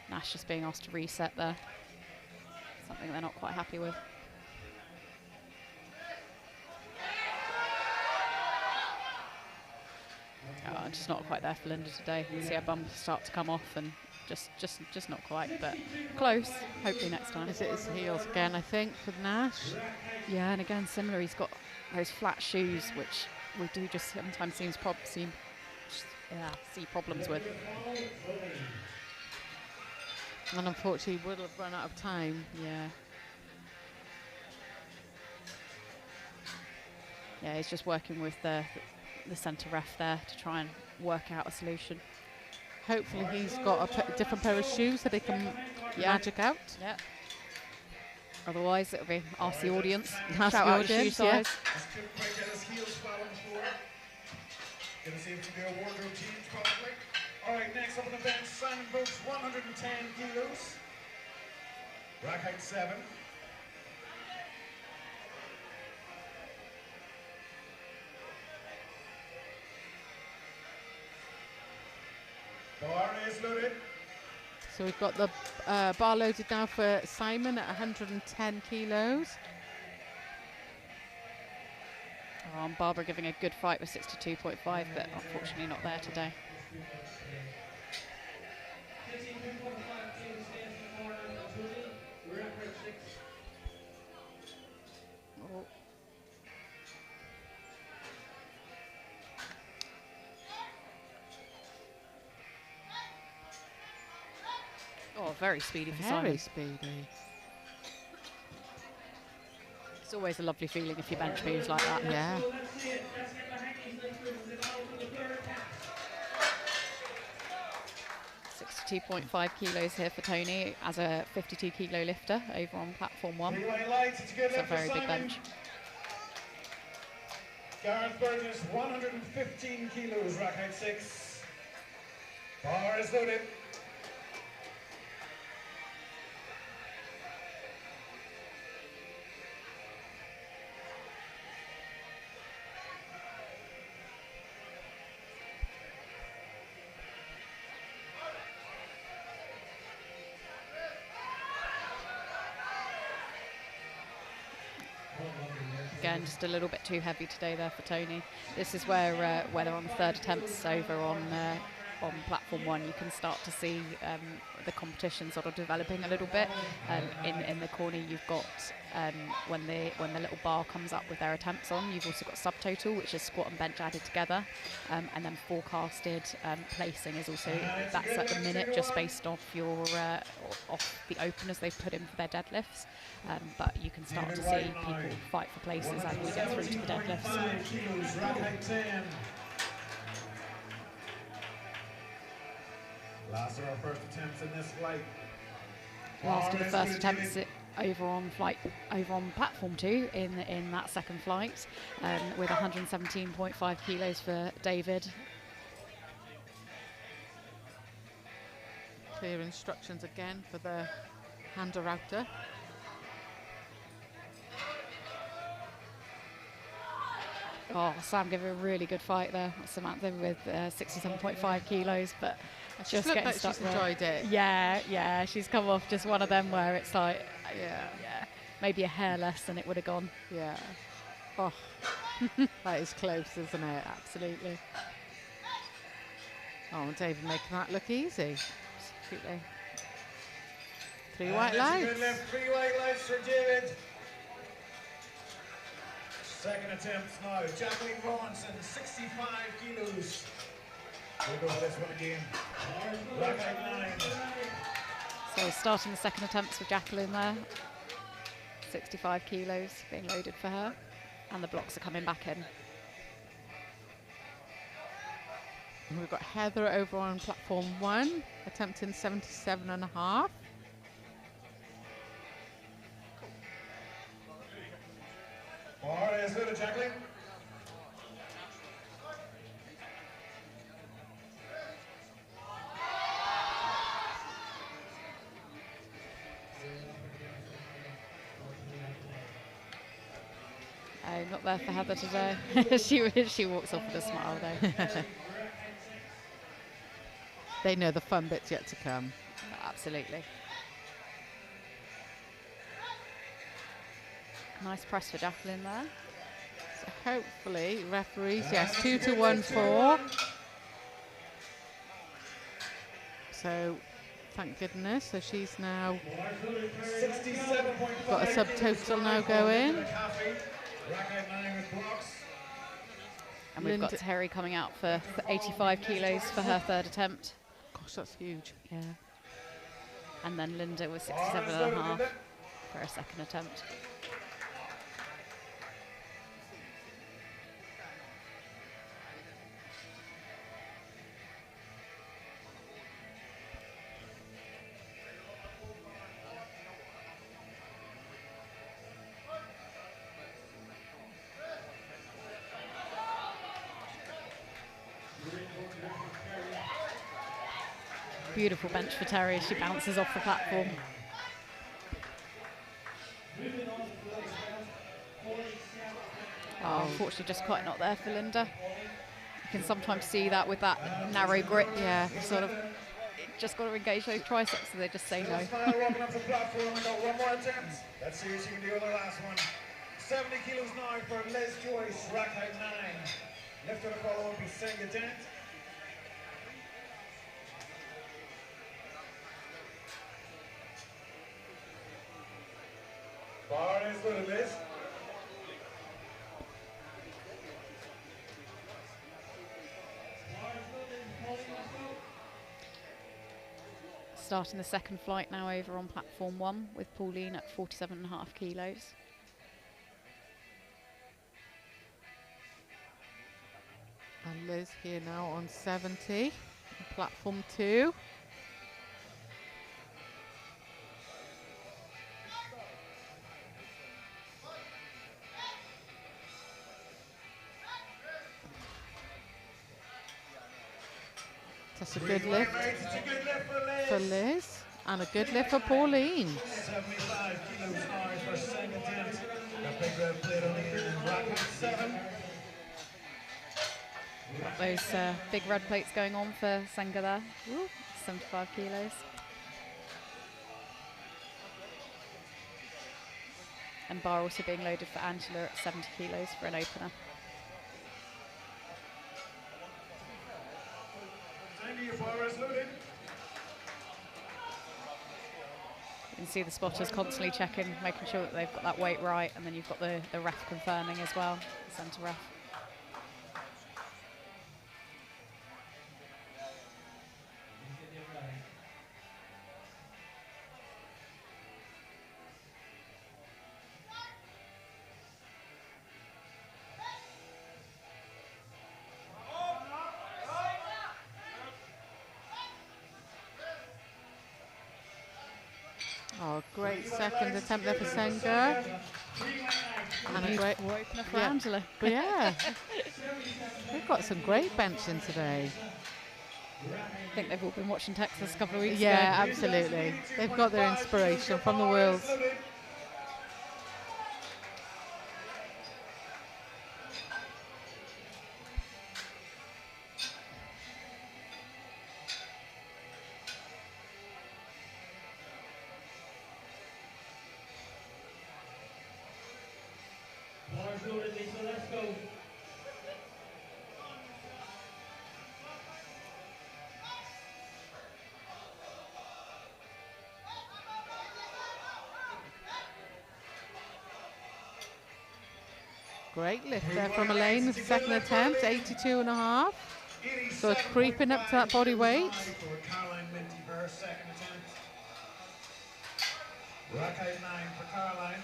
Nash just being asked to reset there. Something they're not quite happy with. Oh, just not quite there for Linda today. You can see her bum start to come off and just not quite, but close. Hopefully next time. Is it his heels again, I think, for Nash? Yeah, and again, similar, he's got those flat shoes, which we do just sometimes see problems with. And unfortunately will have run out of time. Yeah. Yeah, he's just working with the centre ref there to try and work out a solution. Hopefully he's got a different pair of shoes so they can magic out. Yeah. Otherwise it'll be ask the audience. Ask Shout the out your shoe audience, yeah. size. Let's quite get his heels flat on the floor. Gonna see if we can do a wardrobe change probably. Alright, next up on the bench, Simon Brooks, 110 kilos. Rack height 7. Bar is loaded. So we've got the bar loaded now for Simon at 110 kilos. Oh, and Barbara giving a good fight with 62.5, but unfortunately not there today. Oh. Oh, very speedy for Simon. Very speedy. It's always a lovely feeling if your bench moves like that. Yeah. 62.5 kilos here for Tony as a 52 kilo lifter over on platform 1. It's a very big bench. Gareth Burgess, 115 kilos, rack height 6. Bar is loaded. Again, just a little bit too heavy today there for Tony. This is where they're on the third attempts over on platform 1, you can start to see the competition sort of developing a little bit. In the corner, you've got when the little bar comes up with their attempts on, you've also got subtotal, which is squat and bench added together, and then forecasted placing is also, that's at the minute just based off your off the openers they've put in for their deadlifts. But you can start to see people fight for places as we get through to the deadlifts. Last of our first attempts in this flight. Last of the first attempts over on platform 2 in that second flight, with 117.5 kilos for David. clear instructions again for the hander router. Oh, Sam gave a really good fight there, Samantha, with 67.5 kilos, but Just just looked getting like stuck she's there. enjoyed it. Yeah, she's come off just one of them where it's like, Yeah. maybe a hair less and it would have gone. Yeah. Oh, that is close, isn't it? Absolutely. Oh, David making that look easy. Absolutely. 3 white That's a lights. good lift. 3 white lights for David. Second attempt now. Jacqueline Rawlinson, 65 kilos. We'll go for this one again. Rack height 9. So starting the second attempts with Jacqueline there. 65 kilos being loaded for her. And the blocks are coming back in. And we've got Heather over on platform 1, attempting 77.5. Bar is good, Jacqueline. Not there for Heather today. she walks off with a smile though. They know the fun bit's yet to come. Absolutely. Nice press for Jacqueline there. So hopefully, referees, yes, 2 to 1 4. So thank goodness. So she's now 67.5. got a subtotal now going. Rack height 9 with blocks. And we've got Terry coming out for 85 kilos for her third attempt. Gosh, that's huge. Yeah. And then Linda was 67.5 for her second attempt. Beautiful bench for Terry as she bounces off the platform. Oh, unfortunately just quite not there for Linda. You can sometimes see that with that narrow grip. Yeah, sort of just got to engage those triceps so they just say no. Walking up the platform, we got one more attempt. Let's see if she can do the last one. 70 kilos now for Liz Joyce, rack height 9. Lift to the follow will be Senga Dent. Bar is good, Liz. Starting the second flight now over on platform 1 with Pauline at 47.5 kilos. And Liz here now on 70, platform 2. That's a good lift It's a good lift for Liz and a good lift for Pauline. 75 kilos now for Senga Dent. That big red plate on the rack height 7. Got those big red plates going on for Senga there. Woo, 75 kilos. And bar also being loaded for Angela at 70 kilos for an opener. Your bar is loaded. You can see the spotters constantly checking, making sure that they've got that weight right, and then you've got the ref confirming as well, the centre ref. Oh, great second attempt there for Senga. And a great opener for yeah. Angela. But yeah, we've got some great benching today. I think they've all been watching Texas a couple of weeks Yeah, ago. absolutely. They've got their inspiration from the worlds. Let's go. Great lift there from Elaine. Second attempt, 82.5. So creeping up to that body weight. Caroline Minty for her second attempt. Rack height 9 for Caroline.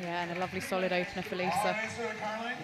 Yeah, and a lovely solid opener for Lisa. Alright, so Caroline.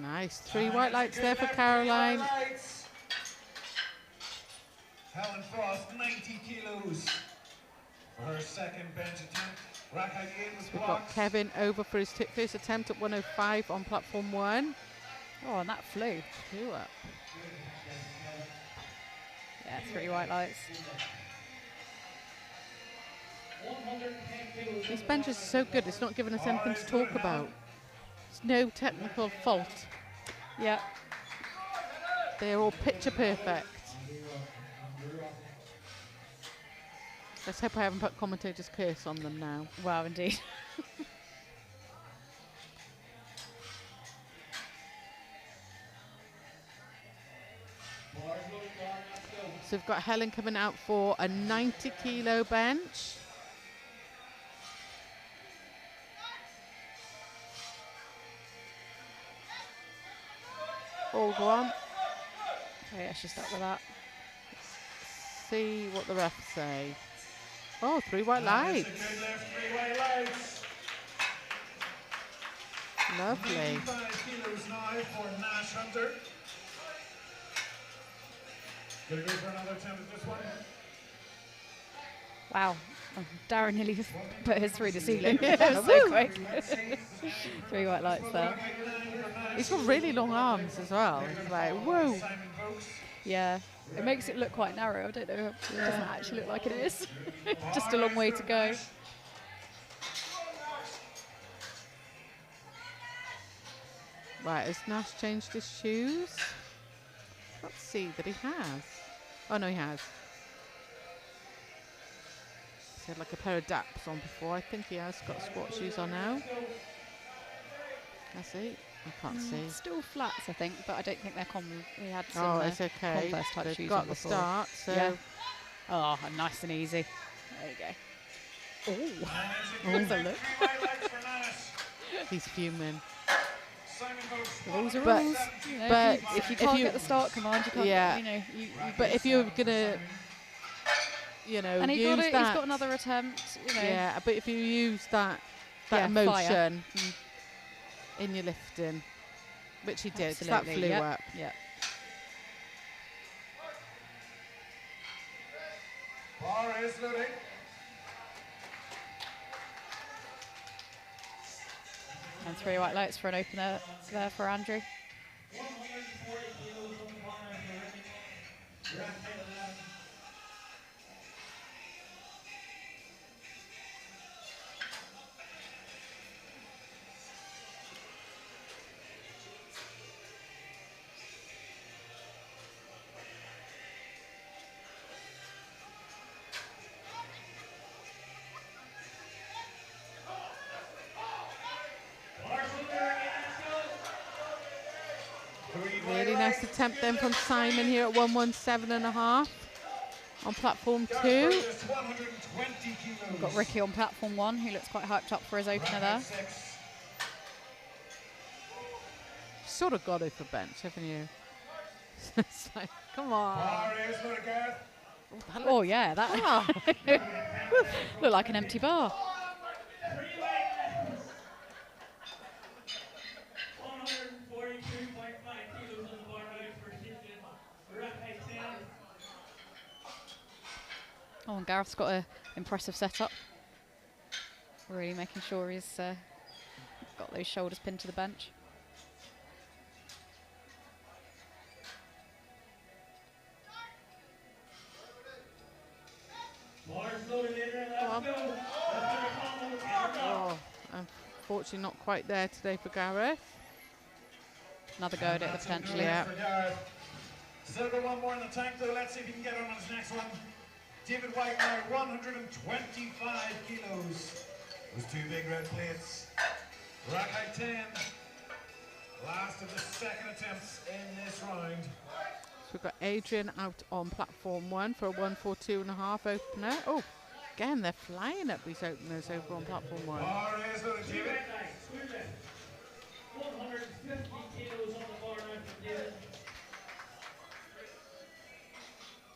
Nice. 3 white lights there for Caroline. Helen Frost, 90 kilos for her second bench attempt. Rack height 8 was We've got blocked. Kevin over for his first attempt at 105 on platform 1. Oh, and that flew. 2 up. Yeah, 3 white lights. These benches are so good, it's not giving us anything to talk about. There's no technical fault. Yeah. They're all picture perfect. Let's hope I haven't put commentator's curse on them now. Wow, indeed. So we've got Helen coming out for a 90 kilo bench. All go on. Oh, yeah, she's stuck with that. See what the refs say. Oh, 3 white lights. That's a good lift, 3 white lights. Lovely. 95 kilos now for Nash Hunter. Gonna go for another attempt at this one. Wow. Oh, Darren nearly put his through the ceiling. Yeah, So quick. 3 white lights there. He's got really long arms as well. It's like, whoa. Simon Folks. Yeah. It makes it look quite narrow. I don't know. It doesn't actually look like it is. Just a long way to go. Right, has Nash changed his shoes? Let's see that he has. Oh no, he has. He had like a pair of daps on before. I think he has got squat shoes on now. Let's see. I can't see. Still flats, I think, but I don't think they're common. We had some Oh, it's okay. Converse type They've shoes got on the before. start, so Yeah. Oh, nice and easy. There you go. Oh, have a look. 3 white lights for Nash. he's fuming. Simon Folks. Rules are But- rules. You know, but if you if can't you- get the start command, you can't. Yeah. You know. But if you're gonna, you know, And he use got it. that, He's got another attempt. You know. yeah. But if you use that Yeah, fire. emotion in your lifting, which he did, 'cause that Absolutely, flew yep. up. Yeah. Bar is loading. And 3 white lights for an opener there for Andrew. Really nice attempt then from Simon here at 117.5. On platform 2, Just 120 kilos. We've got Ricky on platform 1, who looks quite hyped up for his opener Rack there. height 6. sort of got it for bench, haven't you? It's like, come on. Bar is not a Gareth. Oh yeah, that looked like an empty bar. 142.5 kilos on the bar now for Kitchen. Rack height 10. Oh, and Gareth's got an impressive setup. Really making sure he's got those shoulders pinned to the bench. Bars loaded in there, let's on. go. Let's get a combo together now. Oh, unfortunately not quite there today for Gareth. Another go at it potentially. Yeah. For Gareth. Still got one more in the tank though. Let's see if he can get on his next one. David White now, 125 kilos. Those two big red plates. Rack height 10. Last of the second attempts in this round. So we've got Adrian out on platform 1 for a 142.5 opener. Oh, again, they're flying up these openers over on platform 1. Bar is loaded, David. 150 kilos on the bar now for David.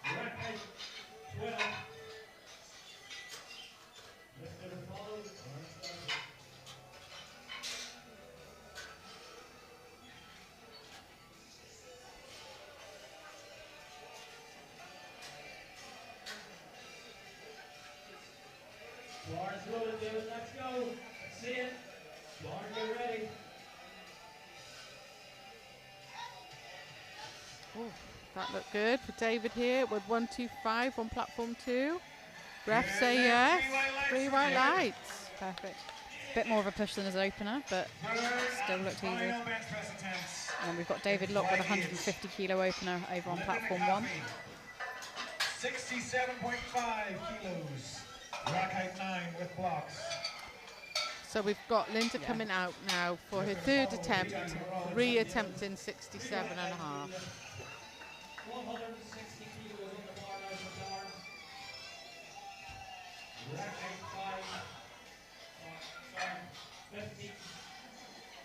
Rack height 12. Let's go to follow. Bars loaded, David. Let's go. See it. Bars, get ready. Oh, that looked good for David here with 125 on platform 2. Refs say yes. 3 white lights. Perfect. Bit more of a push than his opener, but still looked easy. Final bench press attempts. And we've got David Locke with a 150 kilo opener over on platform 1. 67.5 kilos. Rack height 9 with blocks. So we've got Linda coming out now for her 3rd attempt, re-attempting 67.5. 160 kilos on the bar now for Darren. Rack height 50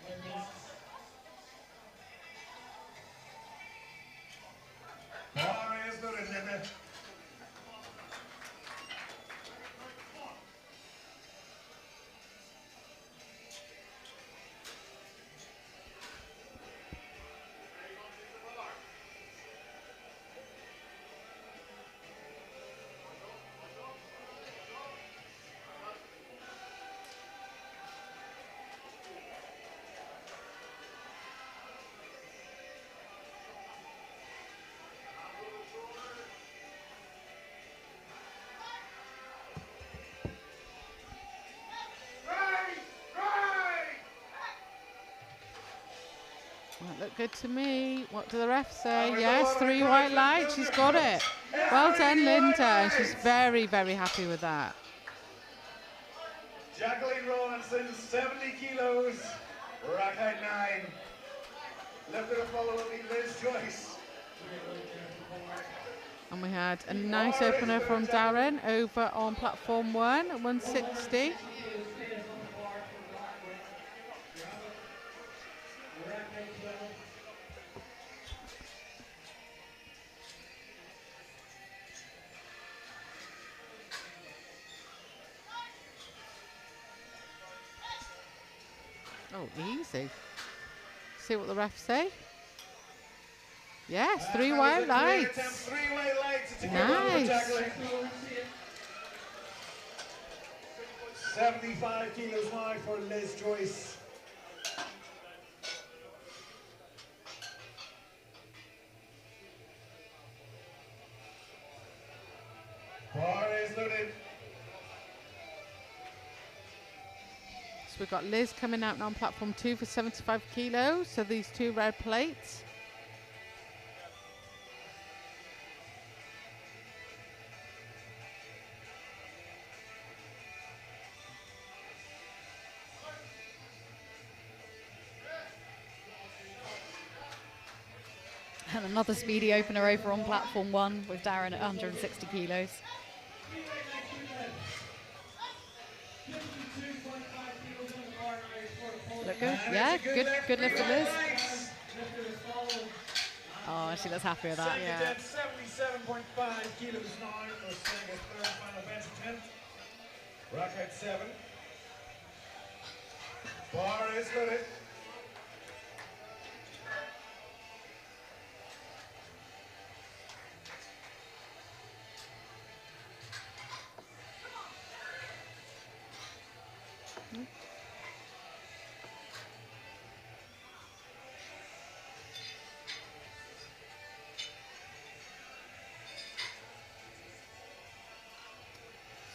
with blocks. Bar is loaded, Linda. That looked good to me. What do the refs say? Yes, 3 white lights. She's got it. Well done, Linda. She's very, very happy with that. Jacqueline Rawlinson, 70 kilos. Rack height 9. Lifted a follow will be Liz Joyce. And we had a nice opener from Darren over on platform 1 at 160. Oh, easy. See what the refs say? Yes, 3 white lights. 3 white lights. It's a good Nice. one for Jacqueline. 75 kilos now for Liz Joyce. Bar is loaded. So we've got Liz coming out now on platform 2 for 75 kilos. So these 2 red plates. And another speedy opener over on platform 1 with Darren at 160 kilos. Look good. Yeah, good lift for Liz. Oh, she looks happy with that. Second Yeah. attempt, 77.5 kilos now for Sega's third final bench attempt. Rack height 7. Bar is loaded.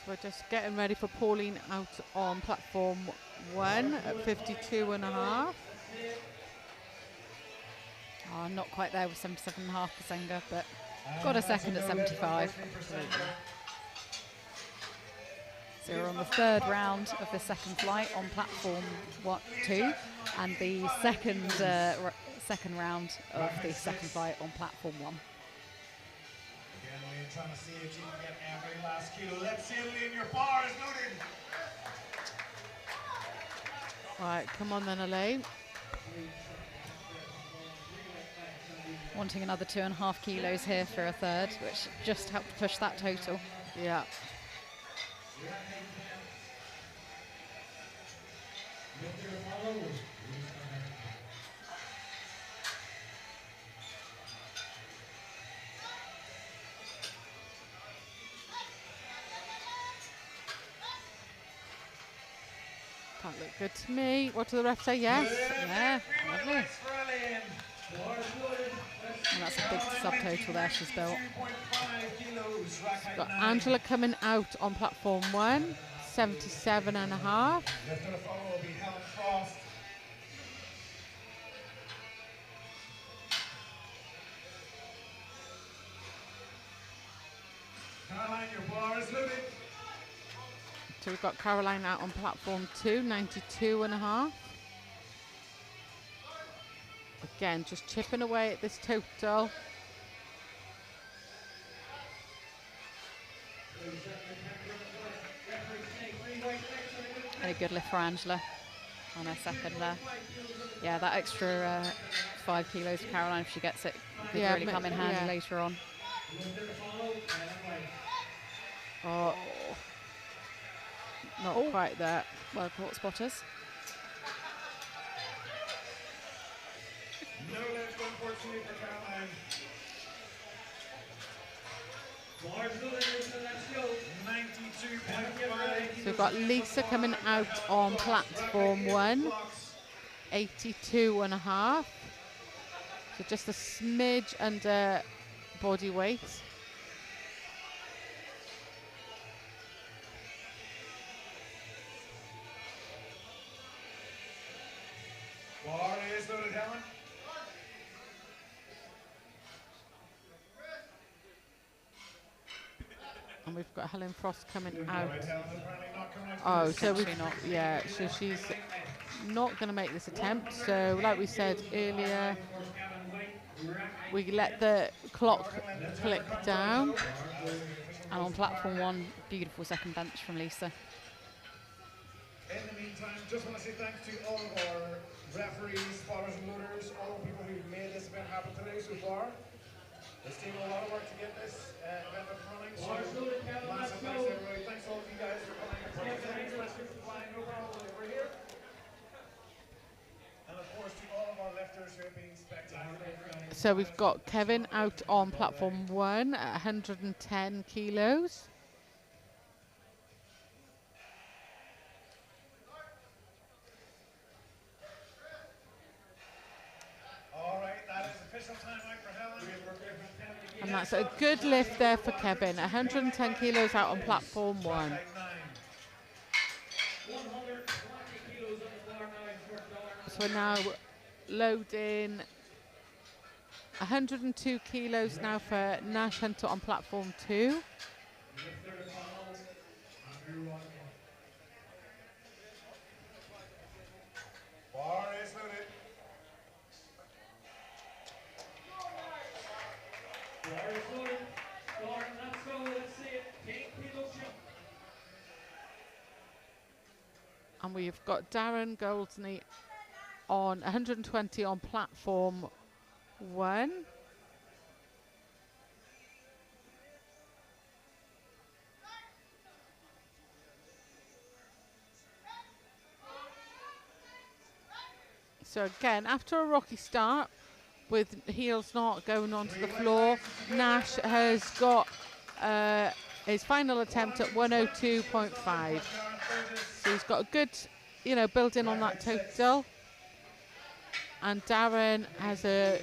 We're just getting ready for Pauline out on platform 1 at 52.5. Oh, not quite there with 77.5 for Senga, but got a second at 75. So we're on the third round of the second flight on platform 2, and the second round of the second flight on platform 1. Again, we're trying to see if you can get every last kilo. Let's see it in your bar is loaded. Right, come on then, Elaine. Wanting another 2.5 kilos here for a third, which just helped push that total. Yeah. That looked good to me. What do the refs say? Yes. Yeah. Lovely. And that's a big subtotal there she's built. Got Angela coming out on platform 1, 77.5. Left of the follow will be Helen Frost. Caroline, your bar is loaded. So we've got Caroline out on platform 2, 92.5. Again, just chipping away at this total. And a good lift for Angela on her second there. Yeah, that extra 5 kilos for Caroline, if she gets it, could really come in handy later on. Oh, not quite there. Well caught, spotters. No lift, unfortunately, for Caroline. Bars loaded, let's go. 92.5. So we've got Lisa coming out on platform 1, 82.5. So just a smidge under body weight. Bar is loaded, Helen. And we've got Helen Frost coming out. Right, Helen is apparently not coming out. Oh, so we've not, yeah, so she's not going to make this attempt. So like we said earlier, we let the clock click down. And on platform 1, beautiful second bench from Lisa. In the meantime, just want to say thanks to all of our referees, spotters and loaders, all the people who made this event happen today so far. It's taken a lot of work to get this event up and running. So massive thanks to everybody. Thanks all of you guys for coming and participating, especially for flying no problem over here. And of course to all of our lifters who have been spectacular. So we've got Kevin out on platform 1 at 110 kilos. All right, that is official time out for Helen. And that's a good lift there for Kevin. 110 kilos out on platform 1. Height 9. 120 kilos on the bar now, $4. So we're now loading 102 kilos now for Nash Hunter on platform 2. Bar is loaded. And we've got Darren Goldsney on 120 on platform 1. So again, after a rocky start with heels not going onto the floor, Nash has got his final attempt at 102.5. So he's got a good, build in on that total. And Darren has a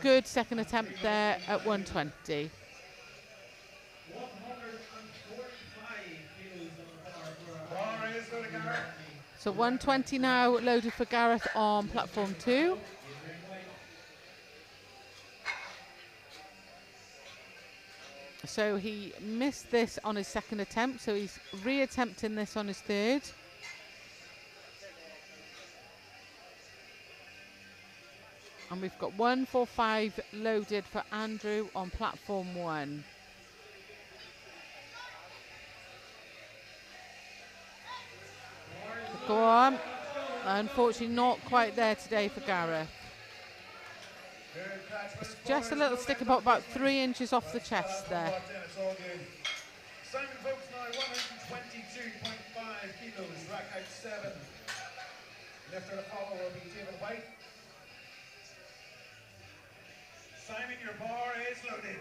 good second attempt there at 120. 145 kilos on the bar for Bar is loaded, Gareth. So 120 now loaded for Gareth on platform 2. So he missed this on his second attempt, so he's re-attempting this on his third. And we've got 145 loaded for Andrew on platform 1. Go on. Unfortunately not quite there today for Gareth. It's just a little sticker pop about 3 inches off the chest there. It's all good. Simon Folks now 122.5 kilos, rack out 7. Lifter to follow will be David White. Simon, your bar is loaded.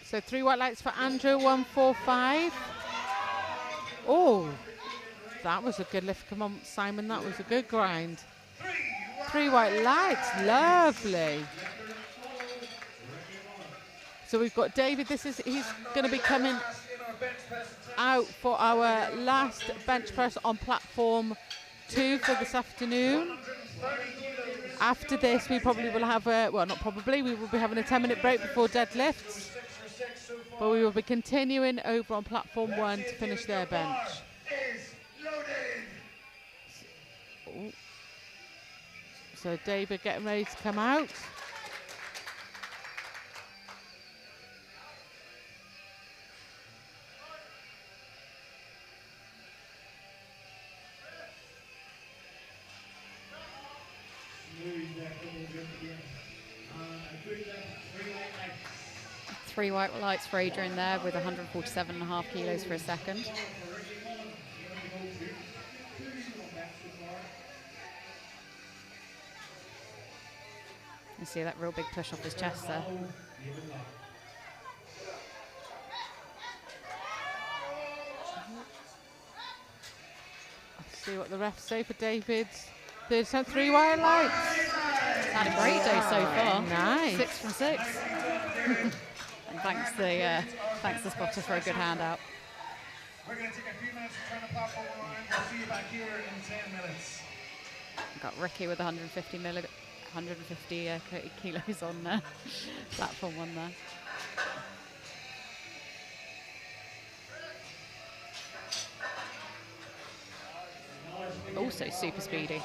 So 3 white lights for Andrew, 145. Oh, that was a good lift. Come on, Simon, that was a good grind. 3 white lights, lovely. So we've got David, he's going to be coming out for our last bench press on platform 2 for this afternoon. After this, we probably will have we will be having a 10-minute break before deadlifts. But we will be continuing over on platform 1 to finish their bench. So David getting ready to come out. Three white lights for Adrian there with 147.5 kilos for a second. You see that real big push off his chest there. Let's see what the refs say for David's third attempt. 3 white lights. He's had a great day so far. Nice. 6 from 6. And thanks the spotter for a good handout. We're going to take a few minutes to turn the platform around. We'll see you back here in 10 minutes. We've got Ricky with 150 kilos on platform 1 there. Also super speedy.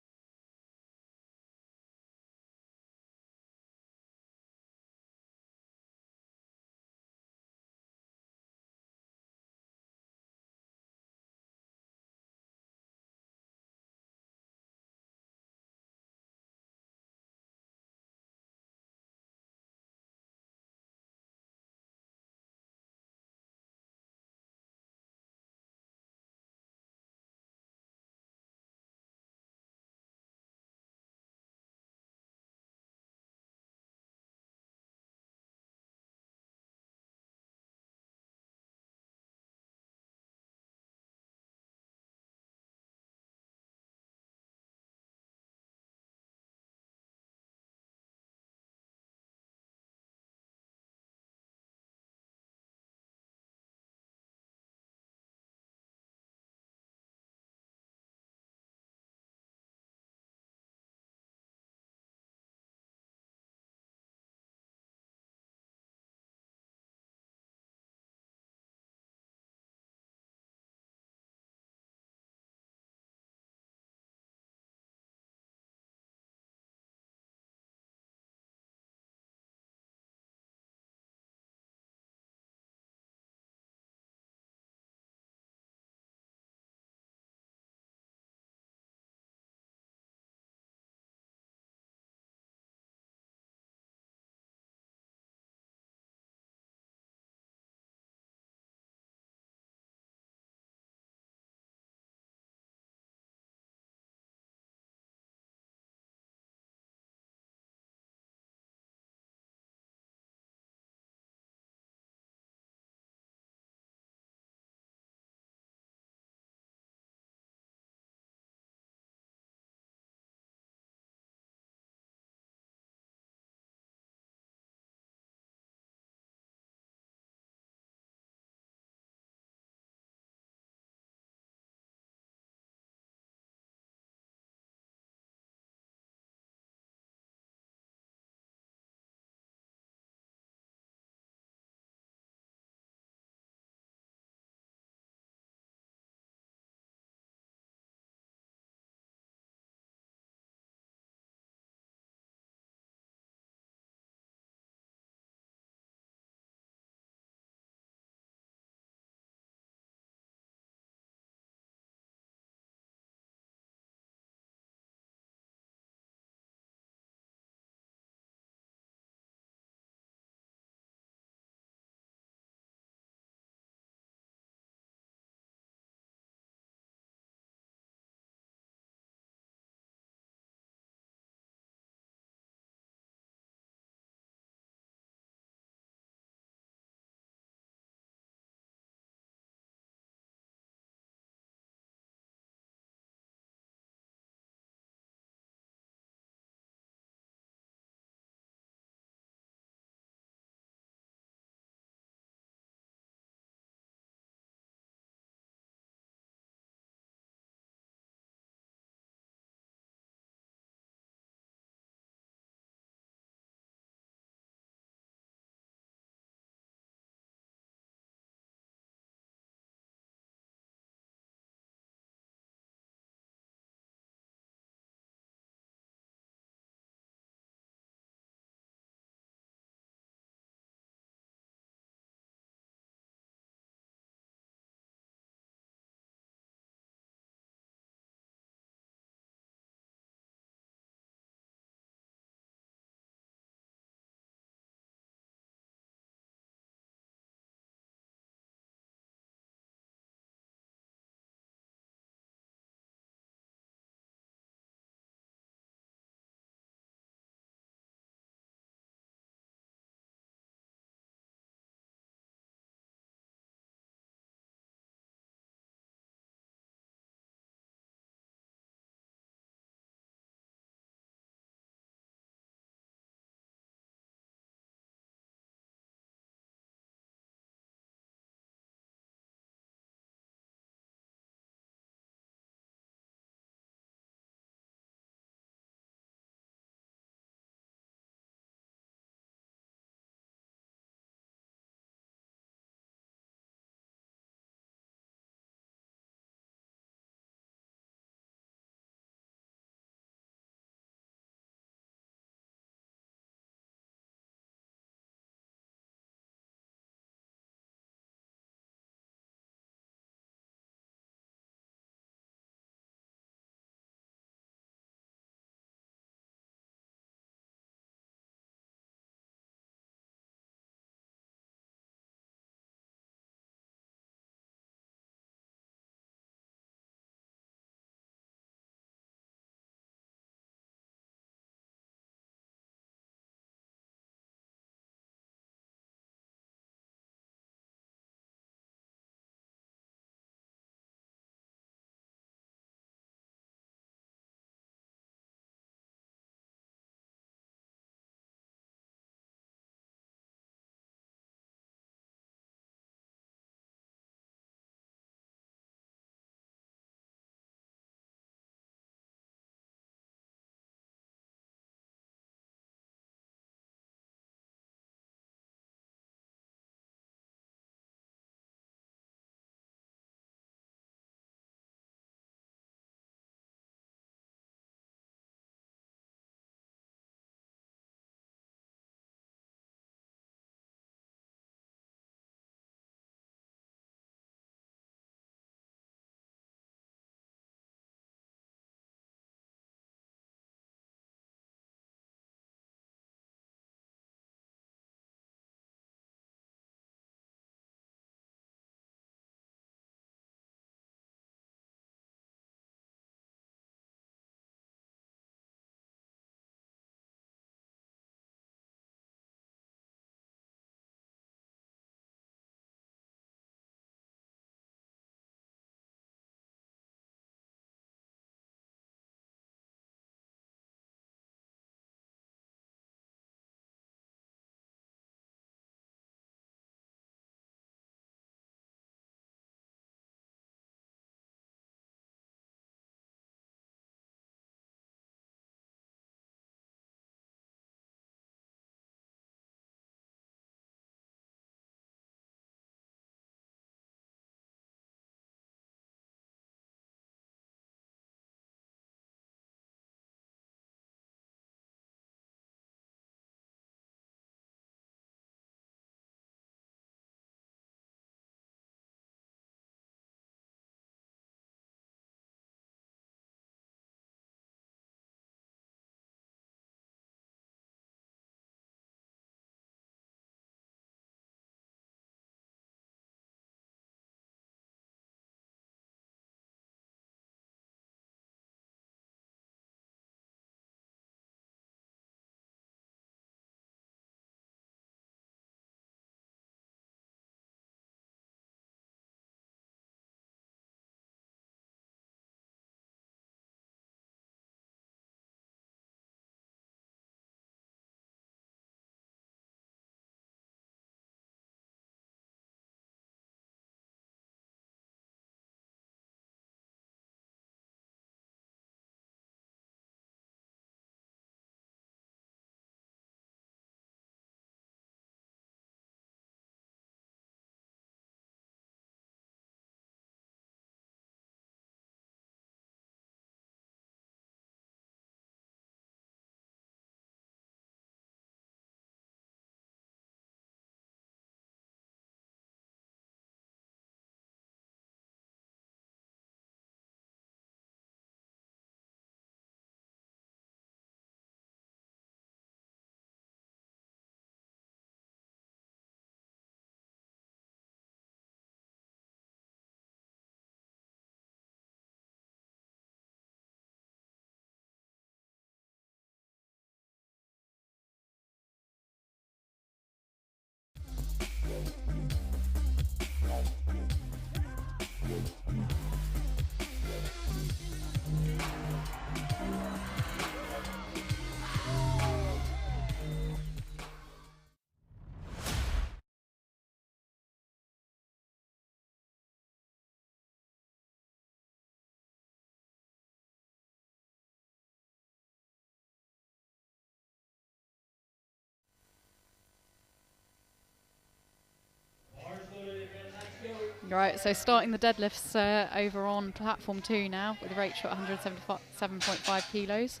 Right, so starting the deadlifts over on platform 2 now with Rachel at 177.5 kilos.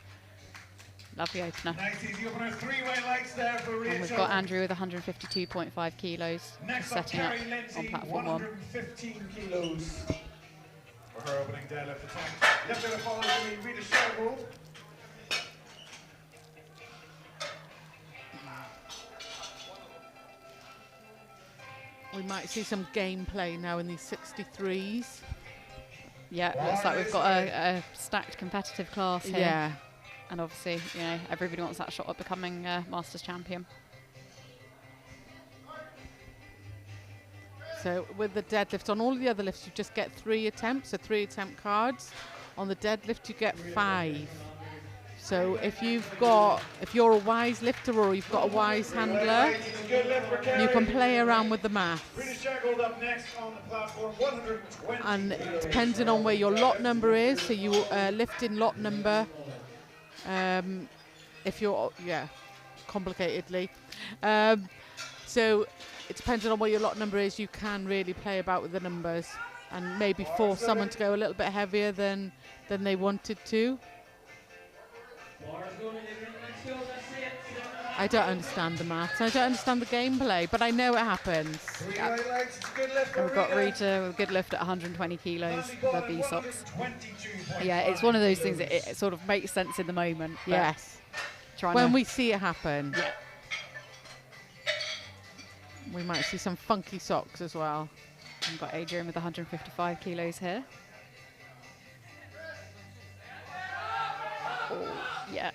Lovely opener. Nice easy opener, 3-way lights there for Rachel. And we've got Andrew with 152.5 kilos. Next up, setting up Kerry Lindsay, on platform 1. 115 kilos for her opening deadlift attempt. Left out of follow the Rita Sherwood. We might see some gameplay now in these 63s. Yeah, looks like we've got a stacked competitive class here. Yeah. And obviously, you know, everybody wants that shot at becoming Masters champion. So with the deadlift, on all the other lifts, you just get 3 attempts, so 3 attempt cards. On the deadlift, you get 5. So if you're a wise lifter or you've got a wise handler, you can play around with the maths. And depending on where your lot number is, so you lift in lot number, if you're, complicatedly. So it depends on what your lot number is, you can really play about with the numbers and maybe force someone to go a little bit heavier than they wanted to. I don't understand the maths, I don't understand the gameplay, but I know it happens. Yep. And we've got Rita with a good lift at 120 kilos, the B-socks. Yeah, it's one of those things that it sort of makes sense in the moment. Yes. When we see it happen. Yeah. We might see some funky socks as well. We've got Adrian with 155 kilos here. Oh, yeah.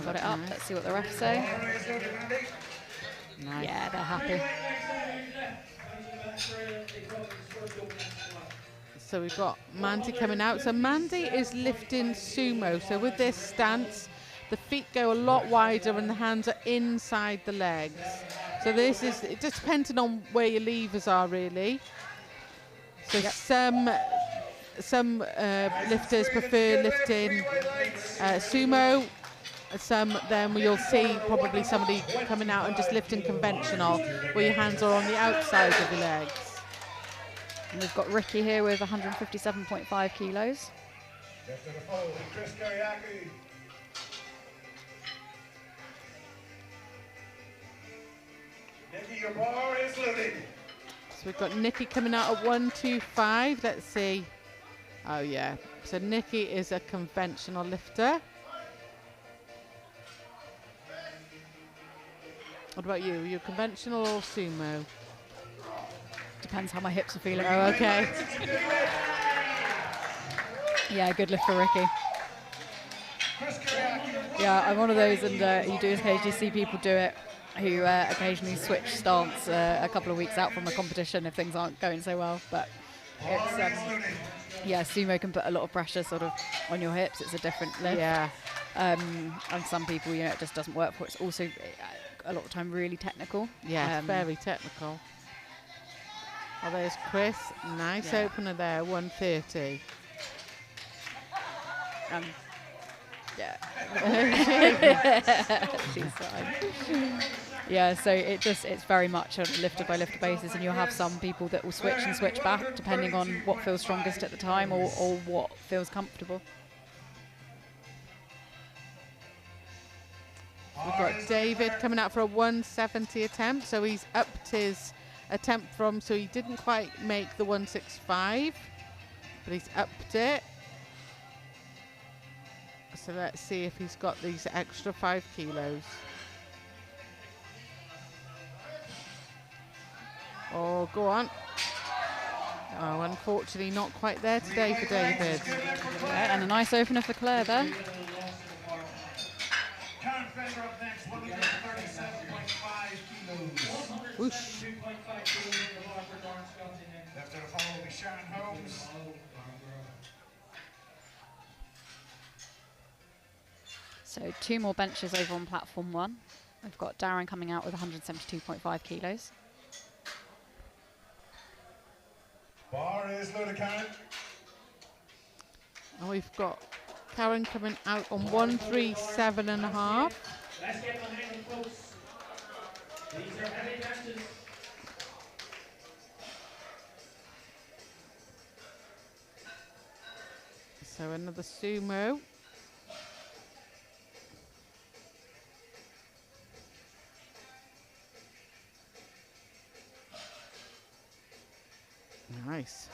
Got it up. Nice. Let's see what the refs say. Nice. Yeah, they're happy. So we've got Mandy coming out. So Mandy is lifting sumo. So with this stance, the feet go a lot wider and the hands are inside the legs. So this is, it just depending on where your levers are really. So yep. some lifters prefer lifting sumo. Some then you'll see probably somebody coming out and just lifting conventional, where your hands are on the outside of your legs. And we've got Ricky here with 157.5 kilos. Nikki, your bar is loaded. So we've got Nikki coming out at 125. Let's see. Oh yeah. So Nikki is a conventional lifter. What about you? Are you conventional or sumo? Depends how my hips are feeling. Oh, okay. Yeah, good lift for Ricky. Yeah, I'm one of those, and you do occasionally see people do it who occasionally switch stance a couple of weeks out from a competition if things aren't going so well. But it's, yeah, sumo can put a lot of pressure sort of on your hips. It's a different lift. Yeah. And some people, you know, it just doesn't work for. It's also a lot of time really technical. Yeah, it's very technical. Oh, there's Chris. Nice opener there, 130. Yeah. She's fine. Yeah, so it's very much on a lifter by lifter basis, and you'll have some people that will switch and switch back depending on what feels strongest at the time or what feels comfortable. We've got David coming out for a 170 attempt, so he's upped his attempt from, so he didn't quite make the 165, but he's upped it. So let's see if he's got these extra 5 kilos. Oh, go on. Oh, unfortunately not quite there today for David. Yeah, and a nice opener for Claire there. Karen Fender up next, 137.5 kilos. Whoosh. 2.5 kilos in the bar for Darren Scott. Left out of follow will be Sharon Holmes. So 2 more benches over on platform 1. We've got Darren coming out with 172.5 kilos. Bar is loaded, Karen. And we've got Karen coming out on 137.5. Let's get on hand, folks. These are heavy benches. So another sumo. Nice.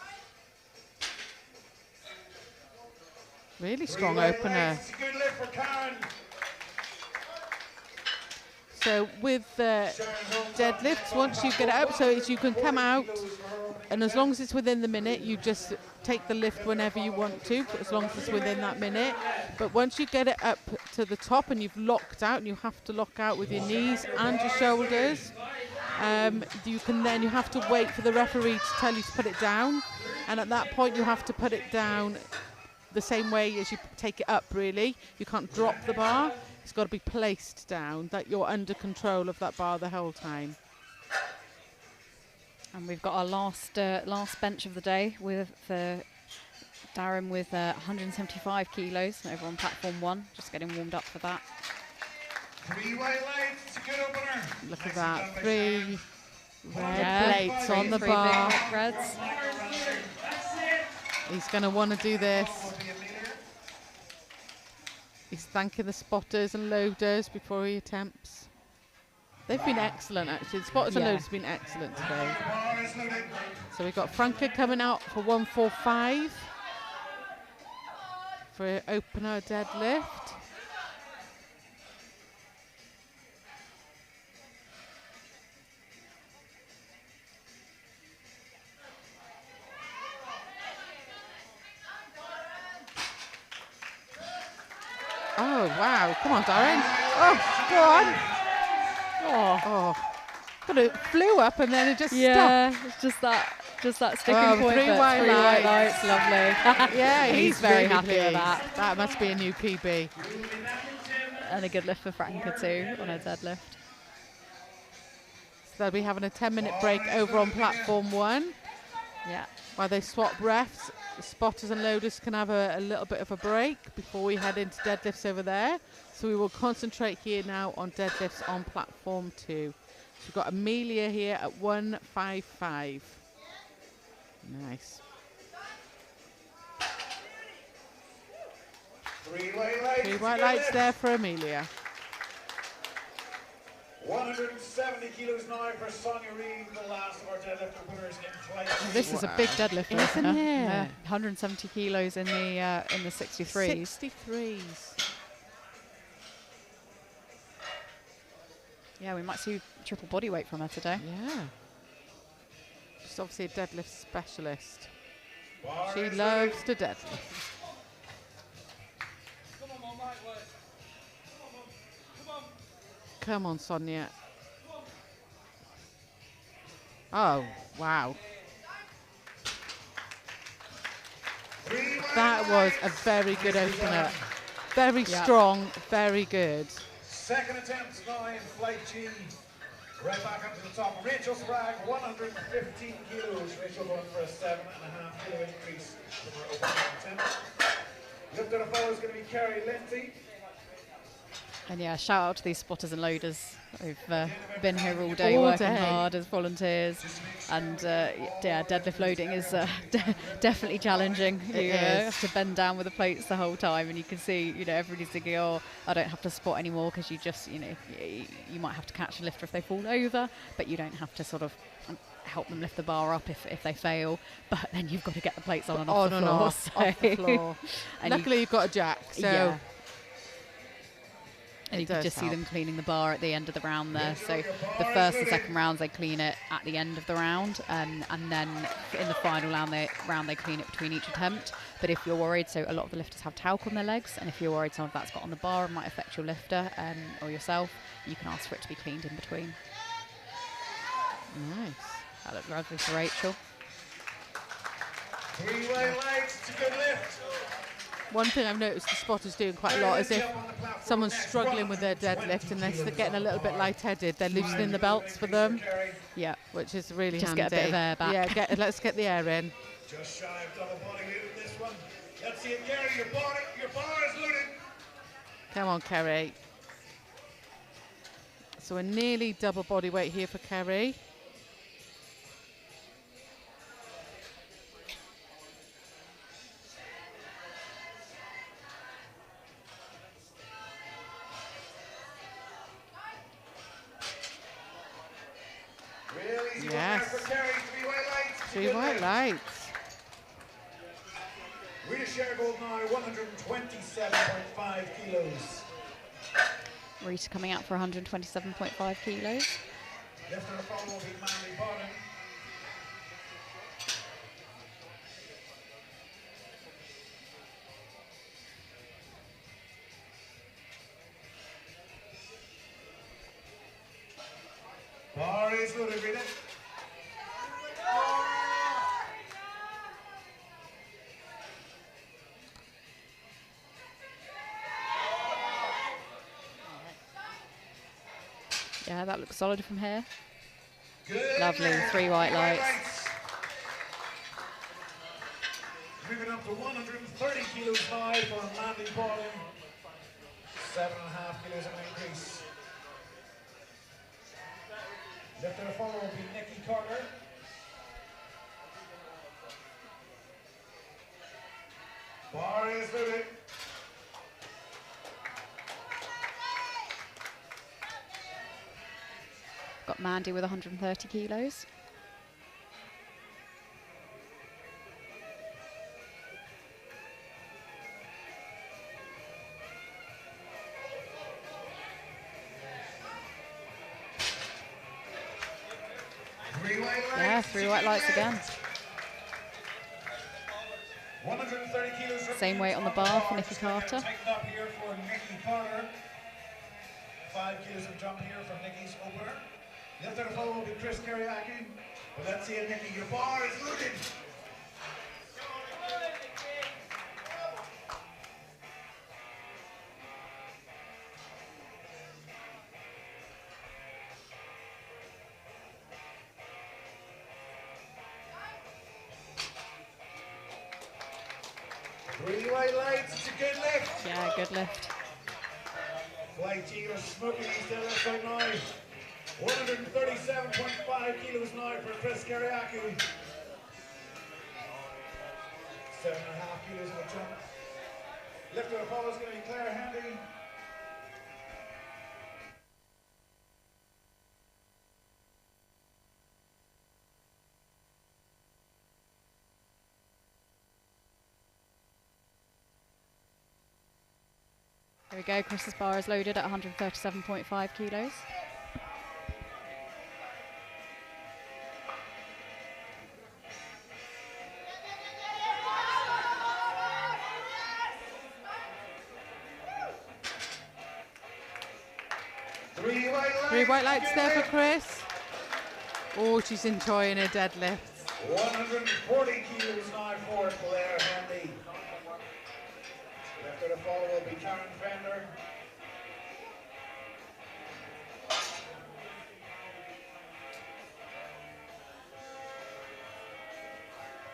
Really strong opener. Good lift for Karen. So with the deadlifts, once you get it up, so you can come out, and as long as it's within the minute, you just take the lift whenever you want to, as long as it's within that minute. But once you get it up to the top and you've locked out, and you have to lock out with your knees and your shoulders, you have to wait for the referee to tell you to put it down, and at that point you have to put it down the same way as you take it up, really. You can't drop the bar. It's got to be placed down, that you're under control of that bar the whole time. And we've got our last bench of the day with Darren with 175 kilos over on platform 1, just getting warmed up for that. 3 white lights, it's a good opener. Look at that, 3 red Yeah, plates on the three bar. big reds. He's going to want to do this. He's thanking the spotters and loaders before he attempts. They've been excellent, actually. The spotters and loaders have been excellent today. So we've got Franca coming out for 145 for opener deadlift. Oh, wow. Come on, Darren. Oh, go on. Oh. But it flew up and then it just Yeah, stopped. it's just that sticking point. three but white three white lights. lights, lovely. Yeah, he's very really happy with pleased. that. That must be a new PB. And a good lift for Franca too on her deadlift. So they'll be having a 10-minute break over on platform 1 Yeah. while they swap refs. The spotters and loaders can have a little bit of a break before we head into deadlifts over there. So we will concentrate here now on deadlifts on platform 2. So we've got Amelia here at 155. Nice. 3 white lights. 3 white lights there for Amelia. 170 kilos now for Sonia Reed, the last of our deadlift openers in place. This is a big deadlift, Isn't it? it? Yeah. 170 kilos in the 63s. 63s. Yeah, we might see triple body weight from her today. Yeah. She's obviously a deadlift specialist. Bar She is loves ready. to deadlift. Come on, Sonia. Oh, wow. That was a very good opener. Very strong, very good. Second attempt now in flight G. Right back up to the top. Rachel Sprague, 115 kilos. Rachel going for a 7.5 kilo increase from her opening attempt. Lifter to follow is going to be Kerry Lindsay. And yeah, shout out to these spotters and loaders who've been here all day All working day. hard as volunteers. And yeah, deadlift loading is definitely challenging. You have to bend down with the plates the whole time, and you can see, everybody's thinking, oh, I don't have to spot anymore, because you just, you might have to catch a lifter if they fall over, but you don't have to sort of help them lift the bar up if they fail. But then you've got to get the plates on and off the floor. Off the floor. And Luckily, you've got a jack, so... yeah. And It you can does just see help. them cleaning the bar at the end of the round there. So the first and second rounds, they clean it at the end of the round. And then in the final round, they clean it between each attempt. But if you're worried, so a lot of the lifters have talc on their legs. And if you're worried some of that's got on the bar and might affect your lifter or yourself, you can ask for it to be cleaned in between. Nice. That looked lovely for Rachel. 3 white lights, it's a good lift. One thing I've noticed the spotters doing quite a lot is if someone's struggling with their deadlift and they're getting a little bit lightheaded, they're loosening the belts for them, Yeah. which is really Just handy. get a bit of air back. Yeah, let's get the air in. Just shy of double body weight with this one. Let's see it, Gary. Your bar is loaded. Come on, Kerry. So we're nearly double body weight here for Kerry. Easy Yes. one there for Kerry. 3 white lights. 3 white lights. Rita Shergold now, 127.5 kilos. Rita coming out for 127.5 kilos. Lifter to follow will be Manly Bottom. Bar is loaded, Rita. Yeah, that looks solid from here. Good. Lovely, 3 white lights. Moving up to 130 kilos now for Mandy Bottom. 7.5 kilos of an increase. Lifter to follow will be Nikki Carter. Bar is loaded. Got Mandy with 130 kilos. Yeah, 3 white lights again. 130 kilos. Same weight on the bar for Nikki Carter. Tightened up here for Nikki Carter. 5 kilos of jump here from Nikki's opener. Lifter to follow will be Chris Kariaki. But let's see it, Nikki. Your bar is loaded. Three white lights, it's a good lift. Yeah, good lift. White Eagle smoking these deadlifts right now. 137.5 kilos now for Chris Kariaki. 7.5 kilos of a jump. Lifter to follow is going to be Claire Handy. There we go, Chris's bar is loaded at 137.5 kilos. Three white lights there for Chris. Oh, she's enjoying her deadlifts. 140 kilos now for Claire Handy. Lifter to follow will be Karen Fender.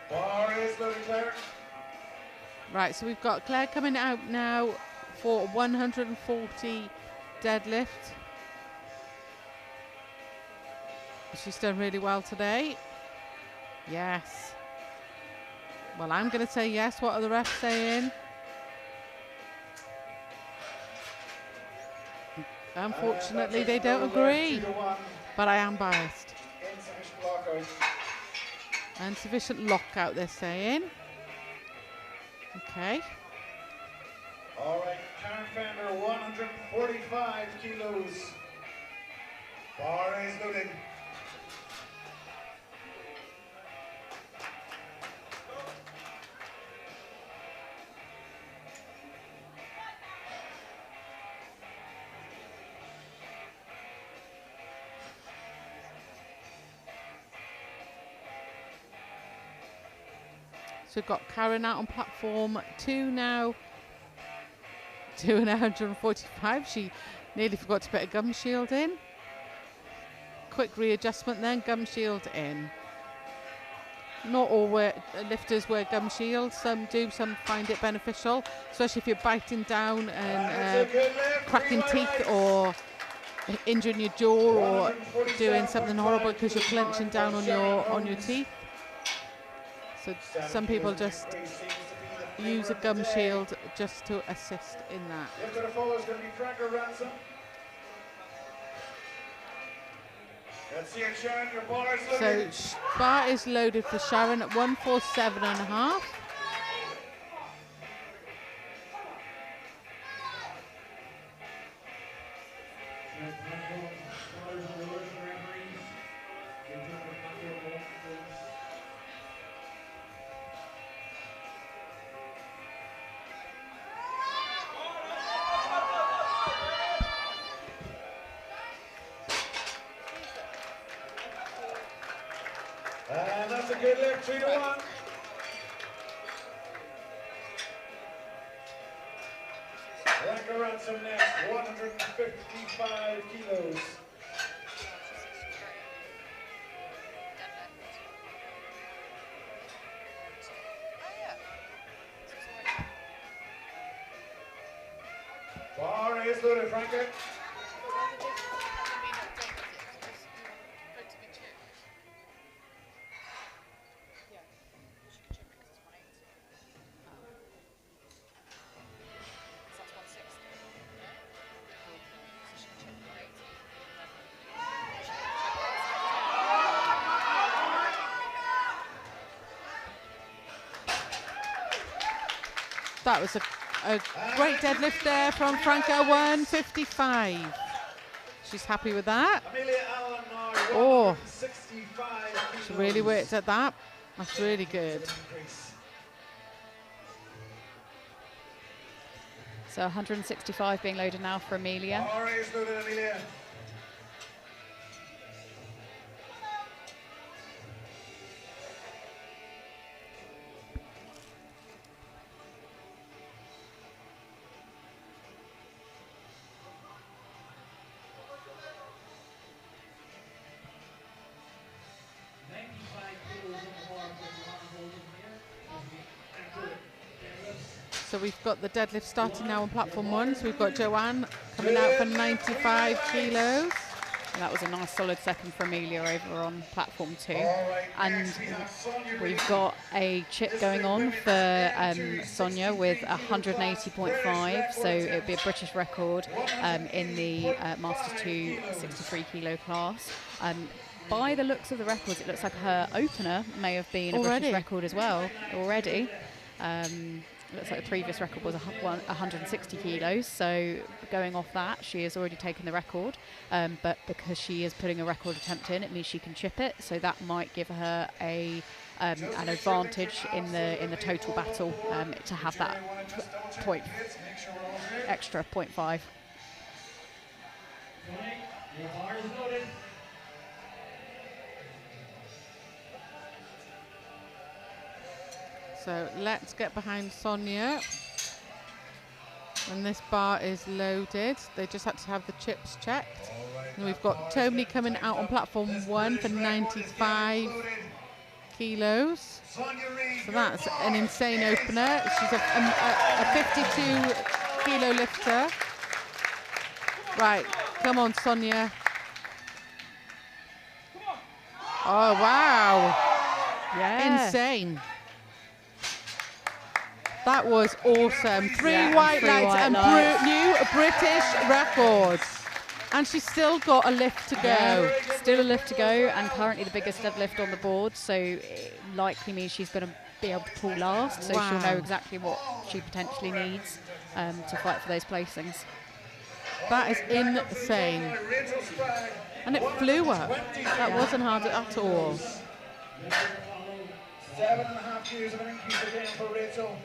Bar is loaded, Claire. Right, so we've got Claire coming out now for 140 deadlift. She's done really well today. Yes. Well, I'm going to say yes. What are the refs saying? Unfortunately, they don't agree. But I am biased. Insufficient lockout. Insufficient lockout, they're saying. Okay. All right, Karen Fender, 145 kilos. Bar is loaded. So we've got Karen out on platform 2 now. 2 and 145. She nearly forgot to put a gum shield in. Quick readjustment then, gum shield in. Not all lifters wear gum shields. Some do, some find it beneficial, especially if you're biting down and cracking teeth or injuring your jaw or doing something horrible because you're clenching down on your teeth. So some people just use a gum shield just to assist in that. Lifter to follow is going to be Franco Ransom. Let's see it, Sharon. Your bar is So loaded. bar is loaded for Sharon at 147.5. And that's a good lift, 3-1. Rebecca Ransom next, 155 kilos. Bar is loaded, Frankie. That was a great deadlift there from Franca, 155. She's happy with that. Amelia Allen now, Oh, 165 she really kilos. worked at that. That's really good. So 165 being loaded now for Amelia. Bar is loaded, Amelia. So we've got the deadlift starting now on platform 1. So we've got Joanne coming out for 95 kilos. And that was a nice solid second for Amelia over on platform 2. And we've got a chip going on for Sonia with 180.5, so it would be a British record in the Masters 2 63 kilo class. By the looks of the records, it looks like her opener may have been a British record as well already. Looks like the previous record was 160 kilos, so going off that, she has already taken the record. But because she is putting a record attempt in, it means she can chip it, so that might give her an advantage in the total battle to have that extra 0.5. Your bar is loaded. So let's get behind Sonia. And this bar is loaded. They just had to have the chips checked. And we've got Tony coming out on platform 1 for 95 kilos. So that's an insane opener. She's a 52 kilo lifter. Right, come on, Sonia. Oh, wow. Yeah. Insane. That was awesome. Three white lights and new British record. And she's still got a lift to go. Still a lift to go, and currently the biggest deadlift on the board, so it likely means she's going to be able to pull last, so she'll know exactly what she potentially needs to fight for those placings. That is insane. And it flew up. That wasn't hard at all. 7.5 years of an increase again for Rachel.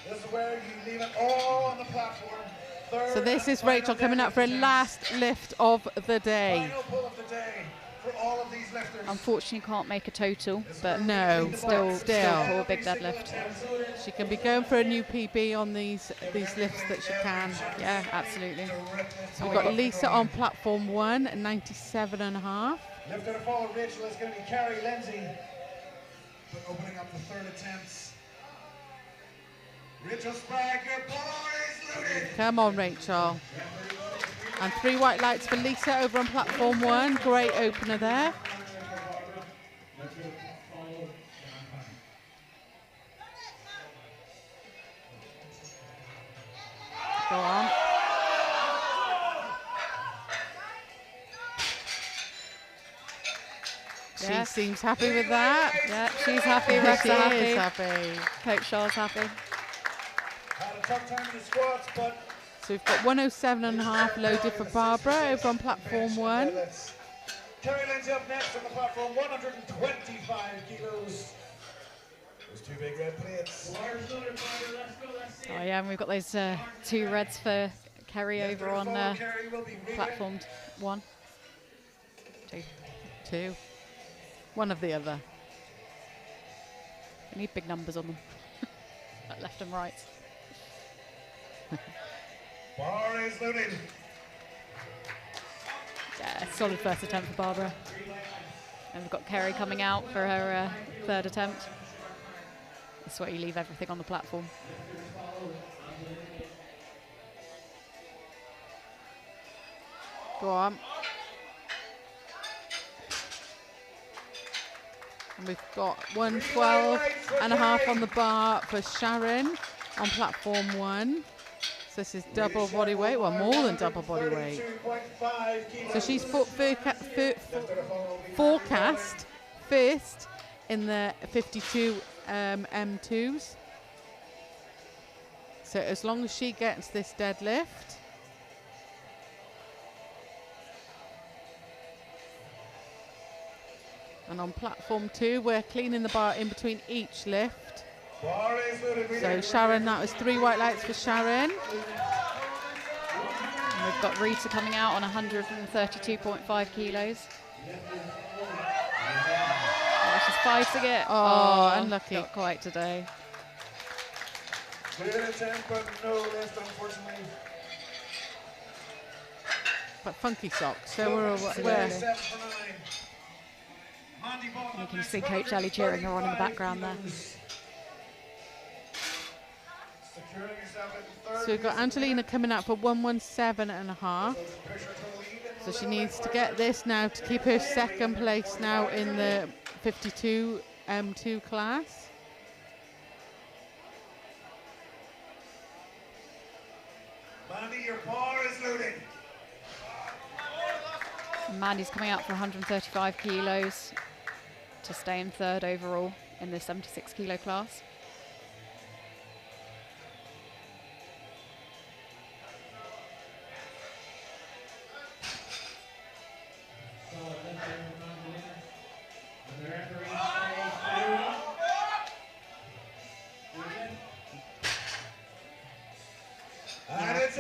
This is where you leave it all on the platform. So this is Rachel coming out for a last lift of the day. Final pull of the day for all of these lifters. Unfortunately can't make a total, but no, still for a big deadlift. She can be going for a new PB on these lifts that she can. Yeah, absolutely. So we've got Lisa on platform 1 at 97.5. Lifter to follow Rachel is going to be Carrie Lindsay. But opening up the third attempts. Rachel Sprague, your bar is loaded. Come on, Rachel. And 3 white lights for Lisa over on platform 1. Great opener there. Go on. She seems happy with that. Yeah, she's happy. Ref's She happy. is happy. Coach Shaw's happy. Had a tough time in the squats, but So we've got 107.5 loaded for Barbara over on platform 1. Deadlifts. Kerry Lindsay up next on the platform, 125 kilos. Those two big red plates. Oh yeah, and we've got those 2 reds for Kerry over on Kerry will be platform 1. 2. One of the other. We need big numbers on them. Like left and right. Bar is loaded. Yeah, solid first attempt for Barbara. And we've got Kerry coming out for her 3rd attempt. That's where you leave everything on the platform. Go on. And we've got 112.5 on the bar for Sharon on platform 1. So this is double body weight, well, more than double body weight. So she's forecast first in the 52 M2s. So as long as she gets this deadlift, and on platform 2, we're cleaning the bar in between each lift. So Sharon, that was 3 white lights for Sharon. And we've got Rita coming out on 132.5 kilos. Oh, she's fighting it. Oh, unlucky. Not quite today. Good attempt, but no lift, unfortunately. But funky socks. So we're aware. 7 for 9. You can see Coach Ellie cheering her on in the background there. So we've got Angelina coming out for 117.5. So she needs to get this now to keep her 2nd place now in the 52 M2 class. Mandy, your bar is loaded. Mandy's coming out for 135 kilos to stay in 3rd overall in the 76 kilo class.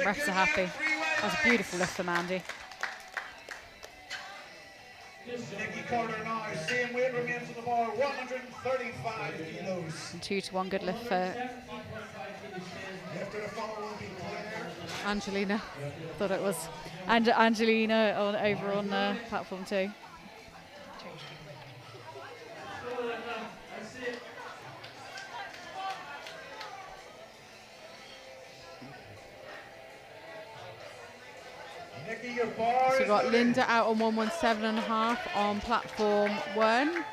Refs are happy. That was a beautiful lift for Mandy. Nikki Carter now, same weight remains on the bar, 135 kilos. And 2-to-1 good lift for After the follow will be Claire. Angelina. thought it was. And Angelina over on platform 2. Nikki, your bar So we've is got loaded. Linda out on 117.5 on platform 1.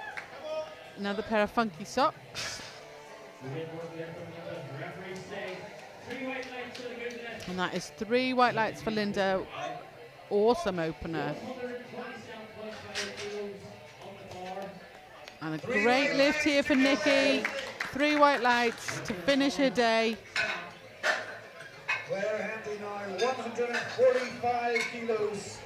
Another pair of funky socks. And that is 3 white lights for Linda. Awesome opener. And a great lift here for Nikki. 3 white lights to finish her day. Claire Handy now, 145 kilos.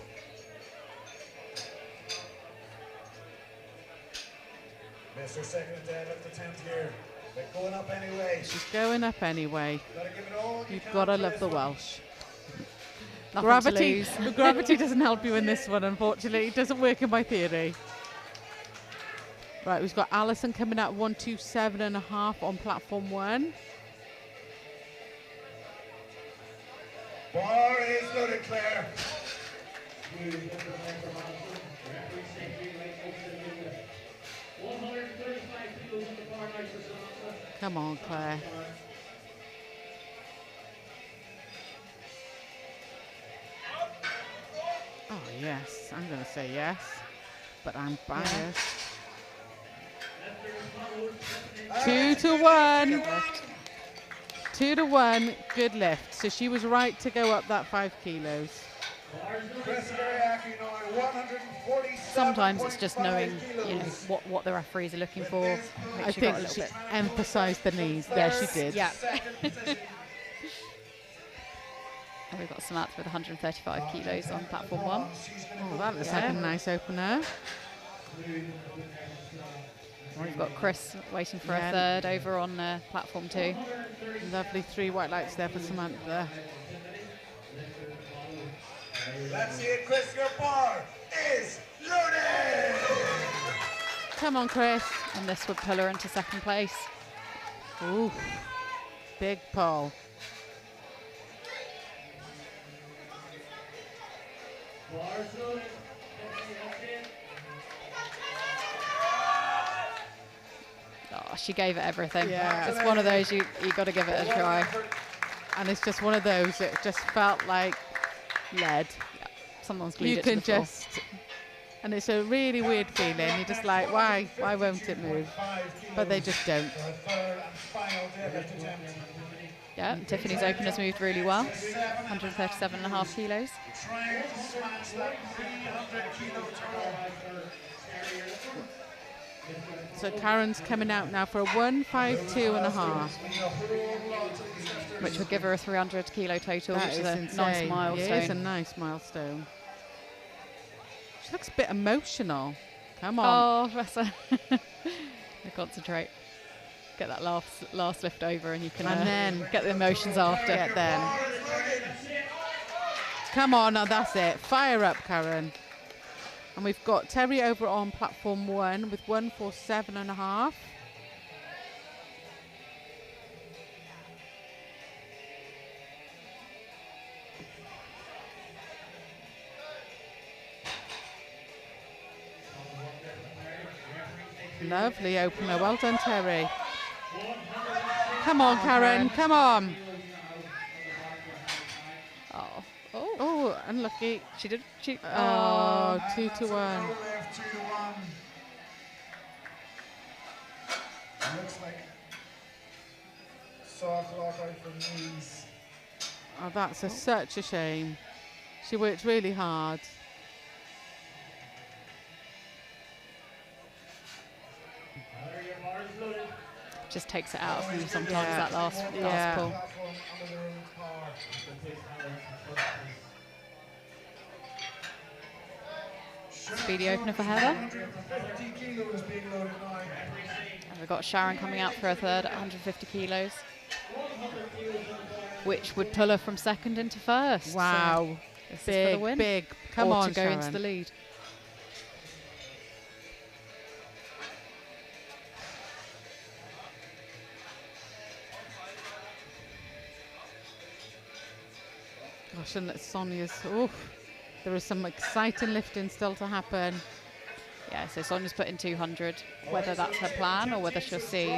Missed her 2nd deadlift attempt here, but going up anyway. She's going up anyway. Gotta give it all you You've can got to for love this the one. Welsh. Nothing Gravity, to lose. gravity doesn't help you in this one, unfortunately. It doesn't work in my theory. Right, we've got Alison coming out 127.5 on platform 1. Bar is loaded, Claire. Come on, Claire. Oh, yes. I'm going to say yes, but I'm biased. 2-to-1. 2-to-1, good lift. So she was right to go up that 5 kilos. Sometimes it's just knowing, you know, what the referees are looking for. I think she emphasised the knees. There she did. Yeah. And we've got Samantha with 135 kilos on platform 1. Oh, that looks like a nice opener. We've got Chris waiting for a third over on platform 2. Lovely 3 white lights there for Samantha. Let's see it, Chris. Your bar is loaded. Come on, Chris. And this would pull her into second place. Ooh, big pull. Oh, she gave it everything. Yeah. It's one of those you got to give it a try. And it's just one of those that just felt like lead. Yeah. Someone's glued You it to can the floor. just, and it's a really weird feeling. You're just like, why won't it move? But they just don't. Yeah, and Tiffany's openers moved really well. 137.5 kilos. Trying to smash that 300 kilo turtle. So Karen's coming out now for a 152.5. Which would give her a 300 kilo total, That which is is a insane. nice milestone. It is a nice milestone. She looks a bit emotional. Come on. Oh, bless her. Concentrate. Get that last lift over and you can And then get the emotions after. Get them. Come on, now that's it. Fire up, Karen. And we've got Terry over on platform 1 with 147.5. Lovely opener. Well done, Terry. Come on, Karen. Come on. Oh, oh, Oh, unlucky. she did. She. Oh, 2-1. 2 to 1. Looks like soft lock out from knees. Oh, that's such a shame. She worked really hard. Just takes it out of you sometimes, Yeah. that last Yeah. pull. Platform under the ring bar. Speedy opener for Heather. 150 kilos being loaded now. And we've got Sharon coming out for a third at 150 kilos. Which would pull her from second into first. Wow. So this is for Big, the win. big. Come or on, to go Sharon. into the lead. Gosh, and Sonia's, oof. There is some exciting lifting still to happen. Yeah, so Sonia's put in 200. Whether that's her plan or whether she'll see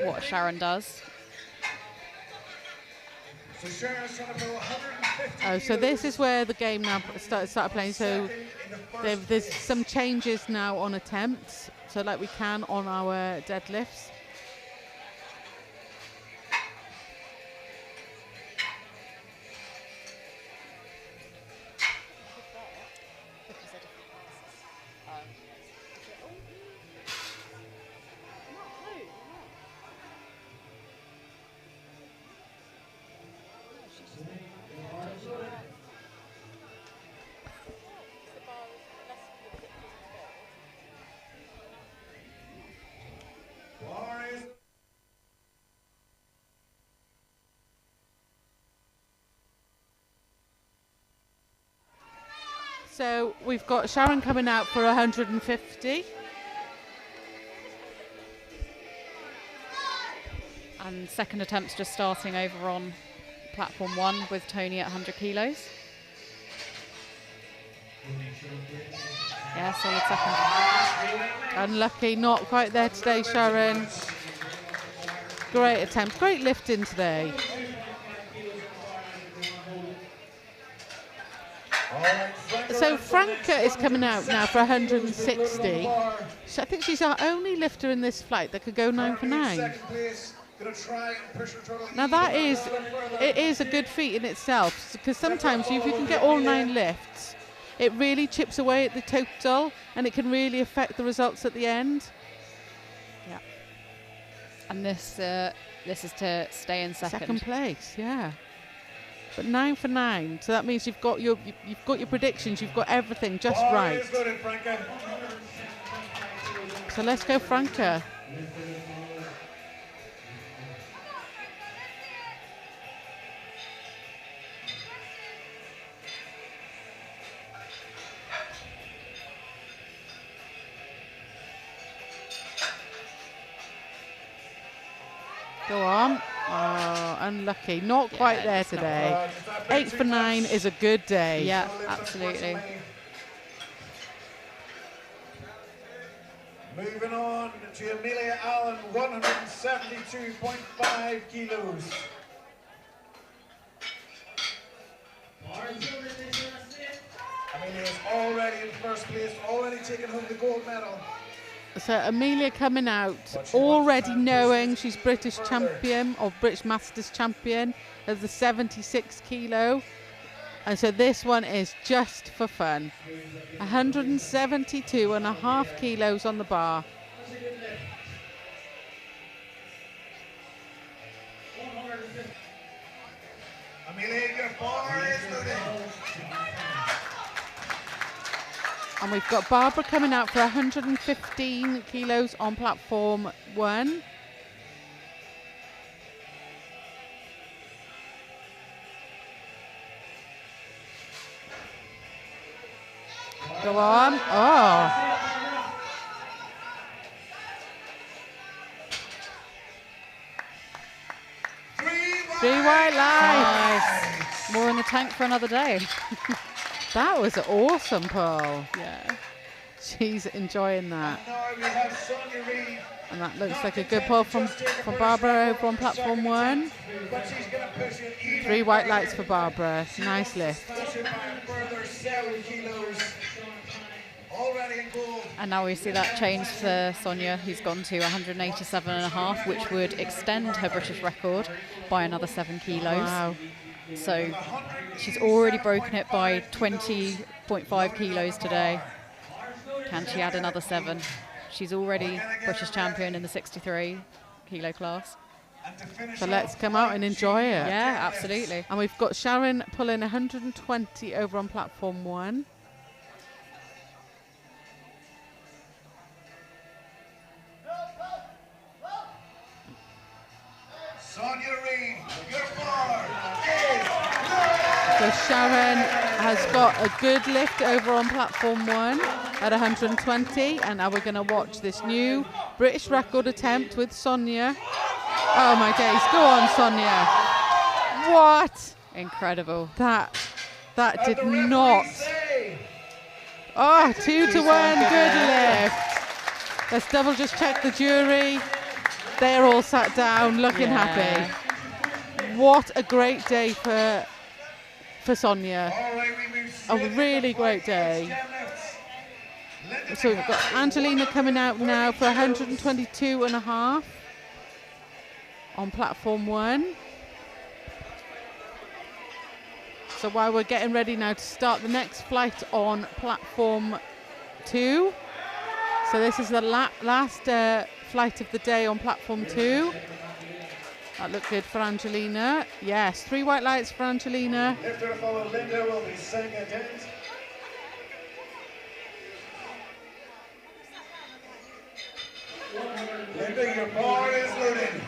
what Sharon does. So Sharon's trying to pull 150 Oh, so this is where the game now started playing. So there's some changes now on attempts. So like we can on our deadlifts. So we've got Sharon coming out for 150. And second attempt's just starting over on platform 1 with Tony at 100 kilos. Yeah, solid second. Unlucky, not quite there today, Sharon. Great attempt, great lifting today. So Franca is coming out now for 160. I think she's our only lifter in this flight that could go 9 for 9. Second place Gonna try and push her total. Now that is a good feat in itself, because sometimes if you can get all 9 lifts, it really chips away at the total and it can really affect the results at the end. Yeah. And this is to stay in second. Place, yeah. But 9 for 9, so that means you've got your predictions, you've got everything just right. So let's go, Franca. Go on. Oh, unlucky. Not quite there today. 8 for 9 is a good day. Yeah, absolutely. Moving on to Amelia Allen, 172.5 kilos. Amelia is already in first place, already taking home the gold medal. So Amelia coming out already knowing she's British champion or British Masters champion of the 76 kilo. And so this one is just for fun. 172.5 kilos on the bar. Amelia, your bar is loaded. And we've got Barbara coming out for 115 kilos on platform 1. Go on. Oh. Three white lights. Nice. More in the tank for another day. That was awesome, Paul. Yeah. She's enjoying that. Now we have Sonia Reid. And that looks like a good pull from Barbara over on platform 1. But she's gonna push it even 3 white lights for Barbara. Nice lift. push it by a further 7 kilos. Already in gold. And now we see that change for Sonia, who's gone to 187.5, which would extend her British record by another 7 kilos. Wow. So she's already broken it by 20.5 kilos today. Can she add another 7? She's already British champion in the 63 kilo class. So let's come out and enjoy it. Yeah, absolutely. And we've got Sharon pulling 120 over on platform 1. Sonia Reid, your bar So Sharon has got a good lift over on platform 1 at 120, and now we're going to watch this new British record attempt with Sonia. Oh my days, go on Sonia. What? Incredible. That did not. Oh, 2 to 1, good lift. Let's double just check the jury. They're all sat down looking happy. What a great day for Sonia. A really great day. So we've got Angelina coming out now for 122.5 on platform 1. So while we're getting ready now to start the next flight on platform 2. So this is the last flight of the day on platform 2. That looked good for Angelina. Yes, 3 white lights for Angelina. Lifter follow Linda will be second. Linda, your bar is loaded.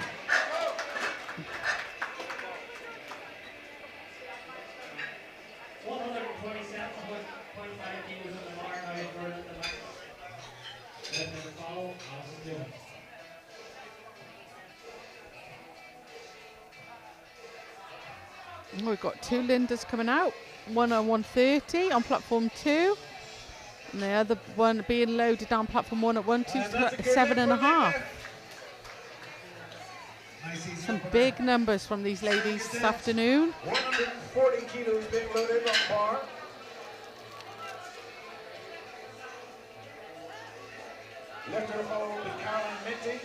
We've got 2 Lindas coming out, one on 130 on platform 2, and the other one being loaded down platform 1 at 127.5. Some big numbers from these ladies this afternoon. 140 kilos being loaded on bar. Lifter follow will be Caroline Minty.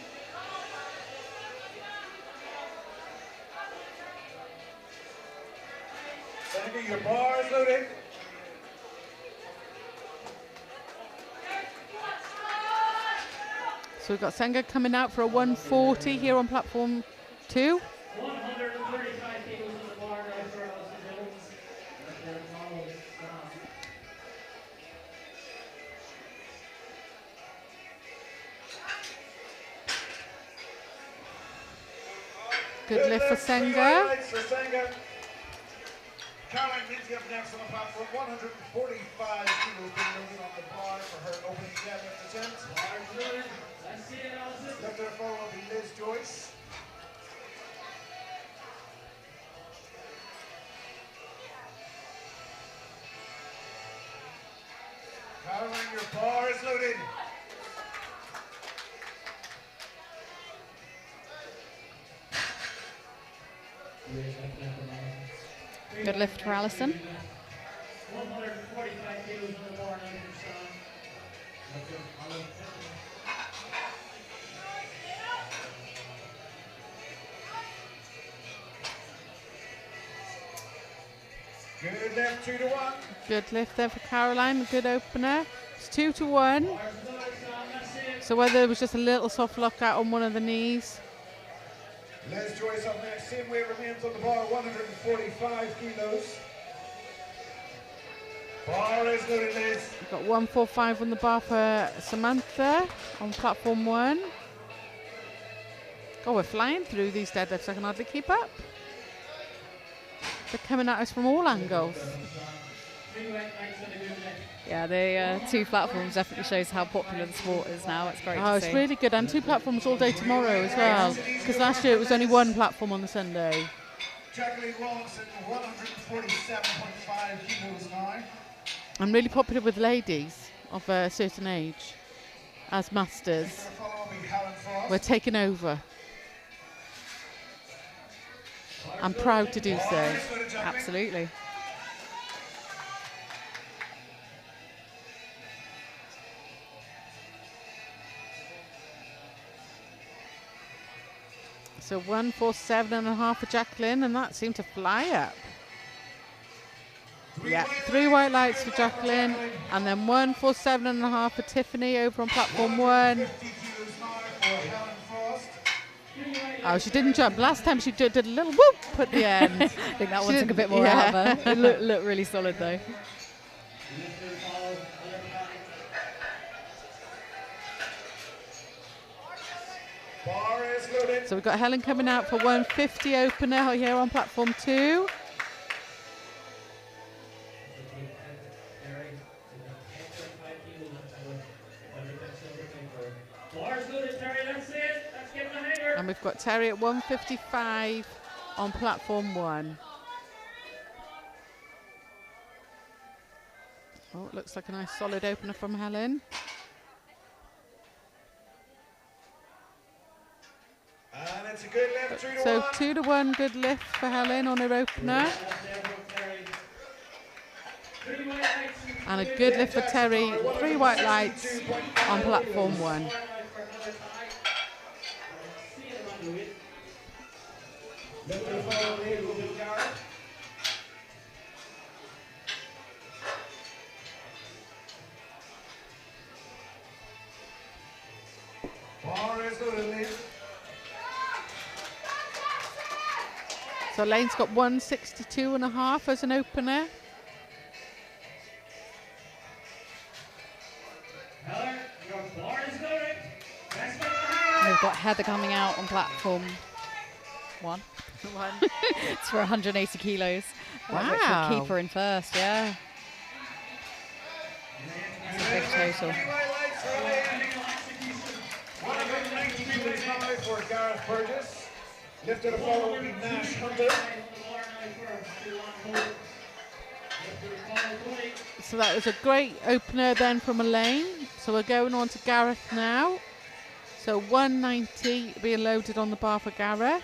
Senga, your bar is loaded. So we've got Senga coming out for a 140 here on platform 2. 135 kilos on the bar now for Alison Jones. Good lift for Senga. Caroline Lindsay up next on the platform. 145 kilos being loaded on the bar for her opening deadlift attempt. Let's see it, Alison. Lifter follow will be Liz Joyce. Caroline, your bar is loaded. Good lift for Alison. 145 kilos on the bar now for Sean. Good lift, 2 to 1. Good lift there for Caroline. A good opener. It's 2 to 1. So whether it was just a little soft lockout on one of the knees. Les Joyce up next. Same weight remains on the bar. 145 kilos. Bar is loaded, Liz. We've got 145 on the bar for Samantha on platform 1. Oh, we're flying through these deadlifts. I can hardly keep up. They're coming at us from all angles. Yeah, the 2 platforms definitely shows how popular the sport is now. It's great to Oh, it's see. really good. And 2 platforms all day tomorrow as well. Because last year it was only 1 platform on the Sunday. Jacqueline Rawlinson, 147.5 kilos now. I'm really popular with ladies of a certain age as masters. Follow will be Helen Frost. We're taking over. I'm proud to do so. Absolutely. So 147.5 for Jacqueline, and that seemed to fly up. Yeah, 3 white lights for Jacqueline, and then 147.5 for Tiffany over on platform 1. 50 kilos now for Helen Frost. Oh, she didn't jump. Last time she did a little whoop at the end. I think that She one took a didn't- bit more yeah. out of her. It looked really solid though. Bar is loaded. So we've got Helen coming out for 150 opener here on platform 2. Bar's loaded, Terry. That's it. That's getting the hanger. And we've got Terry at 155 on platform 1. Oh, it looks like a nice solid opener from Helen. And it's a good lift, 3 to So 1. 2 to 1 good lift for Helen on her opener. And a good lift for Terry. 3 white lights on platform 1. Lifter follow will be Gareth. Bar is loaded, Liz. So Lane's got 162.5 as an opener. Heather, your bar is loaded. Let's get the And hanger. we've got Heather coming out on platform 1. It's for 180 kilos. Which Wow. will keep her in first, yeah. That's a big total. 190 kilos now for Gareth Burgess. Lifter to follow will be Nash Hunter. So that was a great opener then from Elaine. So we're going on to Gareth now. So 190 being loaded on the bar for Gareth.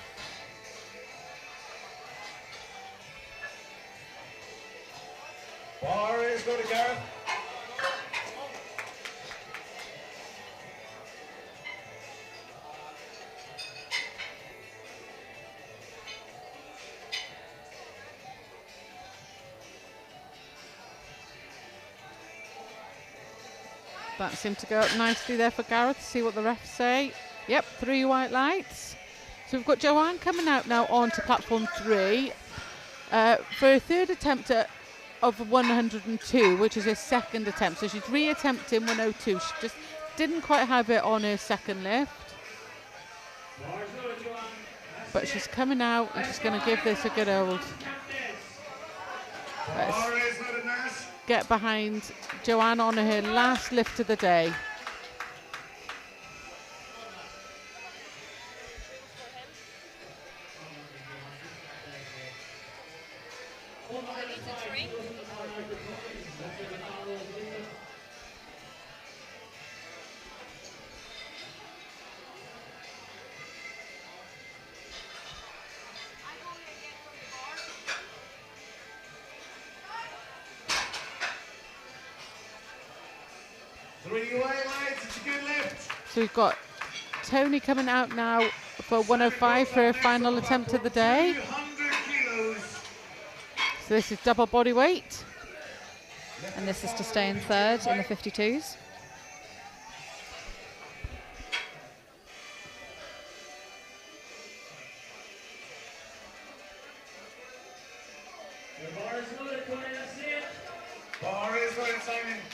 Bar is loaded, Gareth. That seemed to go up nicely there for Gareth. See what the refs say. Yep, 3 white lights. So we've got Joanne coming out now onto platform 3 for a third attempt of 102, which is her second attempt. So she's re-attempting 102. She just didn't quite have it on her second lift. But she's coming out and she's going to give this a good old. Let's get behind Joanne on her last lift of the day. So we've got Tony coming out now for 105 for her final attempt of the day. So this is double body weight. And this is to stay in third in the 52s.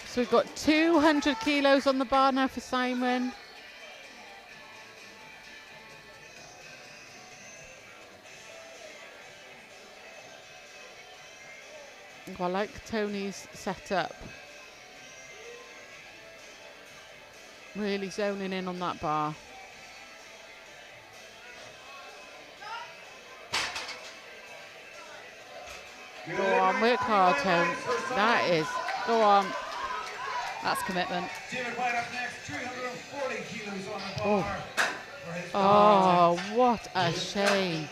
So we've got 200 kilos on the bar now for Simon. I like Tony's setup. Really zoning in on that bar. Go on, work hard, Tony. That is. Go on. That's commitment. Oh, what a shame.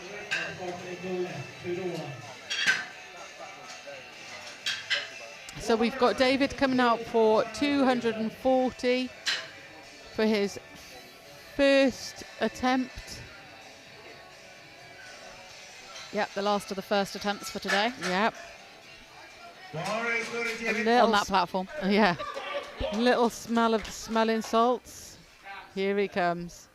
So we've got David coming out for 240 for his first attempt. Yep, the last of the first attempts for today. Yep. On that platform. Yeah. Little smell of the smelling salts. Here he comes.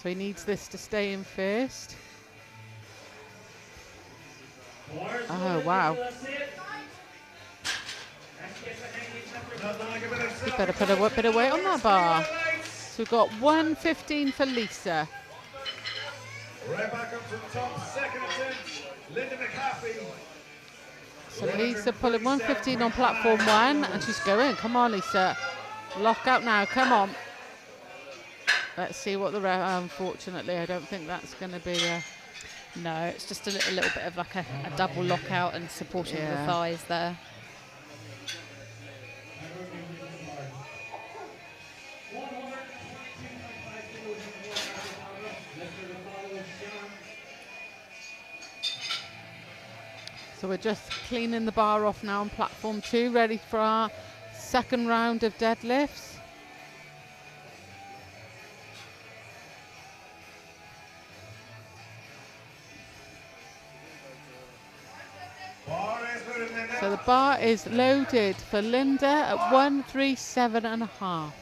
So he needs this to stay in first. Oh, wow. You better put a bit of weight on that bar. So we've got 115 for Lisa. Right back up to the top, second attempt, Linda McAfee. So Lisa pulling 115 on platform 1, and she's going. Come on, Lisa. Lock out now, come on. Let's see what the unfortunately, I don't think that's going to be a... No, it's just a little bit of like a double lockout and supporting the thighs there. So we're just cleaning the bar off now on platform 2, ready for our second round of deadlifts. So the bar is loaded for Linda at 137.5.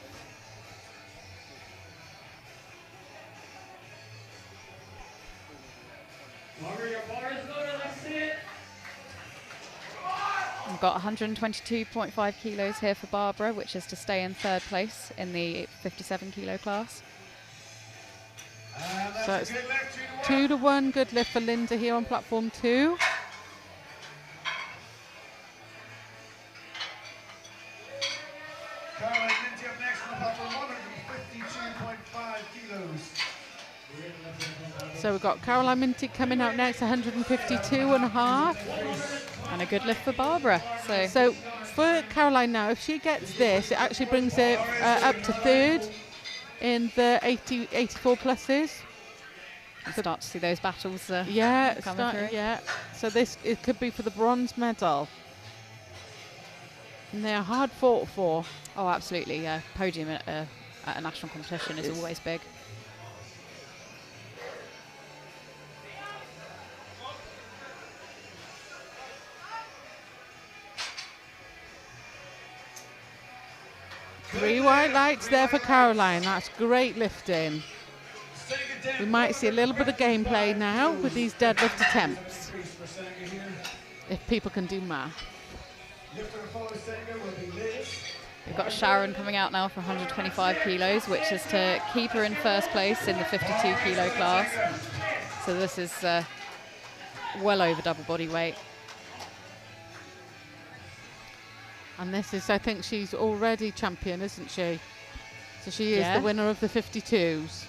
We've got 122.5 kilos here for Barbara, which is to stay in third place in the 57 kilo class. So it's 2-to-1 good lift for Linda here on platform 2. So we've got Caroline Minty coming out next, 152.5. And a good lift for Barbara. So for Caroline now, if she gets this, it actually brings it up to third in the 84 pluses. Start to see those battles coming through. Yeah. So this, it could be for the bronze medal. And they're hard fought for. Oh, absolutely, yeah. Podium at a national competition is always big. 3 white lights there for Caroline. That's great lifting. We might see a little bit of gameplay now with these deadlift attempts, if people can do math. We've got Sharon coming out now for 125 kilos, which is to keep her in first place in the 52 kilo class. So this is well over double body weight. And this is, I think she's already champion, isn't she? So she is the winner of the 52s.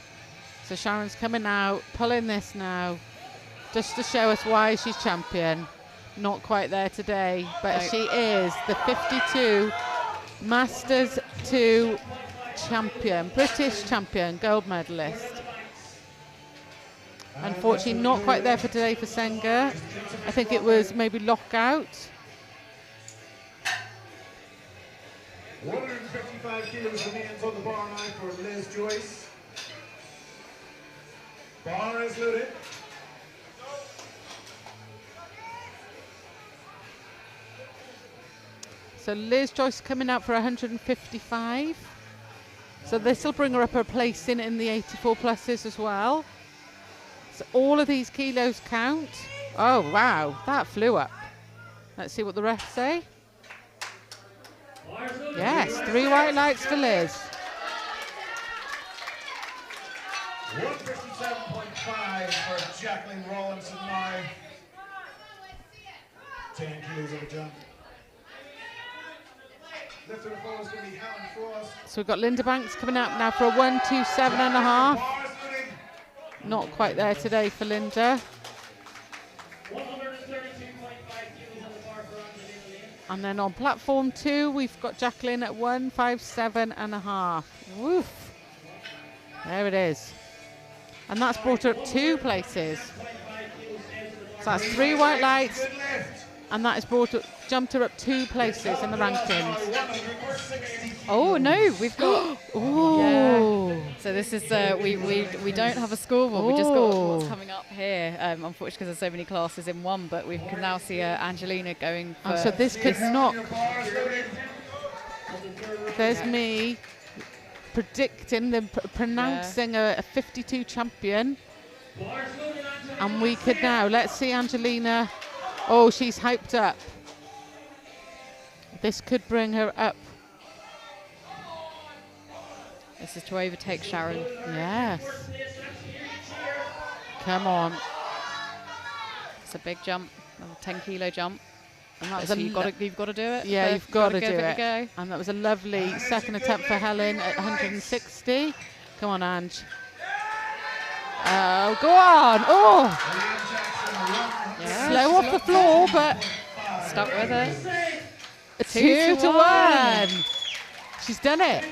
So Sharon's coming out, pulling this now, just to show us why she's champion. Not quite there today, but she is the 52 Masters 2 champion, British champion, gold medalist. Unfortunately, not quite there for today for Senga. I think it was maybe lockout. 155 kilos remains on the bar now for Liz Joyce. Bar is loaded. So Liz Joyce coming out for 155. So this will bring her up her place in the 84 pluses as well. So all of these kilos count. Oh wow, that flew up. Let's see what the refs say. Yes, 3 white lights for Liz. 157.5 for Jacqueline Rawlinson now. 10 kilos of a jump. Lifter and fall is going to be Helen Frost. So we've got Linda Banks coming out now for a 127.5. Not quite there today for Linda. 132.5 kilos on the bar for Angelina. And then on platform 2, we've got Jacqueline at 157.5. Woof. There it is. And that's brought her up 2 places. So that's 3 white lights. And that has jumped her up 2 places in the rankings. Oh no, we've got. Oh. So this is we don't have a scoreboard. We just got what's coming up here. Unfortunately, because there's so many classes in one, but we can now see Angelina going for. So this could knock. There's me predicting them, pronouncing a 52 champion, and we could now let's see Angelina. Oh, she's hyped up. This could bring her up. This is to overtake Sharon. Yes. Come on. It's a big jump, a 10 kilo jump. And that was So you've got to do it. Yeah, you've got to do give it. A go. And that was a lovely second attempt for Helen at 160. Come on, Ange. Oh, go on. Oh. Yeah, Slow off the floor, but stuck with it. 2 to 1. She's done it.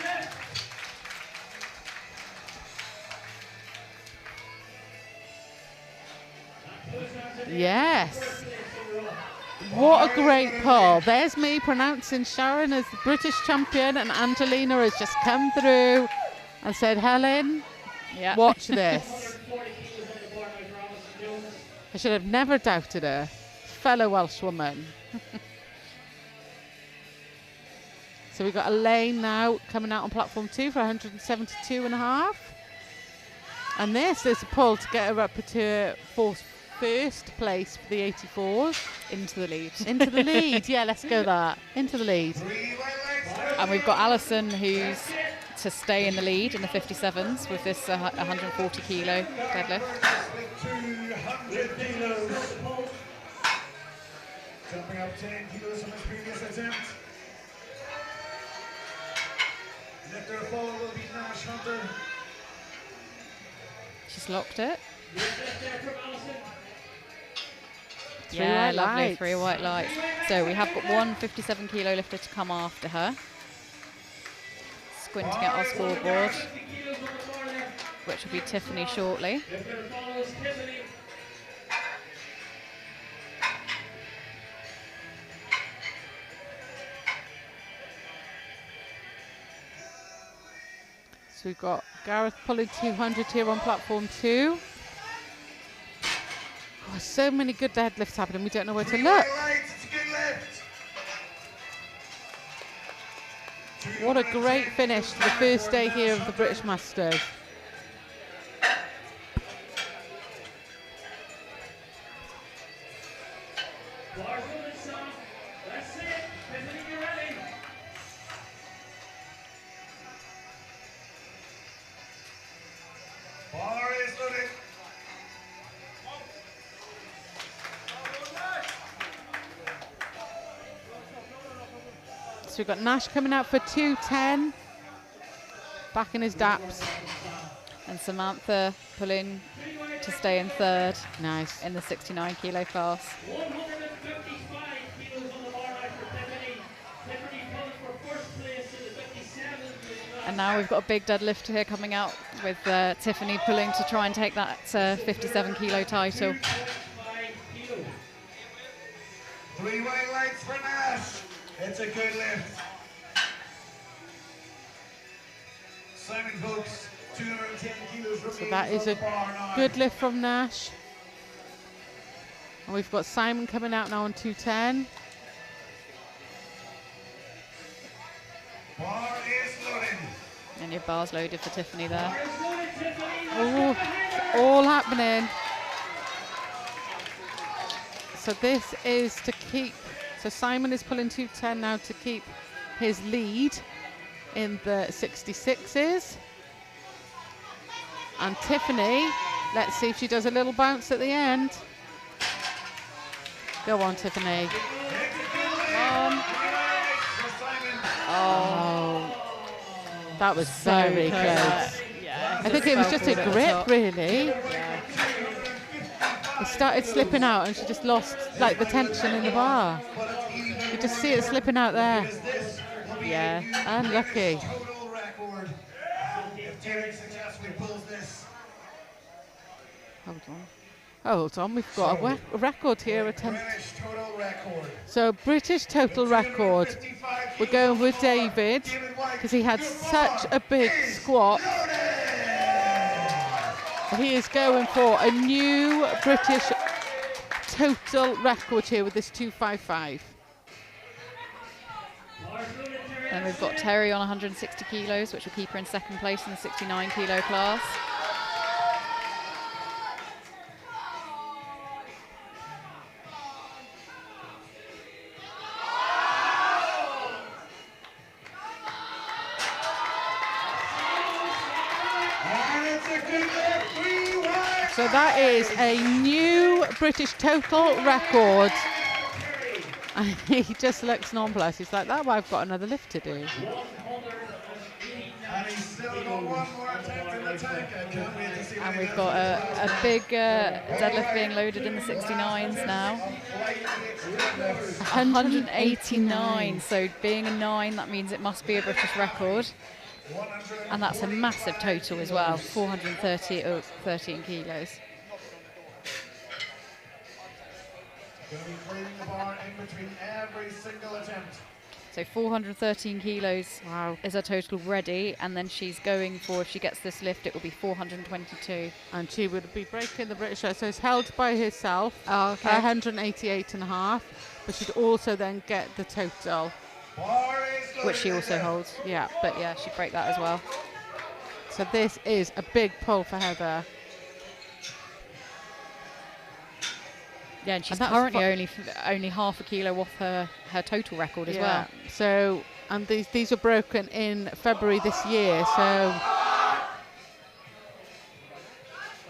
Yes. What a great pull. There's me pronouncing Sharon as the British champion, and Angelina has just come through and said, Helen, watch this. I should have never doubted her. Fellow Welsh woman. So we've got Elaine now coming out on platform 2 for 172.5. And this is a pull to get her up to first place for the 84s. Into the lead. Into the lead, yeah, let's go that. Into the lead. And we've got Alison, who's to stay in the lead in the 57s with this 140 kilo deadlift. 200 kilos. Jumping up 10 kilos from his previous attempt. Lifter follow will be Nash Hunter. She's locked it. Three white lovely, lights. 3 white lights. So we have got one 57 kilo lifter to come after her. Squinting at our scoreboard, which will be Tiffany shortly. So we've got Gareth pulling 200 here on platform 2. Oh, so many good deadlifts happening, we don't know where to look. What a great finish to the first day here of the British Masters. Bars moving, son. That's it. Tiffany, you ready? Bar is loaded. So we've got Nash coming out for 210, back in his daps. And Samantha pulling to stay in third Nice. in the 69 kilo class. 155 kilos on the bar now for Tiffany. Tiffany pulling for first place in the 57. And now we've got a big deadlift here coming out with Tiffany pulling to try and take that 57 kilo title. 5 kilos. 3 white lights for Nash. It's a good lift. Simon Folks, 210 kilos So remains that is on a the bar now. good lift from Nash. And we've got Simon coming out now on 210. Bar is loaded. And your bar's loaded for Tiffany there. Bars loaded, Tiffany. Oh, it's all happening. So this is to keep, so Simon is pulling 210 now to keep his lead in the 66s. And Tiffany, let's see if she does a little bounce at the end. Go on, Tiffany. Oh, that was very close. Yeah, I think it was just a grip, really. Yeah. It started slipping out and she just lost like the tension in the bar. You just see it slipping out there. Yeah. Unlucky. Total record. If Derek successfully pulls this. Hold on. Hold on, we've got a record here attempt. British total record. So British total record. 255 We're going with David because he had such a big squat. He is going for a new British total record here with this 255. And we've got Terry on 160 kilos, which will keep her in second place in the 69 kilo class. And it's a good lift. 3 white. So that is a new British total record. And he just looks nonplussed. He's like, that, I've got another lift to do. And he's still got one more attempt in the tank. I can't wait to see what And he we've does. got a big deadlift being loaded in the 69s now. 189. So being a 9, that means it must be a British record. And that's a massive total as well, 413 kilos. Gonna be cleaning the bar in between every single attempt. So 413 kilos is her total ready, and then she's going for, if she gets this lift, it will be 422. And she would be breaking the British record. So it's held by herself, Oh, okay. 188.5. But she'd also then get the total. Bar is loaded. Which she also holds. Yeah. But yeah, she'd break that as well. So this is a big pull for Heather. Yeah, and she's And that's currently fu- only half a kilo off her total record as well. So, and these were broken in February this year. So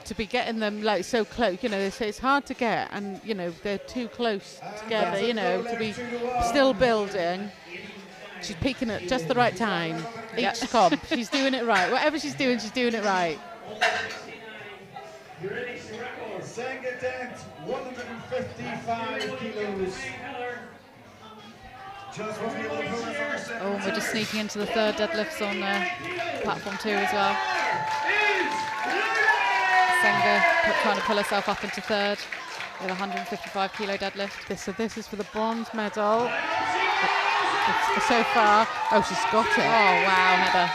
to be getting them like so close, you know, they say it's hard to get, and you know they're too close together. You know, to be still building. She's peaking at just the right time. Each comp, she's doing it right. Whatever she's doing it right. Second attempt, 155 kilos. Just what we look for our second Oh, and we're just sneaking into the third deadlifts on platform 2 as well. Senga trying to pull herself up into third with a 155 kilo deadlift. So this is for the bronze medal. So far, oh, she's got it. Oh wow, Heather.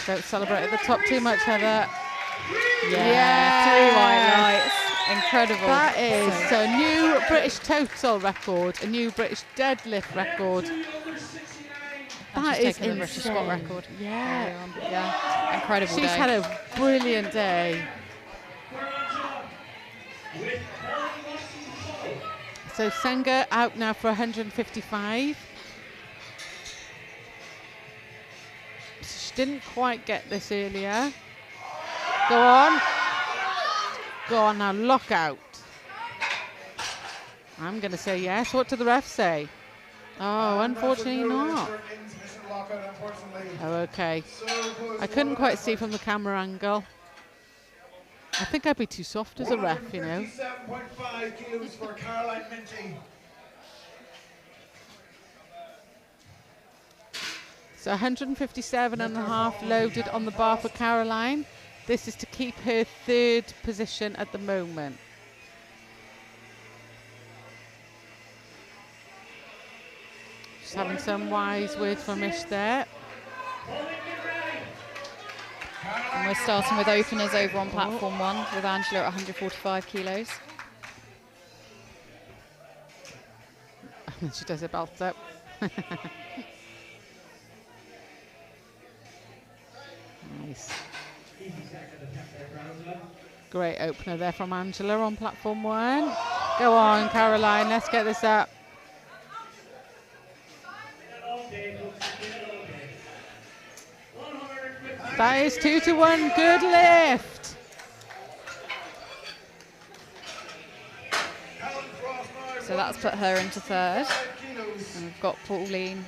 Don't celebrate at the top too much, Heather. Yeah, 3 white lights. Incredible. That is so a new British total record, a new British deadlift record. That she's is taken the British squat insane. record. Yeah. Early on. Yeah, incredible She's day. had a brilliant day. So Senga out now for 155. She didn't quite get this earlier. Go on. Go on now, lockout. I'm going to say yes. What do the refs say? Oh, unfortunately not. Oh, okay. I couldn't quite see from the camera angle. I think I'd be too soft as a ref, you know. 157.5 kilos for Caroline Minty. So 157 and a half loaded on the bar for Caroline. This is to keep her third position at the moment. Just having some wise words from Ish there. And we're starting with openers over on platform 1 with Angela at 145 kilos. She does her belt up. Nice. Great opener there from Angela on platform 1. Go on, Caroline, let's get this up. That is 2-1, good lift. So that's put her into third. And we've got Pauline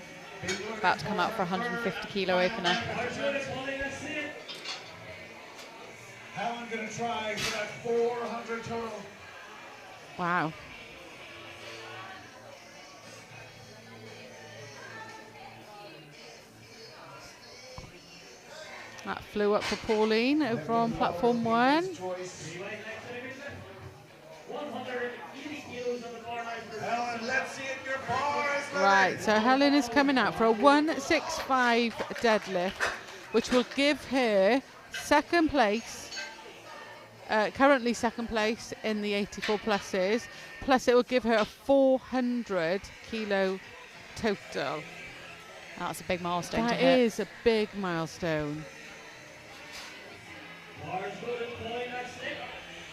about to come out for 150 kilo opener. Helen going to try for that 400 total. Wow. That flew up for Pauline over on platform 1. Helen, let's see if your bar is loaded. Right, so Helen is coming out for a 165 deadlift, which will give her second place, currently second place in the 84 pluses, plus it will give her a 400 kilo total. That's a big milestone to That hit. is a big milestone.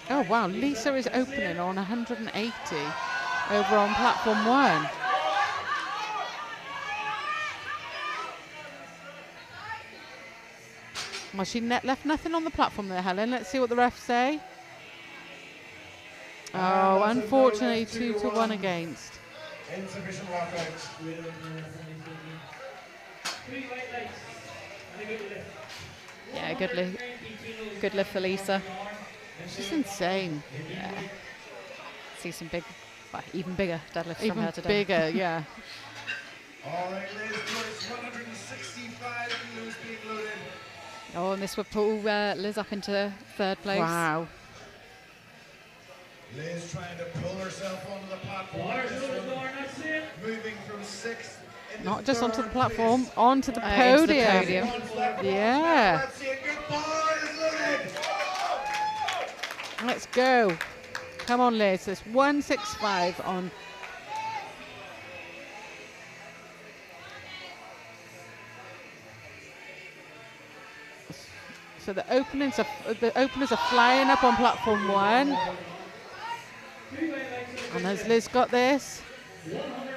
Oh wow, Lisa is opening on 180 over on platform 1. Well, she left nothing on the platform there, Helen. Let's see what the refs say. Oh, unfortunately, 2-1 against. Insufficient lockout. Yeah, good lift for Lisa. She's insane. Yeah. See some big, well, even bigger deadlifts from Even her today. bigger, yeah. All right, Liz, Joyce, 165 kilos being loaded. Oh, and this would pull Liz up into third place. Wow. Liz trying to pull herself onto the platform. Moving from 6th. Not just onto the platform, onto the Into the podium. podium. Yeah. Let's see if your bar is loaded. Let's go. Come on, Liz. There's 165 on. So the openers are flying up on platform 1. And has Liz got this?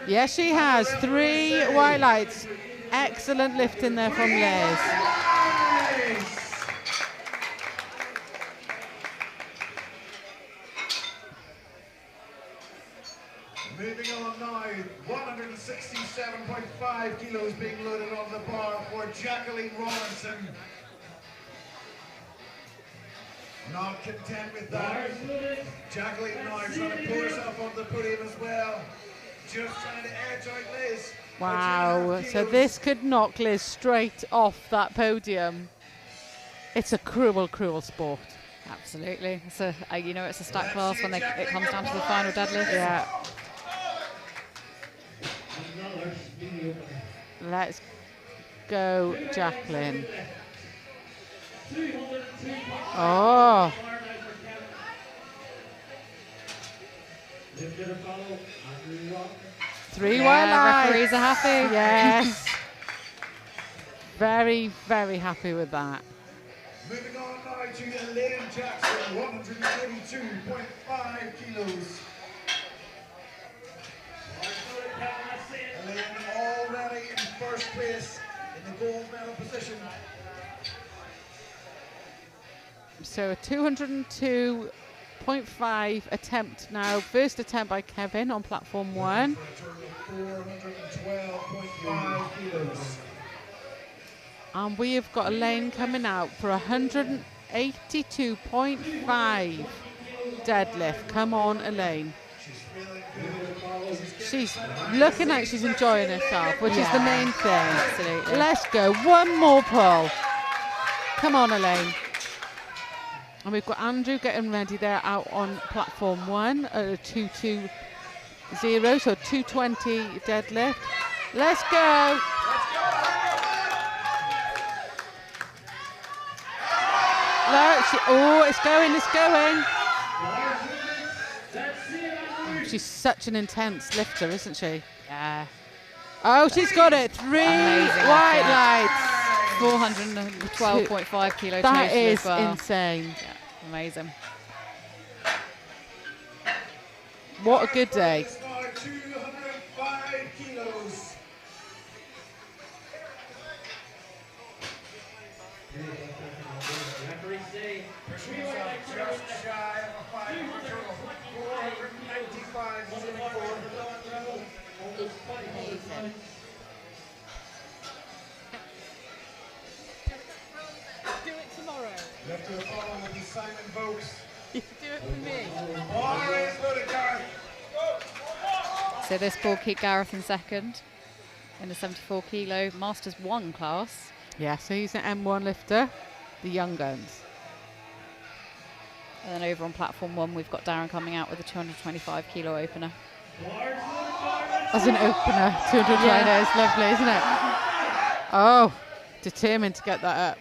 Yes, she has. 3 white lights. Excellent lift in there from Liz. Nice. Moving on now, 167.5 kilos being loaded on the bar for Jacqueline Robinson. Not content with that, Jacqueline now trying to pull herself onto the podium as well. Just trying to edge out Liz. Wow, so this could knock Liz straight off that podium. It's a cruel, cruel sport. Absolutely. It's a, you know, it's a stack class when it comes down to the final deadlift. Yeah. Let's go, Jacqueline. Oh. Three white lights. Referees are happy. Yes. very, very happy with that. Moving on now to Elaine Jackson, 182.5 kilos. Elaine already in first place in the gold medal position. So a 202.5 attempt now. First attempt by Kevin on platform 1. For a total of 412.5 kilos. And we have got Elaine coming out for 182.5 deadlift. Come on, Elaine. She's looking like she's enjoying herself, which is the main thing. Absolutely. Let's go. One more pull. Come on, Elaine. And we've got Andrew getting ready there out on platform 1 at a 220, so 220 deadlift. Let's go. Oh, it's going, it's going. She's such an intense lifter, isn't she? Yeah. Oh, she's got it. 3 Amazing white effort. lights. 412.5 kilo That total is as well. insane. Yeah, amazing. What a good day. It's now 205 kilos. Referee say Pushing himself just shy of a 500 total. 495 he's aiming for. Do it tomorrow. Left to the follow will be Simon Vokes. You can do it for me. All right, loaded Gareth. So this ball keep Gareth in second in the 74 kilo Masters 1 class. Yeah, so he's an M1 lifter, the young guns. And then over on platform 1, we've got Darren coming out with a 225 kilo opener. As an opener, 220 is lovely, isn't it? Oh, determined to get that up.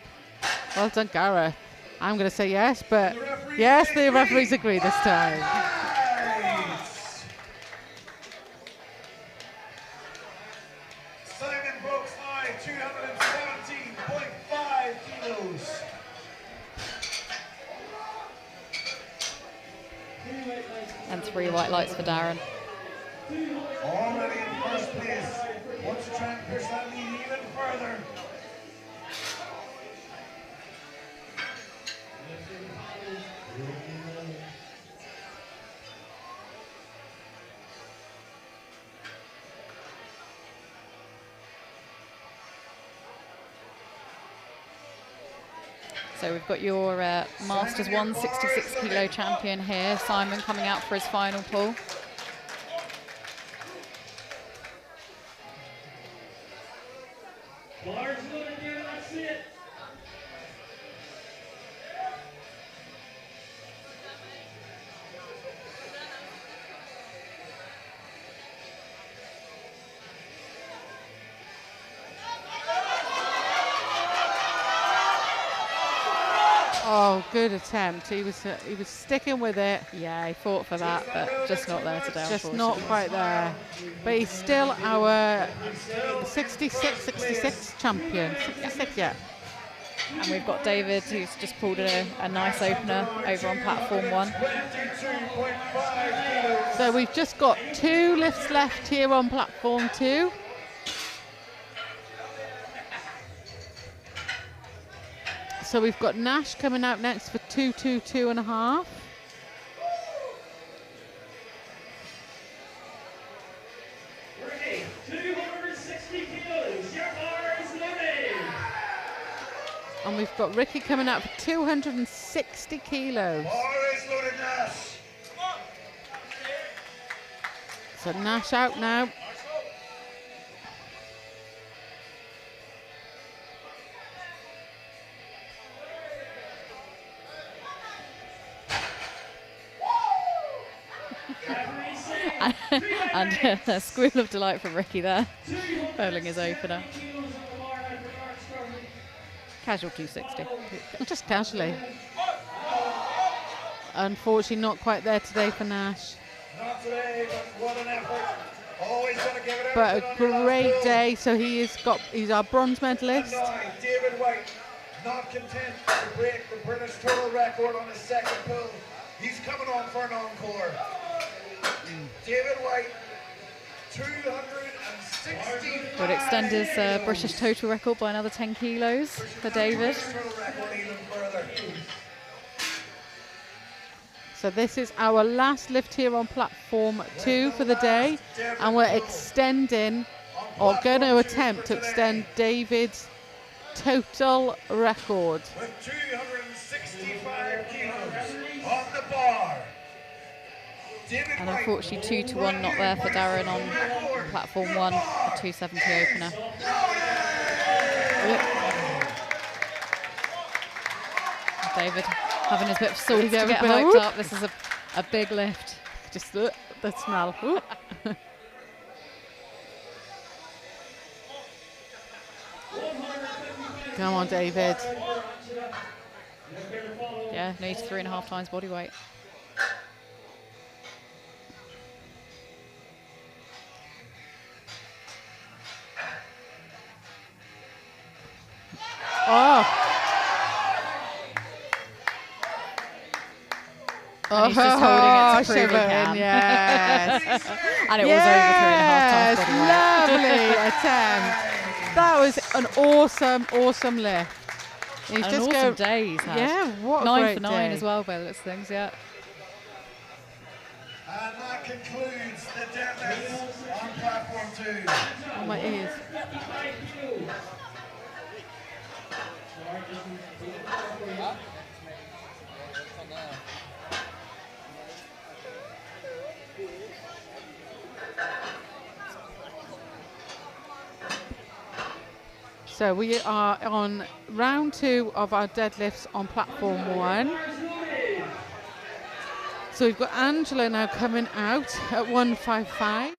Well done, Gareth. I'm going to say yes, but yes, the referees agree this time. Simon Vokes high, 217.5 kilos. And 3 white lights for Darren. Already in first place. Wants to try and push that lead even further. So we've got your Masters 1 66 kilo champion here, Simon, coming out for his final pull. Bars loaded there, that's it. Oh, good attempt. He was sticking with it. Yeah, he fought for that, but just not there today, Just not quite there. But he's still our 66 champion. 66, yeah. And we've got David, who's just pulled a nice opener over on platform 1. 22.5 kilos. So we've just got 2 lifts left here on platform 2. So we've got Nash coming out next for 222.5. Ready, 260 kilos, your bar is loaded. And we've got Ricky coming out for 260 kilos. Bar is loaded, Nash. So Nash out now. And a squeal of delight from Ricky there, hurling his opener. Casual 260. Just casually. Unfortunately, not quite there today for Nash. Not today, but what an effort. Always gonna give it but everything a on your last great pull. day. So he's our bronze medalist. Now, David White, not content to break the British total record on his second pull. He's coming on for an encore. David White, 260. Would extend his British total record by another 10 kilos for David. Total record even further. So this is our last lift here on platform 2 for the day, and we're extending, or going to attempt to extend David's total record. With 265 kilos on the bar. David And White, unfortunately 2-1 not there for Darren on platform 1, a 270 opener. David having his bit of salt to Yeah, get but hyped whoop. up. This is a big lift. Just the smell. Ooh. Come on, David. Yeah, needs 3.5 times body weight. Oh. And he's just holding it to prove he shivering, can. yes. And it was over 3.5 times body weight. Lovely attempt. That was an awesome lift. He's And just an awesome day he's had. Yeah, what a 9 great for 9 day. as well by the looks of things, yeah. and that concludes the deadlifts on platform 2. Oh, my ears. So we are on round 2 of our deadlifts on platform 1. So we've got Angela now coming out at 155.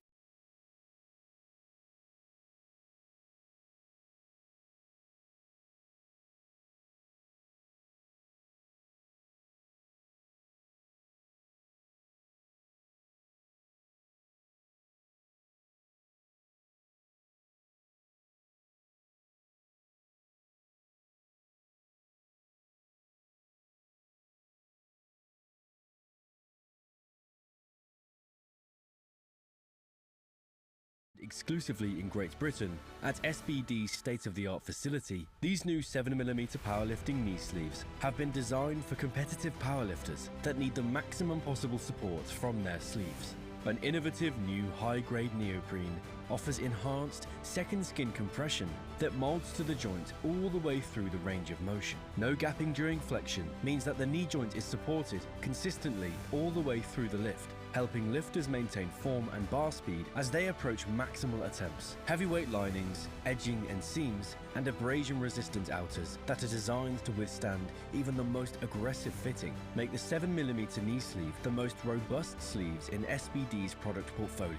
Exclusively in Great Britain, at SBD's state-of-the-art facility, these new 7mm powerlifting knee sleeves have been designed for competitive powerlifters that need the maximum possible support from their sleeves. An innovative new high-grade neoprene offers enhanced second skin compression that molds to the joint all the way through the range of motion. No gapping during flexion means that the knee joint is supported consistently all the way through the lift, helping lifters maintain form and bar speed as they approach maximal attempts. Heavyweight linings, edging and seams, and abrasion-resistant outers that are designed to withstand even the most aggressive fitting make the 7mm knee sleeve the most robust sleeves in SBD's product portfolio.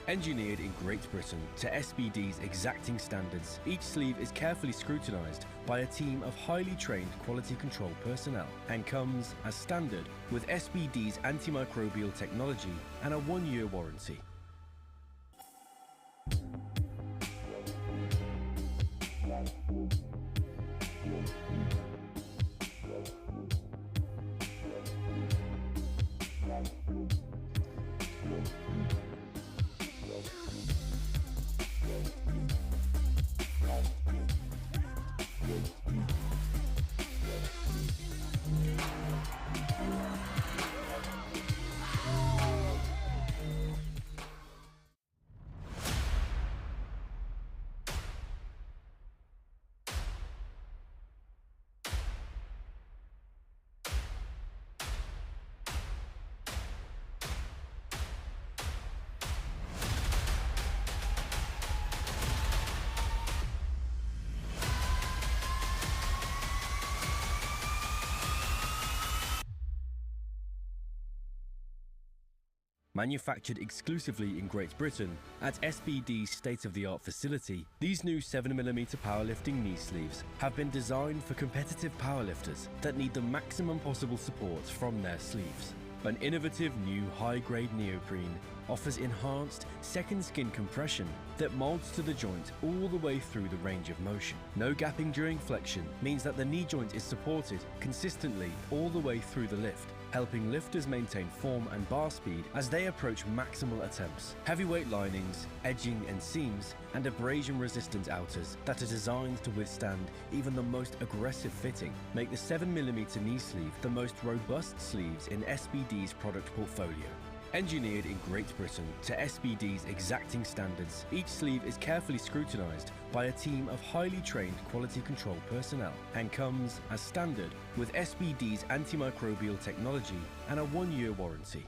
Engineered in Great Britain to SBD's exacting standards, each sleeve is carefully scrutinized by a team of highly trained quality control personnel and comes as standard with SBD's antimicrobial technology and a 1-year warranty. Manufactured exclusively in Great Britain, at SBD's state-of-the-art facility, these new 7mm powerlifting knee sleeves have been designed for competitive powerlifters that need the maximum possible support from their sleeves. An innovative new high-grade neoprene offers enhanced second skin compression that molds to the joint all the way through the range of motion. No gapping during flexion means that the knee joint is supported consistently all the way through the lift, helping lifters maintain form and bar speed as they approach maximal attempts. Heavyweight linings, edging and seams, and abrasion-resistant outers that are designed to withstand even the most aggressive fitting make the 7mm knee sleeve the most robust sleeves in SBD's product portfolio. Engineered in Great Britain to SBD's exacting standards, each sleeve is carefully scrutinised by a team of highly trained quality control personnel and comes as standard with SBD's antimicrobial technology and a 1-year warranty.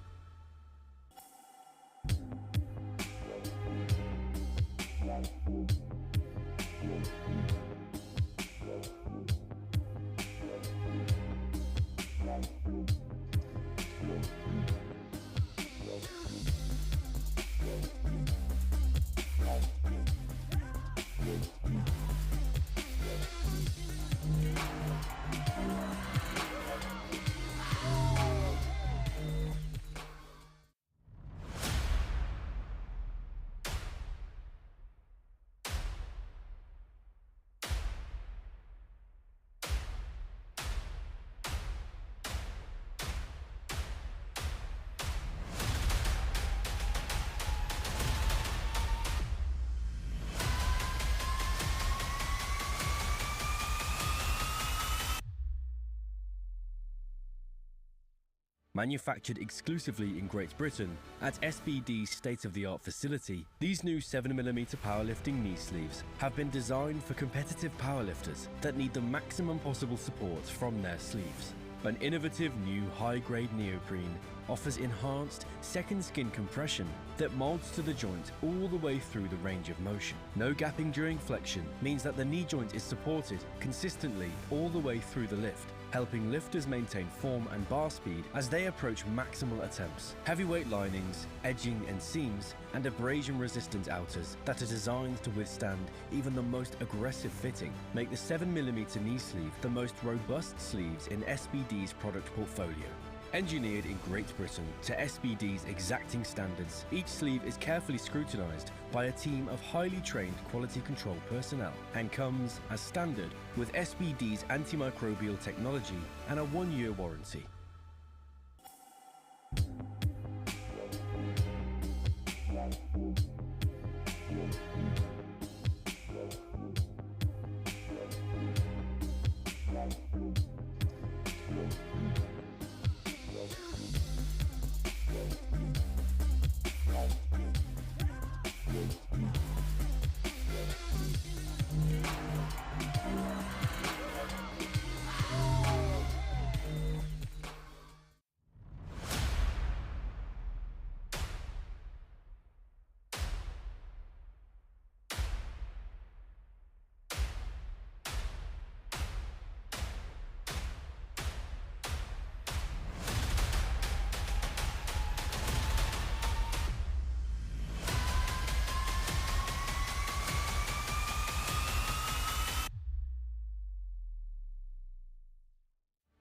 Manufactured exclusively in Great Britain at SBD's state-of-the-art facility, these new 7mm powerlifting knee sleeves have been designed for competitive powerlifters that need the maximum possible support from their sleeves. An innovative new high-grade neoprene offers enhanced second skin compression that molds to the joint all the way through the range of motion. No gapping during flexion means that the knee joint is supported consistently all the way through the lift, helping lifters maintain form and bar speed as they approach maximal attempts. Heavyweight linings, edging and seams, and abrasion-resistant outers that are designed to withstand even the most aggressive fitting make the 7mm knee sleeve the most robust sleeves in SBD's product portfolio. Engineered in Great Britain to SBD's exacting standards, each sleeve is carefully scrutinised by a team of highly trained quality control personnel and comes as standard with SBD's antimicrobial technology and a 1-year warranty.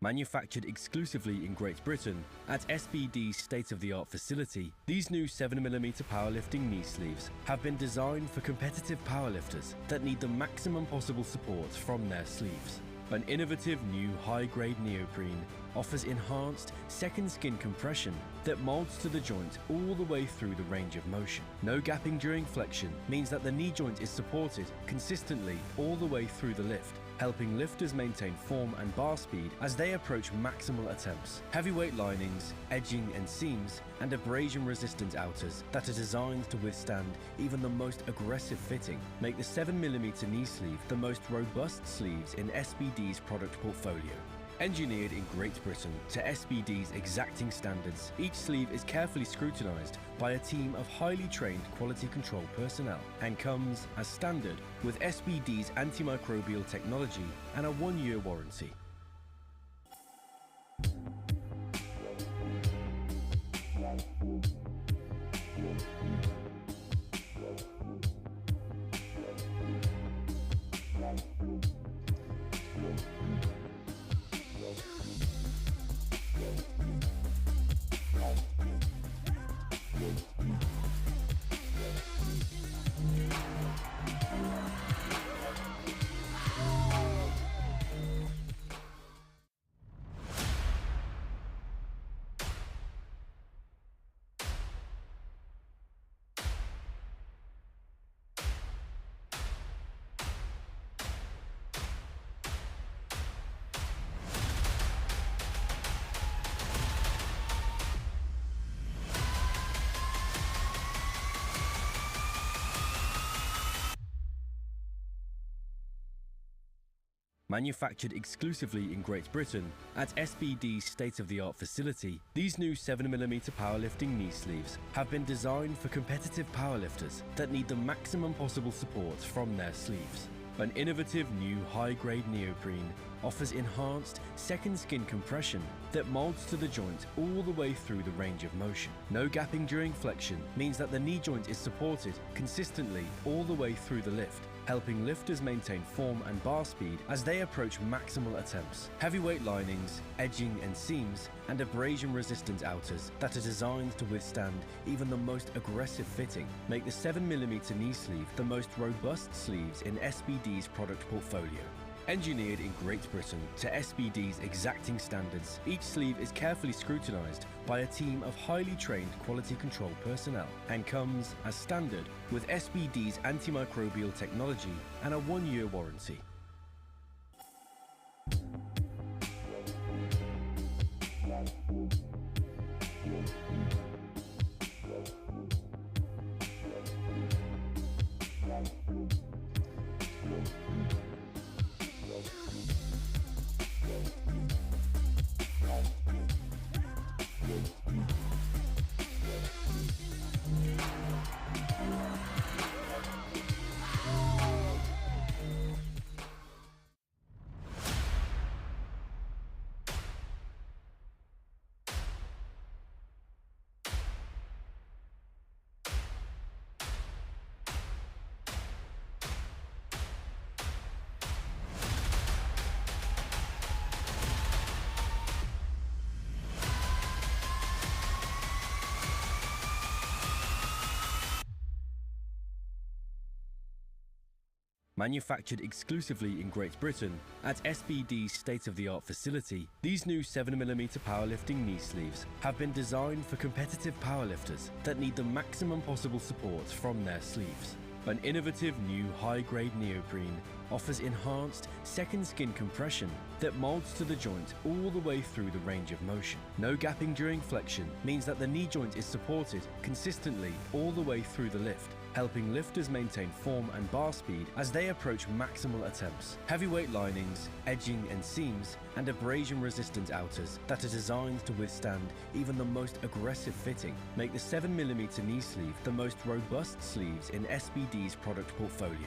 Manufactured exclusively in Great Britain at SBD's state-of-the-art facility, these new 7mm powerlifting knee sleeves have been designed for competitive powerlifters that need the maximum possible support from their sleeves. An innovative new high-grade neoprene offers enhanced second skin compression that molds to the joint all the way through the range of motion. No gapping during flexion means that the knee joint is supported consistently all the way through the lift, helping lifters maintain form and bar speed as they approach maximal attempts. Heavyweight linings, edging and seams, and abrasion-resistant outers that are designed to withstand even the most aggressive fitting make the 7mm knee sleeve the most robust sleeves in SBD's product portfolio. Engineered in Great Britain to SBD's exacting standards, each sleeve is carefully scrutinised by a team of highly trained quality control personnel and comes as standard with SBD's antimicrobial technology and a 1-year warranty. Manufactured exclusively in Great Britain at SBD's state-of-the-art facility, these new 7mm powerlifting knee sleeves have been designed for competitive powerlifters that need the maximum possible support from their sleeves. An innovative new high-grade neoprene offers enhanced second skin compression that molds to the joint all the way through the range of motion. No gapping during flexion means that the knee joint is supported consistently all the way through the lift, helping lifters maintain form and bar speed as they approach maximal attempts. Heavyweight linings, edging and seams, and abrasion-resistant outers that are designed to withstand even the most aggressive fitting make the 7mm knee sleeve the most robust sleeves in SBD's product portfolio. Engineered in Great Britain to SBD's exacting standards, each sleeve is carefully scrutinized by a team of highly trained quality control personnel and comes as standard with SBD's antimicrobial technology and a 1-year warranty. Manufactured exclusively in Great Britain at SBD's state-of-the-art facility, these new 7mm powerlifting knee sleeves have been designed for competitive powerlifters that need the maximum possible support from their sleeves. An innovative new high-grade neoprene offers enhanced second skin compression that molds to the joint all the way through the range of motion. No gapping during flexion means that the knee joint is supported consistently all the way through the lift, helping lifters maintain form and bar speed as they approach maximal attempts. Heavyweight linings, edging and seams, and abrasion-resistant outers that are designed to withstand even the most aggressive fitting make the 7mm knee sleeve the most robust sleeves in SBD's product portfolio.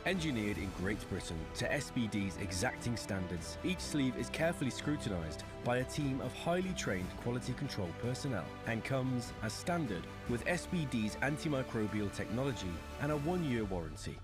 Engineered in Great Britain to SBD's exacting standards, each sleeve is carefully scrutinized by a team of highly trained quality control personnel and comes as standard with SBD's antimicrobial technology and a 1-year warranty.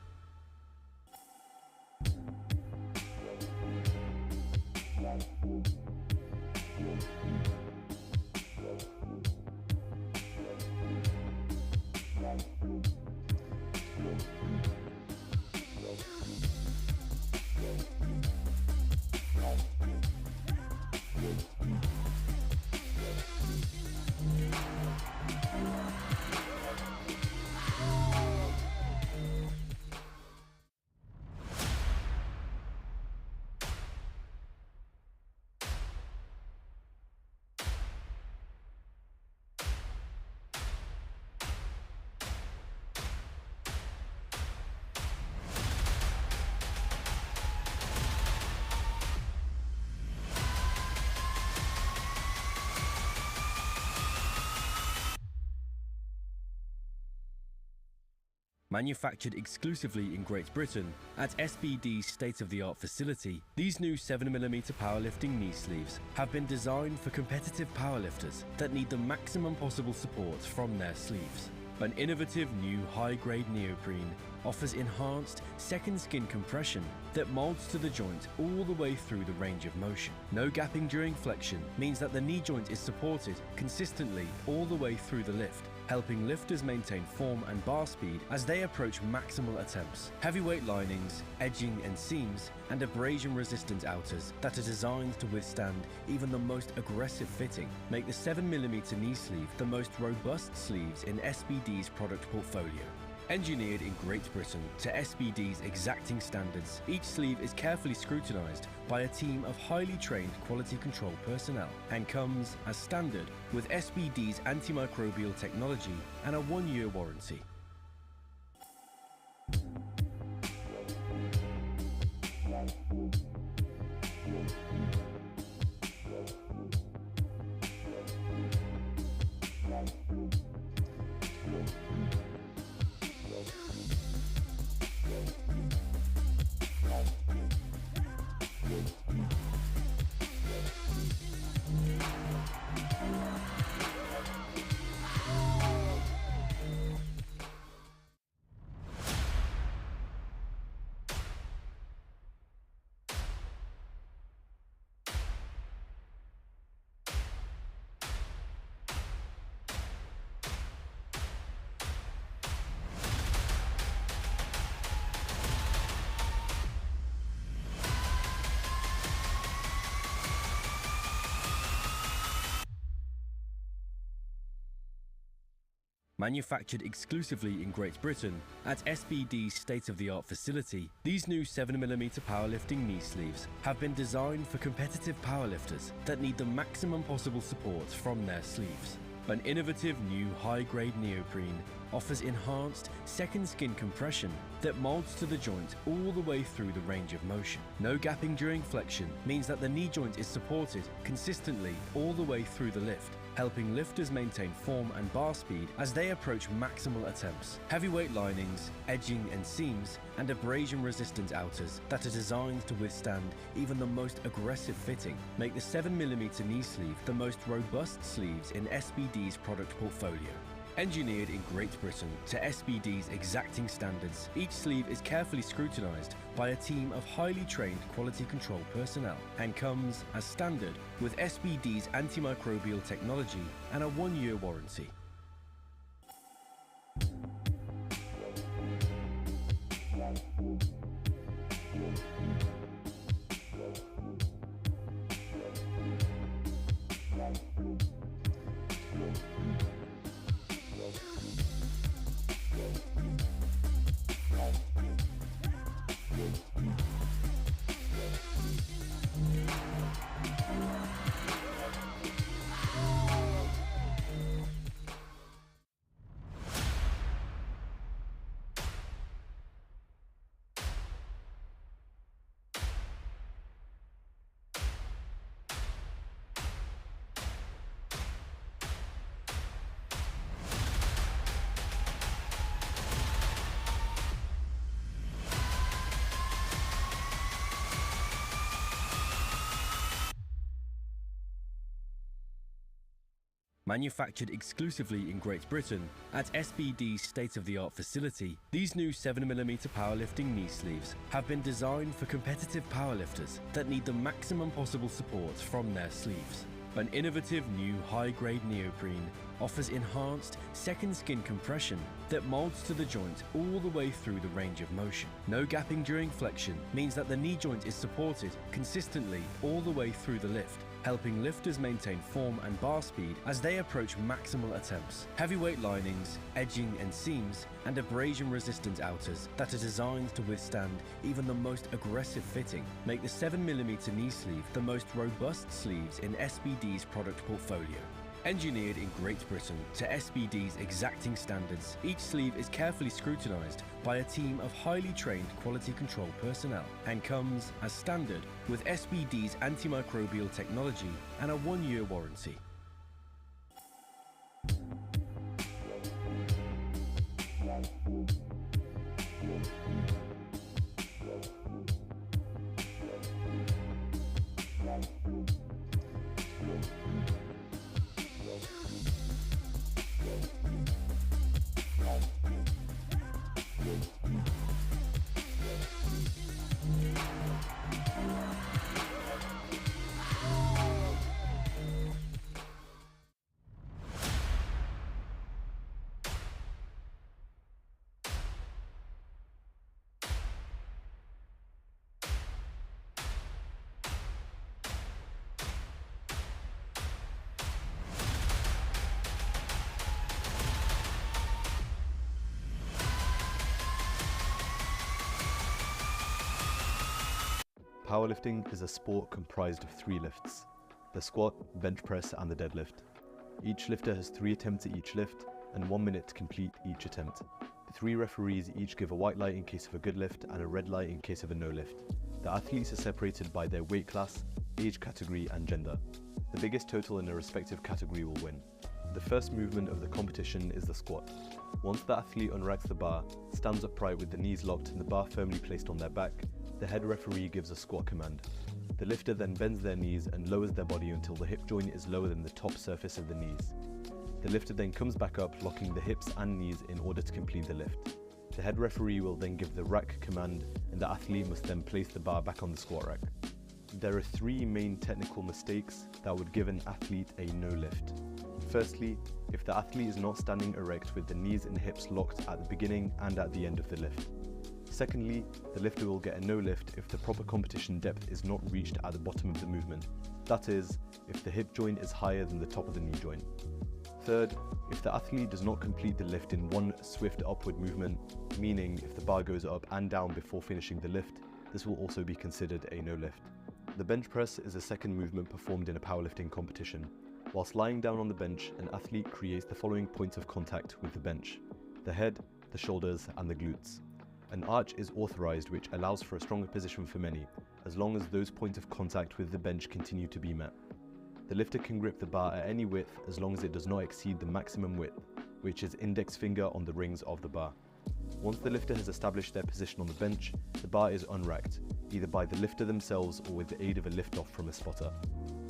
Manufactured exclusively in Great Britain at SBD's state-of-the-art facility, these new 7mm powerlifting knee sleeves have been designed for competitive powerlifters that need the maximum possible support from their sleeves. An innovative new high-grade neoprene offers enhanced second skin compression that molds to the joint all the way through the range of motion. No gapping during flexion means that the knee joint is supported consistently all the way through the lift, helping lifters maintain form and bar speed as they approach maximal attempts. Heavyweight linings, edging and seams, and abrasion-resistant outers that are designed to withstand even the most aggressive fitting make the 7mm knee sleeve the most robust sleeves in SBD's product portfolio. Engineered in Great Britain to SBD's exacting standards, each sleeve is carefully scrutinized by a team of highly trained quality control personnel and comes as standard with SBD's antimicrobial technology and a 1-year warranty. Manufactured exclusively in Great Britain at SBD's state-of-the-art facility, these new 7mm powerlifting knee sleeves have been designed for competitive powerlifters that need the maximum possible support from their sleeves. An innovative new high-grade neoprene offers enhanced second skin compression that molds to the joint all the way through the range of motion. No gapping during flexion means that the knee joint is supported consistently all the way through the lift, helping lifters maintain form and bar speed as they approach maximal attempts. Heavyweight linings, edging and seams, and abrasion-resistant outers that are designed to withstand even the most aggressive fitting make the 7mm knee sleeve the most robust sleeves in SBD's product portfolio. Engineered in Great Britain to SBD's exacting standards, each sleeve is carefully scrutinised by a team of highly trained quality control personnel and comes, as standard, with SBD's antimicrobial technology and a 1-year warranty. Manufactured exclusively in Great Britain at SBD's state-of-the-art facility, these new 7mm powerlifting knee sleeves have been designed for competitive powerlifters that need the maximum possible support from their sleeves. An innovative new high-grade neoprene offers enhanced second skin compression that molds to the joint all the way through the range of motion. No gapping during flexion means that the knee joint is supported consistently all the way through the lift, helping lifters maintain form and bar speed as they approach maximal attempts. Heavyweight linings, edging and seams, and abrasion-resistant outers that are designed to withstand even the most aggressive fitting make the 7mm knee sleeve the most robust sleeves in SBD's product portfolio. Engineered in Great Britain to SBD's exacting standards, each sleeve is carefully scrutinised by a team of highly trained quality control personnel and comes, as standard, with SBD's antimicrobial technology and a 1-year warranty. Powerlifting is a sport comprised of 3 lifts: the squat, bench press and the deadlift. Each lifter has 3 attempts at each lift and 1 minute to complete each attempt. The 3 referees each give a white light in case of a good lift and a red light in case of a no lift. The athletes are separated by their weight class, age category and gender. The biggest total in a respective category will win. The first movement of the competition is the squat. Once the athlete unracks the bar, stands upright with the knees locked and the bar firmly placed on their back, the head referee gives a squat command. The lifter then bends their knees and lowers their body until the hip joint is lower than the top surface of the knees. The lifter then comes back up, locking the hips and knees in order to complete the lift. The head referee will then give the rack command and the athlete must then place the bar back on the squat rack. There are 3 main technical mistakes that would give an athlete a no lift. Firstly, if the athlete is not standing erect with the knees and hips locked at the beginning and at the end of the lift. Secondly, the lifter will get a no lift if the proper competition depth is not reached at the bottom of the movement. That is, if the hip joint is higher than the top of the knee joint. Third, If the athlete does not complete the lift in one swift upward movement, meaning if the bar goes up and down before finishing the lift, this will also be considered a no lift. The bench press is a second movement performed in a powerlifting competition. Whilst lying down on the bench, an athlete creates the following points of contact with the bench: the head, the shoulders, and the glutes. An arch is authorized, which allows for a stronger position for many, as long as those points of contact with the bench continue to be met. The lifter can grip the bar at any width as long as it does not exceed the maximum width, which is index finger on the rings of the bar. Once the lifter has established their position on the bench, the bar is unracked, either by the lifter themselves or with the aid of a lift-off from a spotter.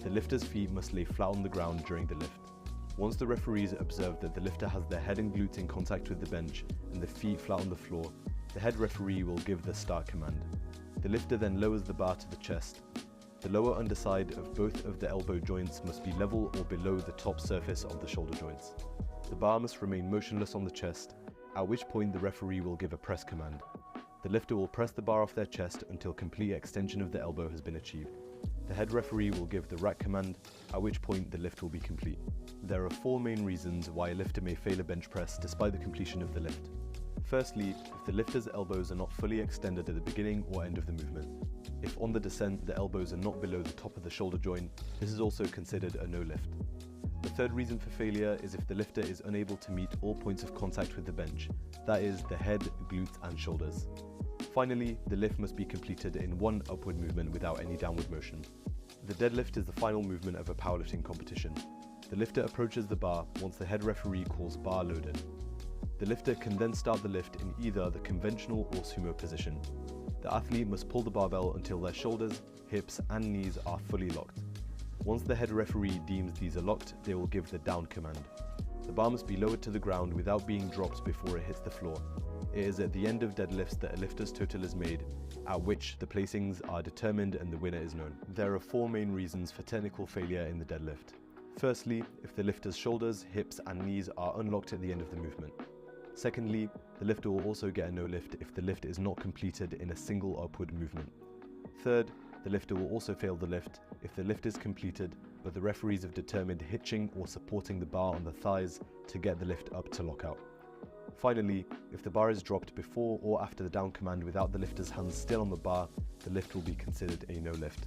The lifter's feet must lay flat on the ground during the lift. Once the referees observe that the lifter has their head and glutes in contact with the bench and the feet flat on the floor, the head referee will give the start command. The lifter then lowers the bar to the chest. The lower underside of both of the elbow joints must be level or below the top surface of the shoulder joints. The bar must remain motionless on the chest, at which point the referee will give a press command. The lifter will press the bar off their chest until complete extension of the elbow has been achieved. The head referee will give the rack command, at which point the lift will be complete. There are 4 main reasons why a lifter may fail a bench press despite the completion of the lift. Firstly, if the lifter's elbows are not fully extended at the beginning or end of the movement. If on the descent the elbows are not below the top of the shoulder joint, this is also considered a no lift. The third reason for failure is if the lifter is unable to meet all points of contact with the bench, that is, the head, glutes, and shoulders. Finally, the lift must be completed in one upward movement without any downward motion. The deadlift is the final movement of a powerlifting competition. The lifter approaches the bar once the head referee calls bar loaded. The lifter can then start the lift in either the conventional or sumo position. The athlete must pull the barbell until their shoulders, hips, and knees are fully locked. Once the head referee deems these are locked, they will give the down command. The bar must be lowered to the ground without being dropped before it hits the floor. It is at the end of deadlifts that a lifter's total is made, at which the placings are determined and the winner is known. There are 4 main reasons for technical failure in the deadlift. Firstly, if the lifter's shoulders, hips, and knees are unlocked at the end of the movement. Secondly, the lifter will also get a no lift if the lift is not completed in a single upward movement. Third, the lifter will also fail the lift if the lift is completed, but the referees have determined hitching or supporting the bar on the thighs to get the lift up to lockout. Finally, if the bar is dropped before or after the down command without the lifter's hands still on the bar, the lift will be considered a no lift.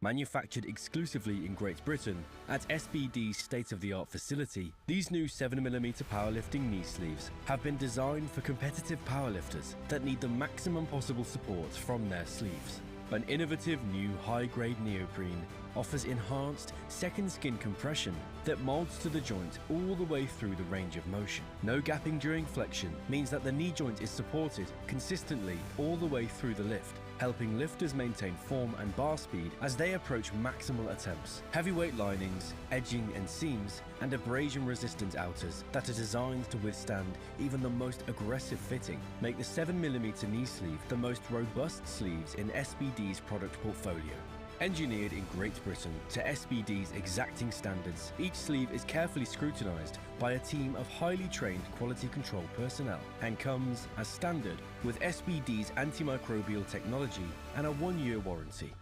Manufactured exclusively in Great Britain at SBD's state-of-the-art facility, these new 7mm powerlifting knee sleeves have been designed for competitive powerlifters that need the maximum possible support from their sleeves. An innovative new high-grade neoprene offers enhanced second skin compression that molds to the joint all the way through the range of motion. No gapping during flexion means that the knee joint is supported consistently all the way through the lift, helping lifters maintain form and bar speed as they approach maximal attempts. Heavyweight linings, edging and seams, and abrasion-resistant outers that are designed to withstand even the most aggressive fitting make the 7mm knee sleeve the most robust sleeves in SBD's product portfolio. Engineered in Great Britain to SBD's exacting standards, each sleeve is carefully scrutinized by a team of highly trained quality control personnel and comes as standard with SBD's antimicrobial technology and a 1-year warranty.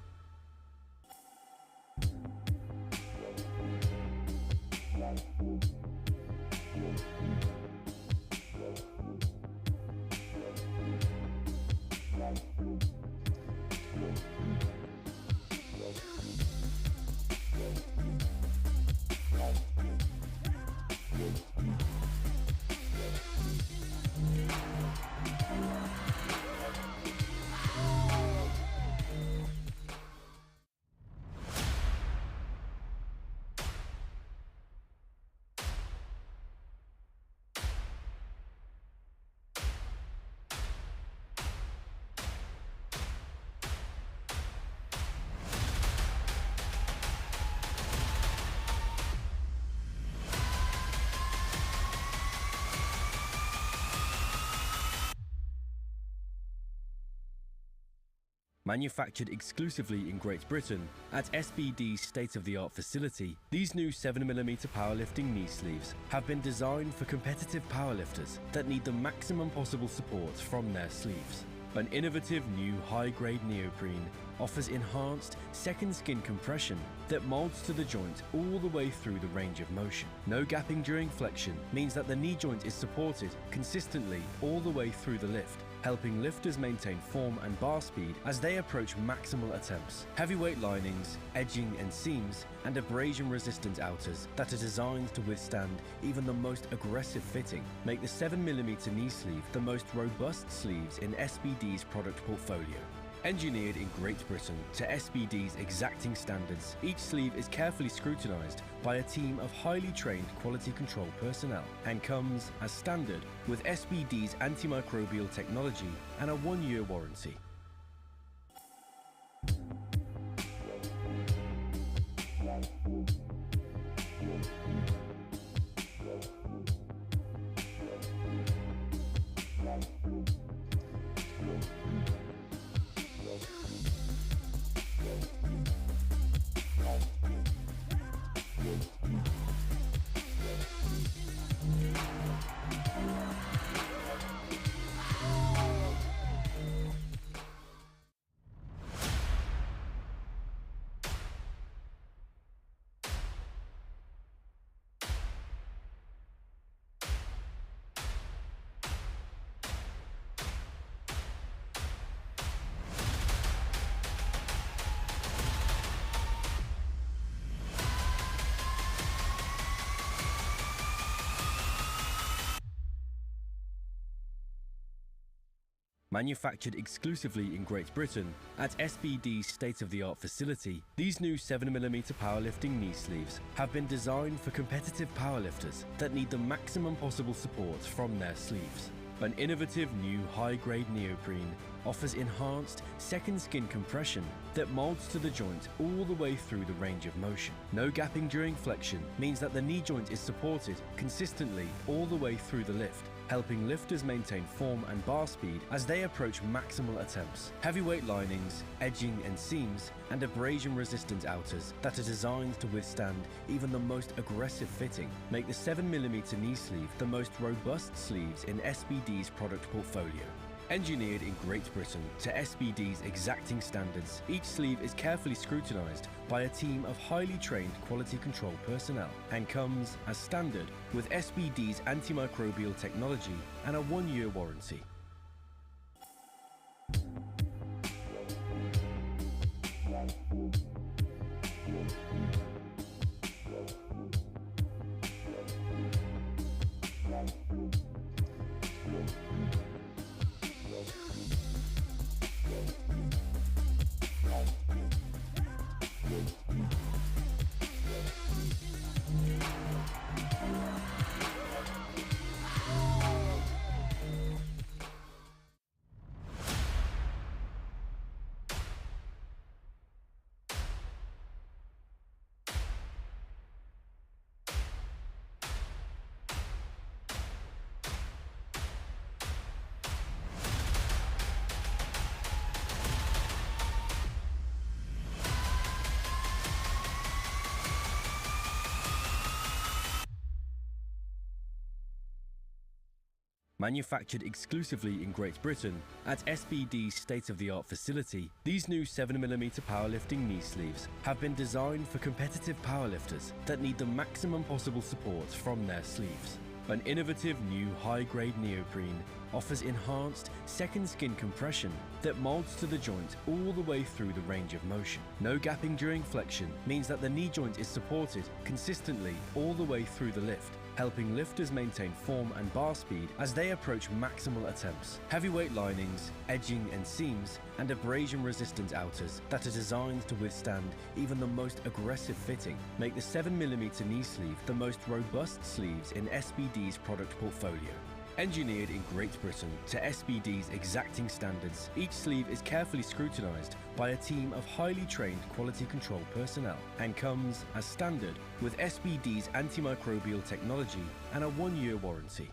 Manufactured exclusively in Great Britain at SBD's state-of-the-art facility, these new 7mm powerlifting knee sleeves have been designed for competitive powerlifters that need the maximum possible support from their sleeves. An innovative new high-grade neoprene offers enhanced second skin compression that molds to the joint all the way through the range of motion. No gapping during flexion means that the knee joint is supported consistently all the way through the lift, helping lifters maintain form and bar speed as they approach maximal attempts. Heavyweight linings, edging and seams, and abrasion-resistant outers that are designed to withstand even the most aggressive fitting make the 7mm knee sleeve the most robust sleeves in SBD's product portfolio. Engineered in Great Britain to SBD's exacting standards, each sleeve is carefully scrutinised by a team of highly trained quality control personnel and comes as standard with SBD's antimicrobial technology and a 1-year warranty. Manufactured exclusively in Great Britain at SBD's state-of-the-art facility, these new 7mm powerlifting knee sleeves have been designed for competitive powerlifters that need the maximum possible support from their sleeves. An innovative new high-grade neoprene offers enhanced second skin compression that molds to the joint all the way through the range of motion. No gapping during flexion means that the knee joint is supported consistently all the way through the lift, helping lifters maintain form and bar speed as they approach maximal attempts. Heavyweight linings, edging and seams, and abrasion-resistant outers that are designed to withstand even the most aggressive fitting make the 7mm knee sleeve the most robust sleeves in SBD's product portfolio. Engineered in Great Britain to SBD's exacting standards, each sleeve is carefully scrutinised by a team of highly trained quality control personnel and comes as standard with SBD's antimicrobial technology and a 1-year warranty. Manufactured exclusively in Great Britain at SBD's state-of-the-art facility, these new 7mm powerlifting knee sleeves have been designed for competitive powerlifters that need the maximum possible support from their sleeves. An innovative new high-grade neoprene offers enhanced second skin compression that molds to the joint all the way through the range of motion. No gapping during flexion means that the knee joint is supported consistently all the way through the lift, helping lifters maintain form and bar speed as they approach maximal attempts. Heavyweight linings, edging and seams, and abrasion-resistant outers that are designed to withstand even the most aggressive fitting make the 7mm knee sleeve the most robust sleeves in SBD's product portfolio. Engineered in Great Britain to SBD's exacting standards, each sleeve is carefully scrutinised by a team of highly trained quality control personnel and comes as standard with SBD's antimicrobial technology and a 1-year warranty.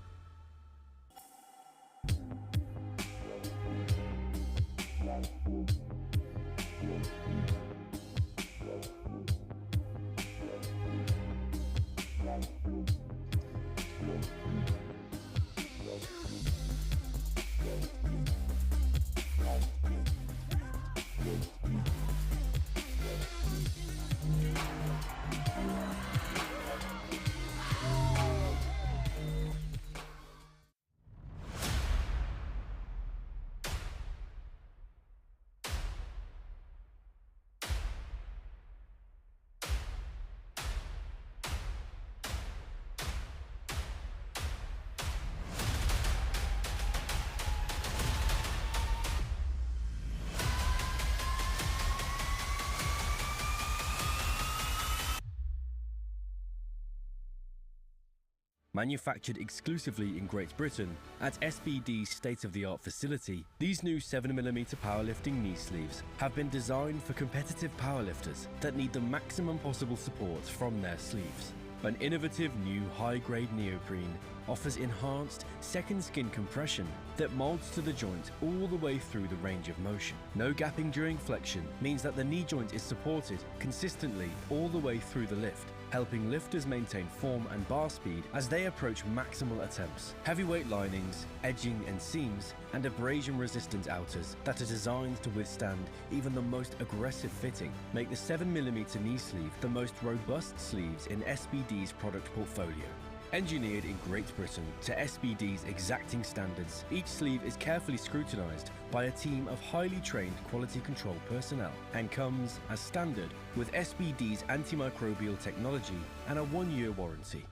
Manufactured exclusively in Great Britain at SBD's state-of-the-art facility, these new 7mm powerlifting knee sleeves have been designed for competitive powerlifters that need the maximum possible support from their sleeves. An innovative new high-grade neoprene offers enhanced second skin compression that molds to the joint all the way through the range of motion. No gapping during flexion means that the knee joint is supported consistently all the way through the lift, helping lifters maintain form and bar speed as they approach maximal attempts. Heavyweight linings, edging and seams, and abrasion-resistant outers that are designed to withstand even the most aggressive fitting make the 7mm knee sleeve the most robust sleeves in SBD's product portfolio. Engineered in Great Britain to SBD's exacting standards, each sleeve is carefully scrutinised by a team of highly trained quality control personnel and comes, as standard, with SBD's antimicrobial technology and a 1-year warranty.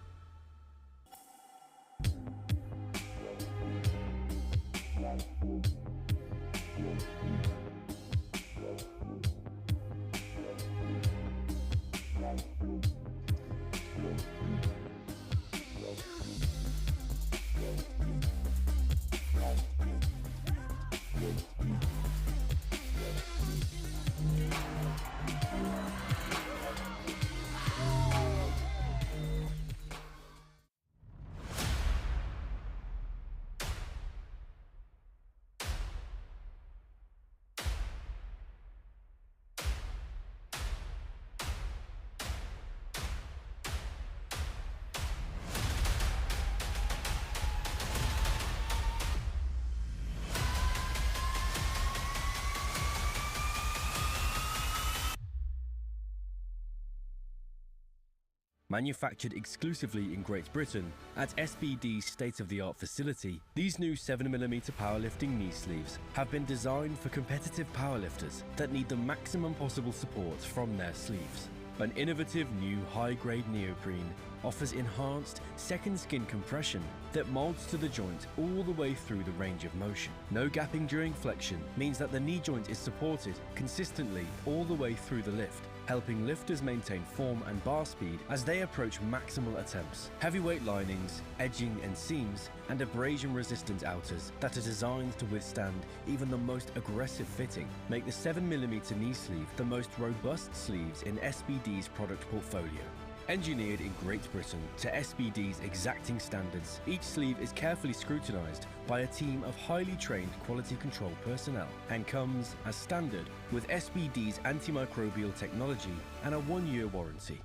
Manufactured exclusively in Great Britain at SBD's state-of-the-art facility, these new 7mm powerlifting knee sleeves have been designed for competitive powerlifters that need the maximum possible support from their sleeves. An innovative new high-grade neoprene offers enhanced second skin compression that molds to the joint all the way through the range of motion. No gapping during flexion means that the knee joint is supported consistently all the way through the lift, helping lifters maintain form and bar speed as they approach maximal attempts. Heavyweight linings, edging and seams, and abrasion-resistant outers that are designed to withstand even the most aggressive fitting make the 7mm knee sleeve the most robust sleeves in SBD's product portfolio. Engineered in Great Britain to SBD's exacting standards, each sleeve is carefully scrutinised by a team of highly trained quality control personnel and comes, as standard, with SBD's antimicrobial technology and a 1-year warranty.